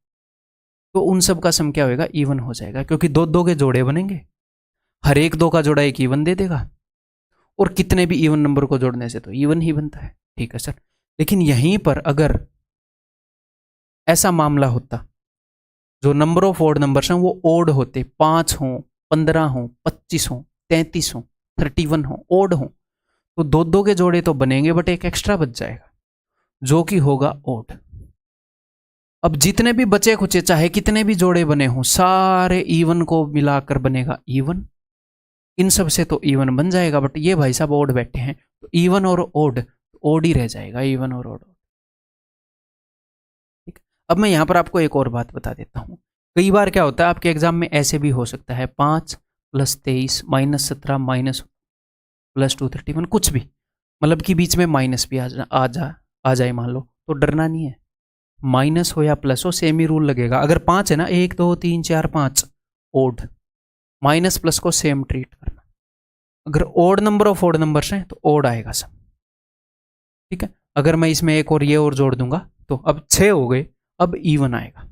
तो उन सब का सम क्या होगा, इवन हो जाएगा, क्योंकि 2 के जोड़े बनेंगे, हर एक 2 का जोड़ा एक इवन दे देगा, और कितने भी इवन नंबर को जोड़ने से तो इवन ही बनता है। ठीक है सर, लेकिन यहीं पर अगर ऐसा मामला होता, जो नंबर ऑफ ओड नंबर्स हैं वो ओड होते, 5 हो, 15 हो, 25 हो, 33 हो, 31 हो, ओड हो, तो 2 के जोड़े तो बनेंगे, बट एक एक्स्ट्रा बच जाएगा जो कि होगा ओड। अब जितने भी बचे खुचे, चाहे कितने भी जोड़े बने हों, सारे इवन को मिलाकर बनेगा इवन, इन सब से तो इवन बन जाएगा, बट ये भाई साहब ओड बैठे हैं, तो इवन और ओड, ओड ही रह जाएगा, इवन और ओड। ठीक, अब मैं यहां पर आपको एक और बात बता देता हूं। कई बार क्या होता है आपके एग्जाम में ऐसे भी हो सकता है, 5 + 23 -17 +2 31, कुछ भी, मतलब कि बीच में माइनस भी आ जाए मान लो, तो डरना नहीं है, माइनस हो या प्लस हो सेम ही रूल लगेगा। अगर 5 है ना, 1 2 3 4 5 ओड, माइनस प्लस को सेम ट्रीट करना। अगर odd number of odd numbers हैं तो ओड आएगा सब। ठीक है, अगर मैं इसमें एक और ये और जोड़ दूंगा तो अब 6 हो गए, अब इवन आएगा,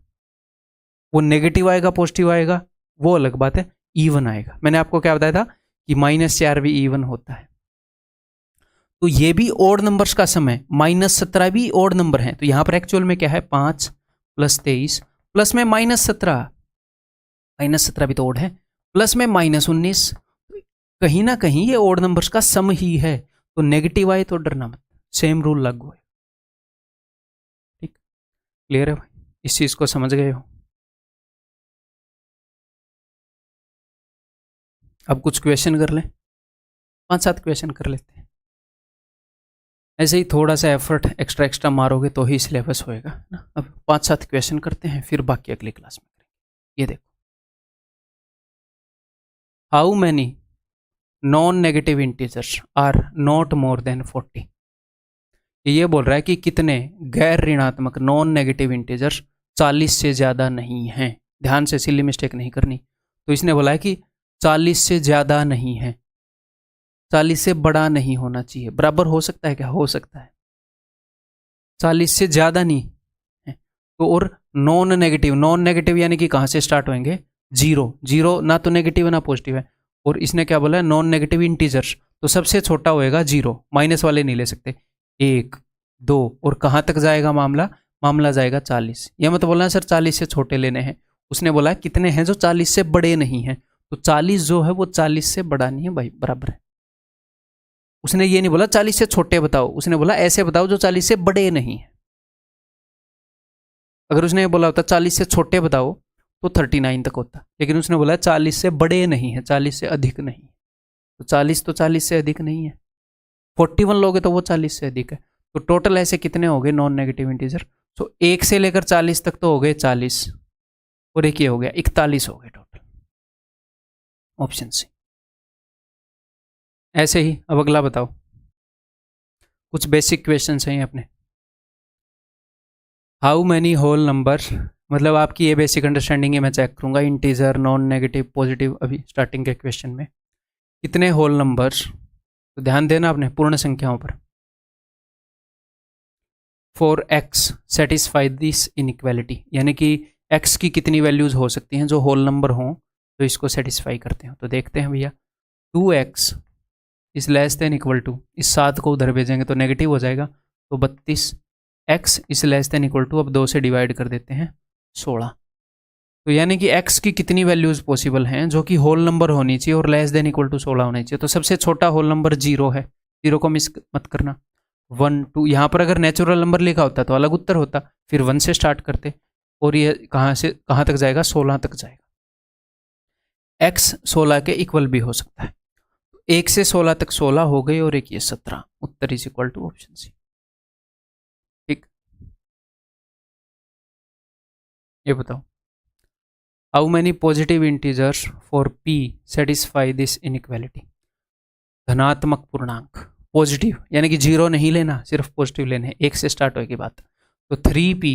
वो नेगेटिव आएगा पॉजिटिव आएगा वो अलग बात है, इवन आएगा। मैंने आपको क्या बताया था कि -4 भी इवन होता है, तो ये भी ओड नंबर्स का सम है, -17 भी ओड नंबर है, तो यहां पर एक्चुअल में क्या है, 5 + 23 प्लस में -17, -17 भी तो ओड है, प्लस में -19, कहीं ना कहीं ये ओड नंबर्स का सम ही है, तो नेगेटिव आए तो डरना मत, सेम रूल लागू है। ठीक, क्लियर है भाई, इस चीज को समझ गए हो। अब कुछ क्वेश्चन कर लें, 5-7 क्वेश्चन कर लेते हैं, ऐसे ही थोड़ा सा एफर्ट एक्स्ट्रा मारोगे तो ही सिलेबस होएगा ना। अब 5-7 क्वेश्चन करते हैं, फिर बाकी अगली क्लास में करेंगे। ये देखो, how many non negative integers are not more than 40। ये बोल रहा है कि कितने गैर ऋणात्मक नॉन नेगेटिव इंटीजर्स 40 से ज़्यादा नहीं हैं। ध्यान से सिली मिस्टेक नहीं करनी। तो इसने बोला है कि 40 से ज़्यादा नहीं है, 40 से बड़ा नहीं होना चाहिए। बराबर हो सकता है क्या? हो सकता है। 40 से ज़्यादा नहीं है तो, और नॉन नेगेटिव यानी कि कहाँ से स्टार्ट होंगे? जीरो, ना तो नेगेटिव ना पॉजिटिव है। और इसने क्या बोला है? नॉन नेगेटिव इंटीजर्स, तो सबसे छोटा होएगा 0, माइनस वाले नहीं ले सकते। 1, 2 और कहाँ तक जाएगा मामला जाएगा 40। यह मत बोलना सर 40 से छोटे लेने हैं। उसने बोला कितने हैं जो 40 से बड़े नहीं हैं, तो 40 जो है वो 40 से बड़ा नहीं है भाई, बराबर है। उसने ये नहीं बोला 40 से छोटे बताओ, उसने बोला ऐसे बताओ जो 40 से बड़े नहीं है। अगर उसने ये बोला होता 40 से छोटे बताओ तो 39 तक होता, लेकिन उसने बोला 40 से बड़े नहीं है, 40 से अधिक नहीं। तो 40 से अधिक नहीं है, 41 लोगे तो वो 40 से अधिक है। तो टोटल ऐसे कितने हो गए नॉन नेगेटिव इंटीजर? तो 1 से लेकर 40 तक तो हो गए 40, और एक ये हो गया 41 हो गए टोटल। Option C. ऐसे ही अब अगला बताओ, कुछ बेसिक क्वेश्चन हैं अपने। हाउ मैनी होल नंबर, मतलब आपकी ये बेसिक अंडरस्टैंडिंग है, मैं चेक करूंगा इंटीजर, नॉन नेगेटिव, पॉजिटिव, अभी स्टार्टिंग के क्वेश्चन में कितने होल नंबर्स, तो ध्यान देना आपने पूर्ण संख्याओं पर। For x satisfy this inequality, यानी कि एक्स की कितनी वैल्यूज हो सकती हैं जो होल नंबर हों तो इसको सेटिस्फाई करते हो। तो देखते हैं भैया, 2x is less than equal to, इस 7 को उधर भेजेंगे तो नेगेटिव हो जाएगा, तो 32। x is less than equal to, अब 2 से डिवाइड कर देते हैं 16। तो यानी कि x की कितनी वैल्यूज पॉसिबल हैं जो कि होल नंबर होनी चाहिए और लेस देन इक्वल टू 16 होनी चाहिए। तो सबसे छोटा होल नंबर 0 है, 0 को मिस मत करना। 1 2, यहाँ पर अगर नेचुरल नंबर लिखा होता तो अलग उत्तर होता, फिर 1 से स्टार्ट करते, और ये कहाँ से कहाँ तक जाएगा, 16 तक जाएगा। x 16 के इक्वल भी हो सकता है, 1 से 16 तक 16 हो गई, और एक ये 17। उत्तर is equal to option C. ठीक, ये बताओ, how many positive integers for p satisfy this inequality. धनात्मक पूर्णांक पॉजिटिव, यानी कि 0 नहीं लेना, सिर्फ पॉजिटिव लेने, 1 से स्टार्ट होगी बात। तो 3p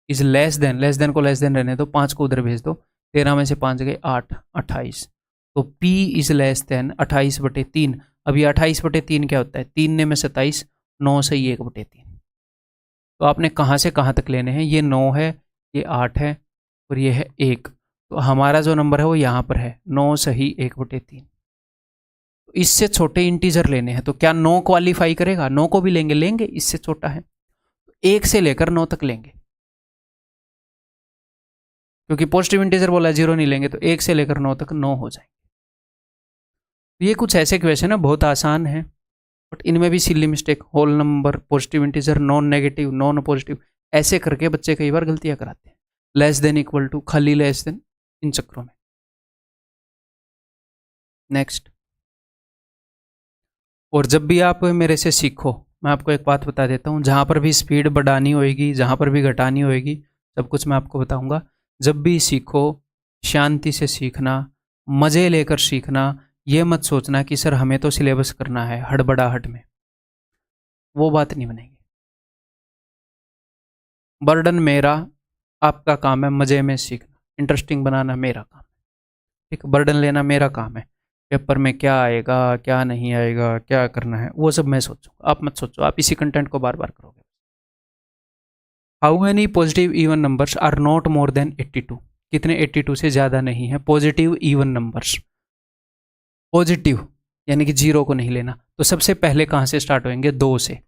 इज लेस देन को लेस देन रहने दो, 5 को उधर भेज दो, 13 में से 5 गए 8, 28। तो p इज लेस देन 28/3। अब ये 28/3 क्या होता है, 3 ने में 27, 9 से ही 1/3। तो आपने कहाँ से कहाँ तक लेने हैं, ये 9 है, ये 8 है, और ये है 1। तो हमारा जो नंबर है वो यहाँ पर है 9 सही 1/3। तो इससे छोटे इंटीजर लेने हैं, तो क्या 9 क्वालिफाई करेगा? 9 को भी लेंगे, इससे छोटा है, 1 से लेकर 9 तक लेंगे, क्योंकि पॉजिटिव इंटीजर बोला 0 नहीं लेंगे, तो 1 से लेकर 9 तक 9 हो जाएंगे। तो ये कुछ ऐसे क्वेश्चन है, बहुत आसान है, बट इनमें भी silly mistake, whole number, positive integer, non negative, non positive, ऐसे करके बच्चे कई बार गलतियां कराते हैं। लेस देन इक्वल टू, खाली लेस देन, इन चक्रों में। नेक्स्ट, और जब भी आप मेरे से सीखो, मैं आपको एक बात बता देता हूँ, जहाँ पर भी स्पीड बढ़ानी होएगी, जहाँ पर भी घटानी होएगी, सब कुछ मैं आपको बताऊँगा। जब भी सीखो शांति से सीखना, मज़े लेकर सीखना, ये मत सोचना कि सर हमें तो सिलेबस करना है हड़बड़ाहट में, वो बात नहीं बनेगी। बर्डन मेरा, आपका काम है मज़े में सीखना, इंटरेस्टिंग बनाना मेरा काम है, ठीक। बर्डन लेना मेरा काम है, पेपर में क्या आएगा क्या नहीं आएगा, क्या करना है, वो सब मैं सोचूंगा, आप मत सोचो, आप इसी कंटेंट को बार बार करोगे। How many positive even numbers are not more than 82, कितने 82 से ज़्यादा नहीं है पॉजिटिव इवन नंबर्स। पॉजिटिव यानी कि 0 को नहीं लेना, तो सबसे पहले कहाँ से स्टार्ट होंगे, 2 से,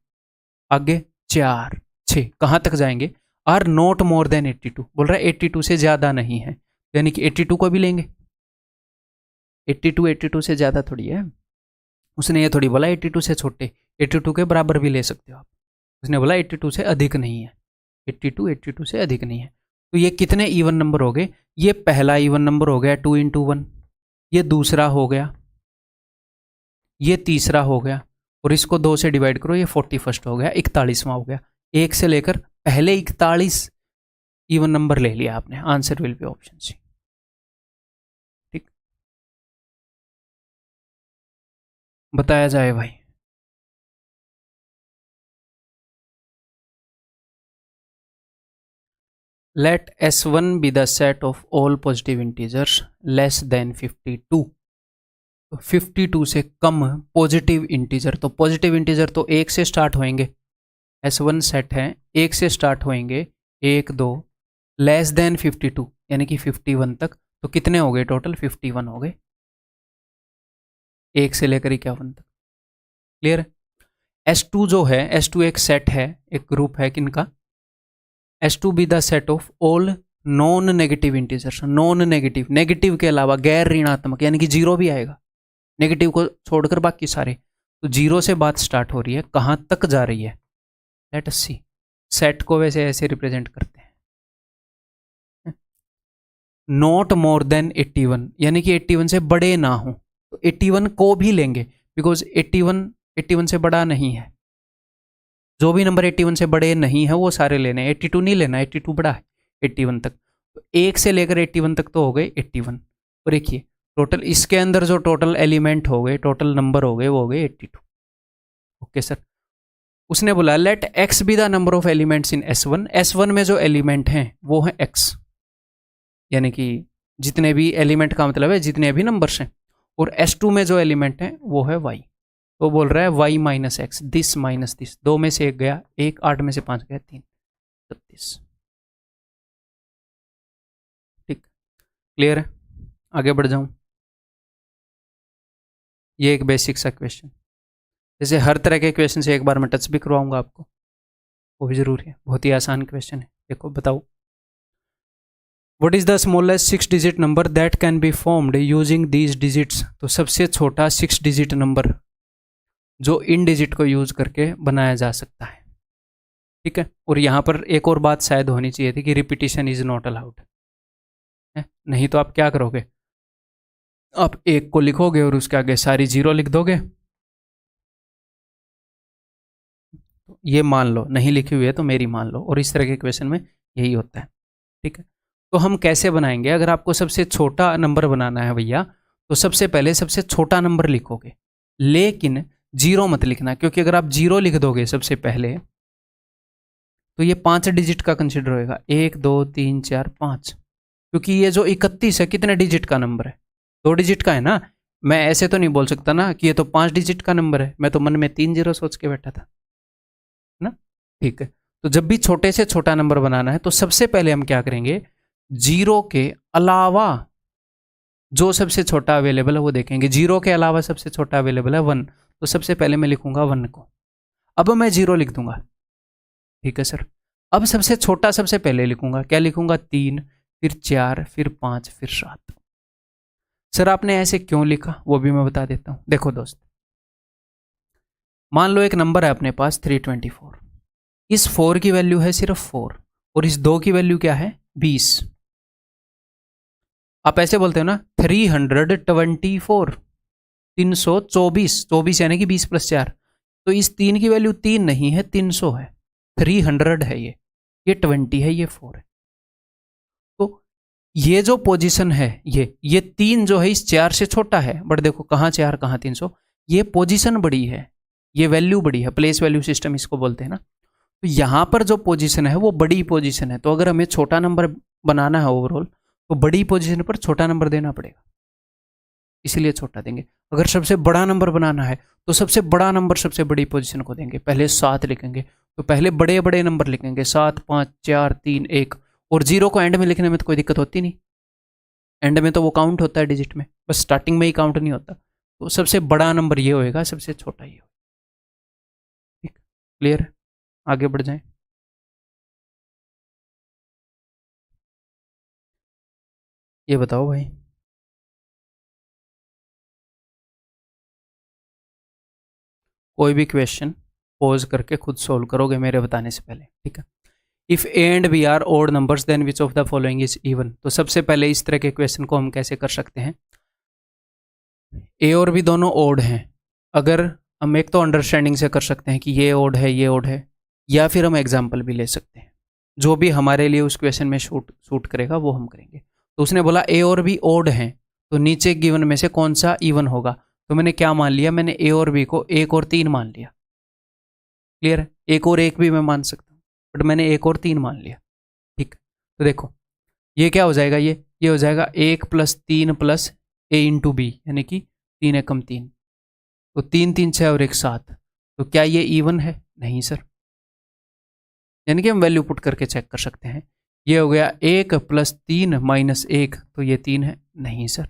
आगे 4 6, कहाँ तक जाएंगे, आर नॉट मोर देन 82, बोल रहा है 82 से ज़्यादा नहीं है, यानी कि 82 को भी लेंगे। 82 से ज़्यादा थोड़ी है, उसने ये थोड़ी बोला 82 से छोटे, 82 के बराबर भी ले सकते हो आप, उसने बोला 82 से अधिक नहीं है, 82 से अधिक नहीं है। तो ये कितने इवन नंबर हो गए, ये पहला इवन नंबर हो गया 2 × 1, ये दूसरा हो गया, ये तीसरा हो गया, और इसको 2 से डिवाइड करो, ये 41 हो गया, 41वां हो गया। 1 से लेकर पहले 41 इवन नंबर ले लिया आपने, answer will be option C. ठीक, बताया जाए भाई। Let S1 be the set of all positive integers less than 52। तो 52 से कम पॉजिटिव इंटीजर, तो पॉजिटिव इंटीजर तो 1 से स्टार्ट होएंगे, S1 सेट है 1 से स्टार्ट होएंगे, 1 2, लेस देन 52 यानी कि 51 तक, तो कितने हो गए टोटल, 51 हो गए, 1 से लेकर 51 तक। क्लियर है? S2 जो है, S2 एक सेट है, एक ग्रुप है किनका, S2 be the set of all non negative integers, non negative, negative के अलावा गैर ऋणात्मक, यानी कि 0 भी आएगा, नेगेटिव को छोड़कर बाकी सारे, तो 0 से बात स्टार्ट हो रही है, कहाँ तक जा रही है, लेट अस सी। सेट को वैसे ऐसे रिप्रेजेंट करते हैं, नॉट मोर देन 81, यानी कि 81 से बड़े ना हो। तो 81 को भी लेंगे बिकॉज 81 से बड़ा नहीं है। जो भी नंबर 81 से बड़े नहीं है वो सारे लेने, 82 नहीं लेना, 82 बड़ा है 81 तक। तो 1 से लेकर 81 तक तो हो गए 81। और देखिए टोटल इसके अंदर जो टोटल एलिमेंट हो गए, टोटल नंबर हो गए, वो हो गए 82। Okay sir. उसने बोला let x be the number of elements in S1। S1 में जो एलिमेंट हैं वो है x, यानी कि जितने भी एलिमेंट का मतलब है जितने भी नंबर्स हैं। और S2 में जो एलिमेंट है वो है y। तो बोल रहा है y minus x, this minus this, 2 में से 1 गया 1, 8 में से 5 गया 3, 36। ठीक, क्लियर है? आगे बढ़ जाऊं। ये एक बेसिक सा क्वेश्चन, जैसे हर तरह के क्वेश्चन से एक बार मैं टच भी करवाऊंगा आपको, वो भी जरूरी है। बहुत ही आसान क्वेश्चन है। देखो बताओ, what is the smallest 6 digit number that can be formed using these digits. तो सबसे छोटा 6 डिजिट नंबर जो इन डिजिट को यूज करके बनाया जा सकता है। ठीक है। और यहाँ पर एक और बात शायद होनी चाहिए थी कि रिपीटिशन इज नॉट अलाउड, नहीं तो आप क्या करोगे, आप 1 को लिखोगे और उसके आगे सारी 0 लिख दोगे। ये मान लो, नहीं लिखी हुई है तो मेरी मान लो। और इस तरह के क्वेश्चन में यही होता है। ठीक है। तो हम कैसे बनाएंगे, अगर आपको सबसे छोटा नंबर बनाना है भैया, तो सबसे पहले सबसे छोटा नंबर लिखोगे, लेकिन 0 मत लिखना, क्योंकि अगर आप 0 लिख दोगे सबसे पहले तो ये 5 डिजिट का कंसिडर होएगा, 1 2 3 4 5। क्योंकि ये जो 31 है कितने डिजिट का नंबर है, 2 डिजिट का है ना। मैं ऐसे तो नहीं बोल सकता ना कि ये तो 5 डिजिट का नंबर है, मैं तो मन में 3 0 सोच के बैठा था ना। ठीक है। तो जब भी छोटे से छोटा नंबर बनाना है तो सबसे पहले हम क्या करेंगे, 0 के अलावा जो सबसे छोटा अवेलेबल है वो देखेंगे। 0 के अलावा सबसे छोटा अवेलेबल है 1, तो सबसे पहले मैं लिखूंगा 1 को। अब मैं 0 लिख दूंगा। ठीक है सर। अब सबसे छोटा सबसे पहले लिखूंगा, क्या लिखूंगा, 3, फिर 4, फिर 5, फिर 7। सर आपने ऐसे क्यों लिखा वो भी मैं बता देता हूं। देखो दोस्त, मान लो एक नंबर है अपने पास 324, इस 4 की वैल्यू है सिर्फ 4 और इस 2 की वैल्यू क्या है 20। आप ऐसे बोलते हो ना 324, 324, 24 यानी कि 20 + 4। तो इस 3 की वैल्यू 3 नहीं है, 300 है। 300 है ये 20 है, ये 4 है। तो ये जो पोजीशन है, ये 3 जो है इस 4 से छोटा है, बट देखो कहाँ 4 कहाँ 300, ये पोजीशन बड़ी है, ये वैल्यू बड़ी है, प्लेस वैल्यू सिस्टम इसको बोलते हैं ना। तो यहाँ पर जो पोजीशन है वो बड़ी पोजीशन है, तो अगर हमें छोटा नंबर बनाना है ओवरऑल तो बड़ी पोजीशन पर छोटा नंबर देना पड़ेगा, इसलिए छोटा देंगे। अगर सबसे बड़ा नंबर बनाना है तो सबसे बड़ा नंबर सबसे बड़ी पोजीशन को देंगे, पहले 7 लिखेंगे, तो पहले बड़े बड़े नंबर लिखेंगे 7 5 4 3 1। और 0 को एंड में लिखने में तो कोई दिक्कत होती नहीं, एंड में तो वो काउंट होता है डिजिट में, बस स्टार्टिंग में ही काउंट नहीं होता। तो सबसे बड़ा नंबर ये होएगा, सबसे छोटा ये होगा। ठीक, क्लियर है? आगे बढ़ जाएं। ये बताओ भाई, कोई भी क्वेश्चन पॉज करके खुद सोल्व करोगे मेरे बताने से पहले, ठीक है। If a and b are odd numbers then which of the following is even. तो सबसे पहले इस तरह के क्वेश्चन को हम कैसे कर सकते हैं, ए और बी दोनों ओड हैं। अगर हम एक तो अंडरस्टैंडिंग से कर सकते हैं कि ये ओड है ये ओड है, या फिर हम एग्जाम्पल भी ले सकते हैं, जो भी हमारे लिए उस क्वेश्चन में सूट करेगा वो हम करेंगे। तो उसने बोला ए और बी ओड हैं, तो नीचे गिवन में से कौन सा इवन होगा। तो मैंने क्या मान लिया, मैंने ए और बी को 1 और 3 मान लिया। क्लियर है? 1 और 1 भी मैं मान सकता हूँ, बट मैंने 1 और 3 मान लिया। ठीक, तो देखो ये क्या हो जाएगा, ये हो जाएगा 1 + 3 + a × b, यानी कि 3 एकम 3, तो 3 3 6 और 1 7। तो क्या ये इवन है? नहीं सर, यानी कि हम वैल्यू पुट करके चेक कर सकते हैं। ये हो गया 1 + 3 - 1, तो ये 3 है, नहीं सर।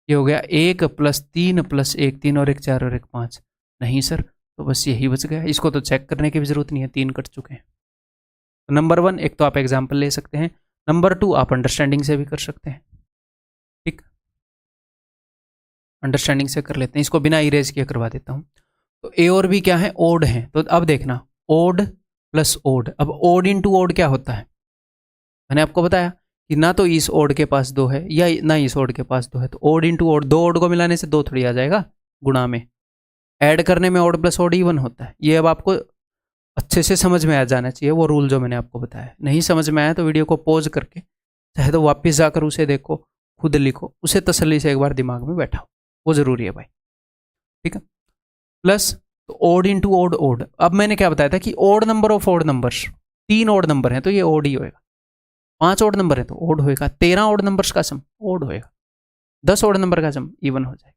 ये हो गया 1 + 3 + 1, 3 और 1 4 और 1 5, नहीं सर। तो बस यही बच गया, इसको तो चेक करने की भी जरूरत नहीं है, 3 कट चुके हैं। तो नंबर 1 एक तो आप एग्जाम्पल ले सकते हैं, नंबर 2 आप अंडरस्टैंडिंग से भी कर सकते हैं। ठीक, अंडरस्टैंडिंग से कर लेते हैं, इसको बिना इरेज किए करवा देता हूँ। तो ए और बी क्या है, ओड है। तो अब देखना, ओड प्लस ओड। अब ओड इंटू ओड क्या होता है, मैंने आपको बताया कि ना तो इस ओड के पास 2 है या ना इस ओड के पास 2 है, तो ओड इंटू ओड, 2 ओड को मिलाने से 2 थोड़ी आ जाएगा गुणा में, ऐड करने में ओड प्लस ओड इवन होता है। ये अब आपको अच्छे से समझ में आ जाना चाहिए वो रूल जो मैंने आपको बताया। नहीं समझ में आया तो वीडियो को पॉज करके चाहे तो वापस जाकर उसे देखो, खुद लिखो, उसे तसल्ली से एक बार दिमाग में बैठाओ, वो जरूरी है भाई, ठीक है। प्लस तो ओड इंटू ओड ओड। अब मैंने क्या बताया था कि odd number of odd numbers, 3 odd number हैं तो ये ओड ही होएगा, 5 ओड नंबर है तो ओड होएगा, 13 ओड नंबर्स का सम ओड होएगा, 10 ओड नंबर का सम इवन हो जाएगा,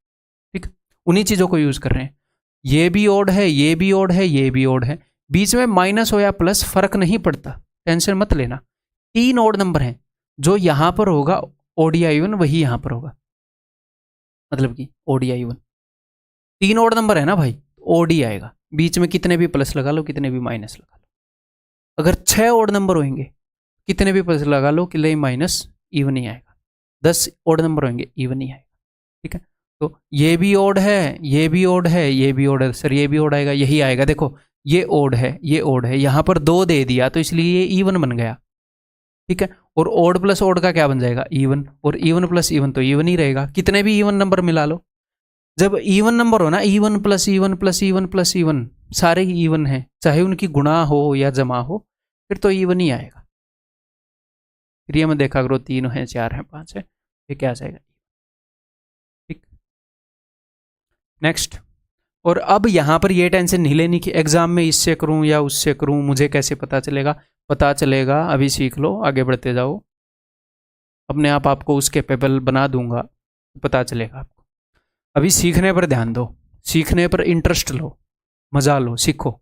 ठीक। उन्हीं चीजों को यूज कर रहे हैं। ये भी ओड है, ये भी ओड है, ये भी ओड है, बीच में माइनस हो या प्लस फर्क नहीं पड़ता, टेंशन मत लेना। 3 ओड नंबर हैं, जो यहां पर होगा ओडिया इवन वही यहां पर होगा, मतलब कि ओडिया इवन। 3 ओड नंबर है ना भाई, ओडी आएगा, बीच में कितने भी प्लस लगा लो, कितने भी माइनस लगा लो। अगर 6 ओड नंबर होंगे, कितने भी प्लस लगा लो, कि माइनस इवन ही आएगा। 10 ओड नंबर होंगे, इवन ही आएगा, ठीक है। तो ये भी ओड है, ये भी ओड है, ये भी ओड है, सर ये भी ओड आएगा, यही आएगा। देखो ये ओड है, ये ओड है, यहां पर 2 दे दिया तो इसलिए ये इवन बन गया, ठीक है। और ओड प्लस ओड का क्या बन जाएगा, इवन, और इवन प्लस इवन तो इवन ही रहेगा, कितने भी इवन नंबर मिला लो। जब इवन नंबर हो ना, even plus even plus even plus even, सारे ही इवन हैं, चाहे उनकी गुणा हो या जमा हो, फिर तो इवन ही आएगा। फिर ये मैं देखा करो, 3 है, 4 है, 5 है, ये क्या आ जाएगा, ठीक। नेक्स्ट। और अब यहां पर ये टेंशन नहीं लेनी कि एग्जाम में इससे करूं या उससे करूं, मुझे कैसे पता चलेगा। पता चलेगा, अभी सीख लो, आगे बढ़ते जाओ, अपने आप आपको उस कैपेबल बना दूंगा, पता चलेगा आपको। अभी सीखने पर ध्यान दो, सीखने पर इंटरेस्ट लो, मजा लो, सीखो।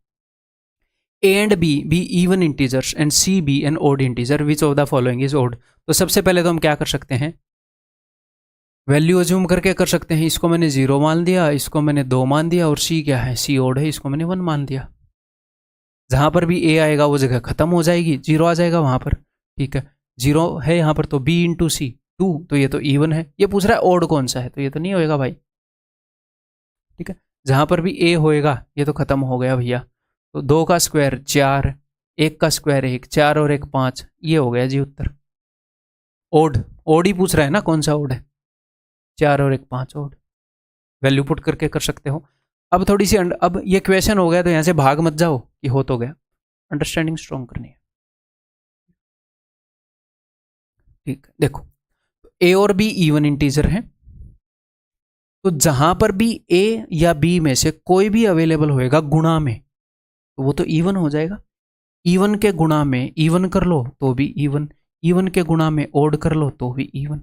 A and b be even integers and c be an odd integer, which of the following is odd. तो सबसे पहले तो हम क्या कर सकते हैं, वैल्यू अज्यूम करके कर सकते हैं। इसको मैंने 0 मान दिया, इसको मैंने 2 मान दिया, और सी क्या है, सी ओड है, इसको मैंने 1 मान दिया। जहां पर भी ए आएगा वो जगह खत्म हो जाएगी, 0 आ जाएगा वहां पर, ठीक है। 0 है यहाँ पर तो बी इंटू सी 2, तो ये तो इवन है। ये पूछ रहा है ओड कौन सा है, तो ये तो नहीं होएगा भाई, ठीक है। जहां पर भी ए होएगा ये तो खत्म हो गया भैया। तो 2 का स्क्वायर 4, 1 का स्क्वायर 1, 4 और 1 5, ये हो गया जी उत्तर। ओड, ओड ही पूछ रहा है ना, कौन सा ओड है, 4 और 1 5 ओड। वैल्यू पुट करके कर सकते हो। अब थोड़ी सी अब ये क्वेश्चन हो गया तो यहां से भाग मत जाओ कि हो तो गया, अंडरस्टैंडिंग स्ट्रॉन्ग करनी है, ठीक है। देखो ए और बी इवन इंटीजर हैं, तो जहां पर भी ए या बी में से कोई भी अवेलेबल होएगा गुणा में, तो वो तो इवन हो जाएगा। इवन के गुणा में इवन कर लो तो भी इवन, इवन के गुणा में ओड कर लो तो भी इवन।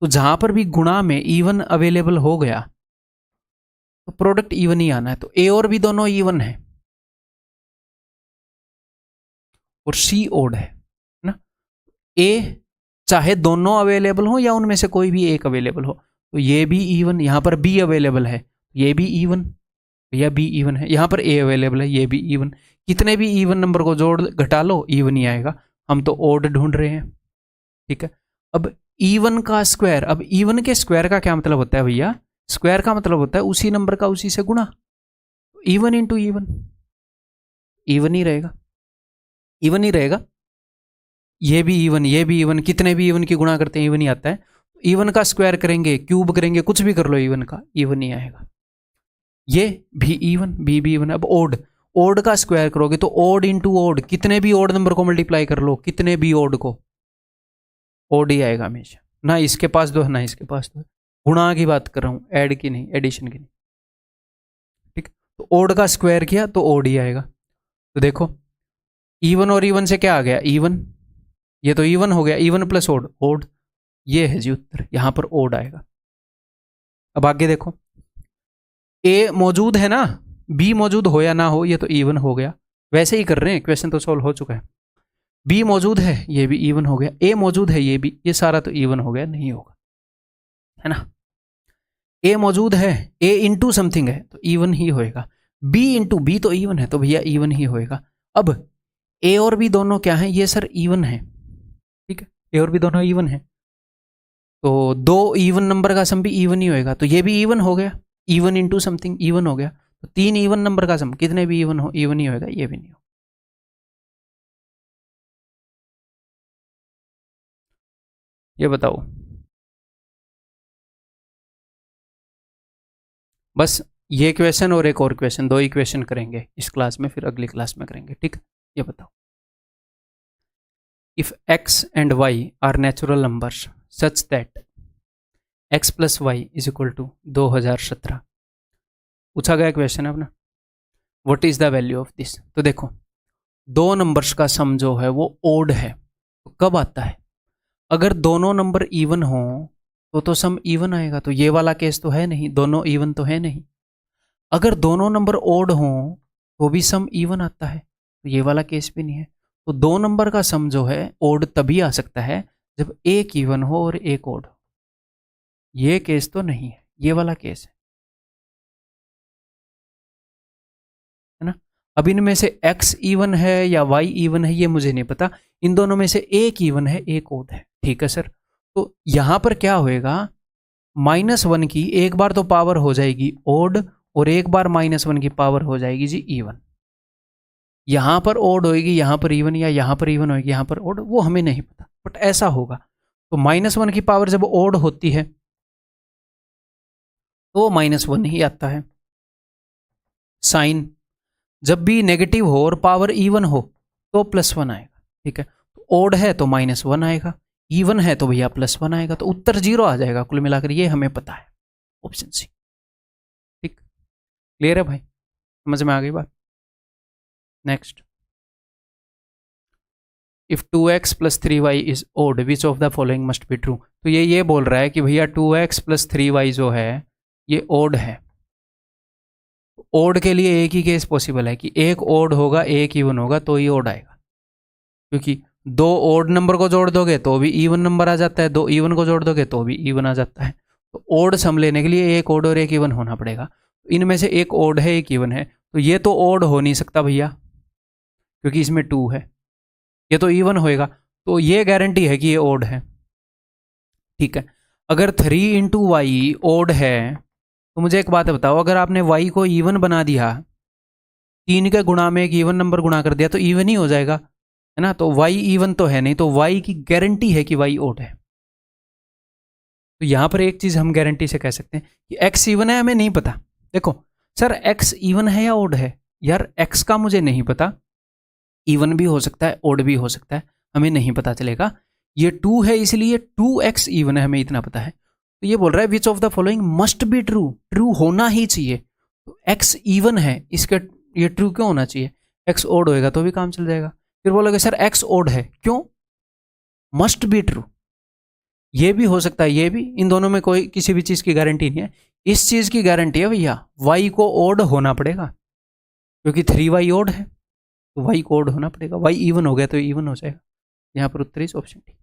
तो जहां पर भी गुणा में इवन अवेलेबल हो गया तो प्रोडक्ट इवन ही आना है। तो ए और बी दोनों इवन है और सी ओड है ना। ए चाहे दोनों अवेलेबल हो या उनमें से कोई भी एक अवेलेबल हो, तो ये भी इवन, यहां पर बी अवेलेबल है, ये भी इवन, या बी इवन है, यहां पर ए अवेलेबल है, ये भी इवन। कितने भी इवन नंबर को जोड़ घटा लो इवन ही आएगा। हम तो ओड ढूंढ रहे हैं, ठीक है। अब इवन का स्क्वायर, अब इवन के स्क्वायर का क्या मतलब होता है भैया, स्क्वायर का मतलब होता है उसी नंबर का उसी से गुणा, even into even, even he रहेगा, इवन ही रहेगा। ये भी इवन, ये भी इवन, कितने भी इवन की गुणा करते हैं इवन ही आता है। इवन का स्क्वायर करेंगे, क्यूब करेंगे, कुछ भी कर लो, इवन का इवन ही आएगा। ये भी इवन, बी भी इवन। अब ओड, ओड का स्क्वायर करोगे तो ओड इंटू ओड, कितने भी ओड नंबर को मल्टीप्लाई कर लो, कितने भी ओड को, ओड ही आएगा हमेशा। ना इसके पास दो है ना इसके पास दो, गुणा की बात कर रहा हूं, ऐड की नहीं, एडिशन की नहीं, ठीक। तो ओड का स्क्वायर किया तो ओड ही आएगा। तो देखो इवन और इवन से क्या आ गया, इवन, ये तो इवन हो गया, इवन प्लस ओड ओड, ये है जी उत्तर, यहां पर ओड आएगा। अब आगे देखो, ए मौजूद है ना, बी मौजूद हो या ना हो, ये तो इवन हो गया, वैसे ही कर रहे हैं, क्वेश्चन तो सॉल्व हो चुका है। बी मौजूद है, ये भी इवन हो गया, ए मौजूद है, ये भी, ये सारा तो इवन हो गया, नहीं होगा, है ना। ए मौजूद है, ए इंटू समथिंग है तो इवन ही होएगा, बी इंटू बी तो इवन है तो भैया इवन ही होएगा। अब ए और बी दोनों क्या है, ये सर इवन है, ठीक है, ए और बी दोनों इवन है, तो 2 इवन नंबर का सम भी इवन ही होएगा, तो ये भी इवन हो गया, इवन इंटू समथिंग इवन हो गया, तो 3 इवन नंबर का सम, कितने भी इवन हो इवन ही होगा, ये भी नहीं हो। ये बताओ, बस ये क्वेश्चन और एक और क्वेश्चन, 2 इक्वेशन करेंगे इस क्लास में, फिर अगली क्लास में करेंगे, ठीक है। ये बताओ, if x and y are natural numbers such that x plus y is equal to 2017, पूछा गया क्वेश्चन है अपना, what is the value of this. तो देखो, 2 नंबर्स का सम जो है वो ओड है, तो कब आता है, अगर दोनों नंबर इवन हो तो सम इवन आएगा, तो ये वाला केस तो है नहीं, दोनों इवन तो है नहीं। अगर दोनों नंबर ओड हो तो भी सम इवन आता है, तो ये वाला केस भी नहीं है। तो 2 नंबर का सम जो है ओड तभी आ सकता है जब एक इवन हो और एक ओड हो, ये केस तो नहीं है, ये वाला केस है ना। अब इनमें से x इवन है या y इवन है ये मुझे नहीं पता, इन दोनों में से एक इवन है एक ओड है, ठीक है सर। तो यहां पर क्या होएगा, -1 की एक बार तो पावर हो जाएगी ओड और एक बार -1 की पावर हो जाएगी जी इवन। यहां पर ओड होएगी, यहां पर इवन, या यहां पर इवन होएगी, यहां पर ओड, वो हमें नहीं पता, बट ऐसा होगा। तो -1 की पावर जब ओड होती है तो -1 ही आता है। साइन जब भी नेगेटिव हो और पावर इवन हो तो +1 आएगा, ठीक है। तो ओड है तो -1 आएगा, इवन है तो भैया +1 आएगा, तो उत्तर 0 आ जाएगा कुल मिलाकर, ये हमें पता है, ऑप्शन सी। ठीक, क्लियर है भाई, समझ में आ गई बात। Next, if 2x + 3y is odd which of the following must be true. तो ये बोल रहा है कि भैया 2x + 3y जो है ये ओड है। ओड के लिए एक ही केस पॉसिबल है कि एक ओड होगा एक इवन होगा तो ही ओड आएगा, क्योंकि 2 ओड नंबर को जोड़ दोगे तो भी इवन नंबर आ जाता है, 2 इवन को जोड़ दोगे तो भी इवन आ जाता है। तो ओड सम लेने के लिए एक ओड और एक इवन होना पड़ेगा, इनमें से एक ओड है एक इवन है, तो ये तो ओड हो नहीं सकता भैया क्योंकि इसमें 2 है, ये तो इवन होएगा, तो ये गारंटी है कि ये ओड है, ठीक है। अगर 3 × y ओड है तो मुझे एक बात बताओ, अगर आपने y को इवन बना दिया, 3 के गुणा में एक इवन नंबर गुणा कर दिया तो इवन ही हो जाएगा, है ना। तो y इवन तो है नहीं, तो y की गारंटी है कि y ओड है। तो यहां पर एक चीज हम गारंटी से कह सकते हैं कि x इवन है, हमें नहीं पता। देखो सर x इवन है या ओड है, यार x का मुझे नहीं पता, इवन भी हो सकता है ओड भी हो सकता है, हमें नहीं पता चलेगा। ये 2 है इसलिए 2x इवन है, हमें इतना पता है। तो ये बोल रहा है विच of the following must be true, true होना ही चाहिए। तो x इवन है, इसका ये ट्रू क्यों होना चाहिए, x ओड होएगा तो भी काम चल जाएगा। फिर बोलोगे सर x ओड है क्यों, मस्ट बी ट्रू, ये भी हो सकता है ये भी, इन दोनों में कोई किसी भी चीज की गारंटी नहीं है। इस चीज की गारंटी है भैया y को ओड होना पड़ेगा, क्योंकि 3y ओड है तो y को ओड होना पड़ेगा, y इवन हो गया तो इवन हो जाएगा। यहाँ पर उत्तर इस ऑप्शन डी।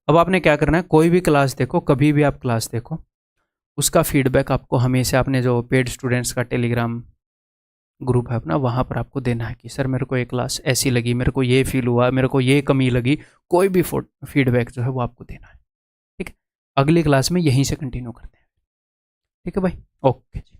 अब आपने क्या करना है, कोई भी क्लास देखो, कभी भी आप क्लास देखो, उसका फीडबैक आपको हमेशा अपने जो पेड स्टूडेंट्स का टेलीग्राम ग्रुप है अपना, वहाँ पर आपको देना है कि सर मेरे को ये क्लास ऐसी लगी, मेरे को ये फील हुआ, मेरे को ये कमी लगी, कोई भी फीडबैक जो है वो आपको देना है, ठीक है। अगली क्लास में यहीं से कंटिन्यू करते हैं, ठीक है भाई, ओके।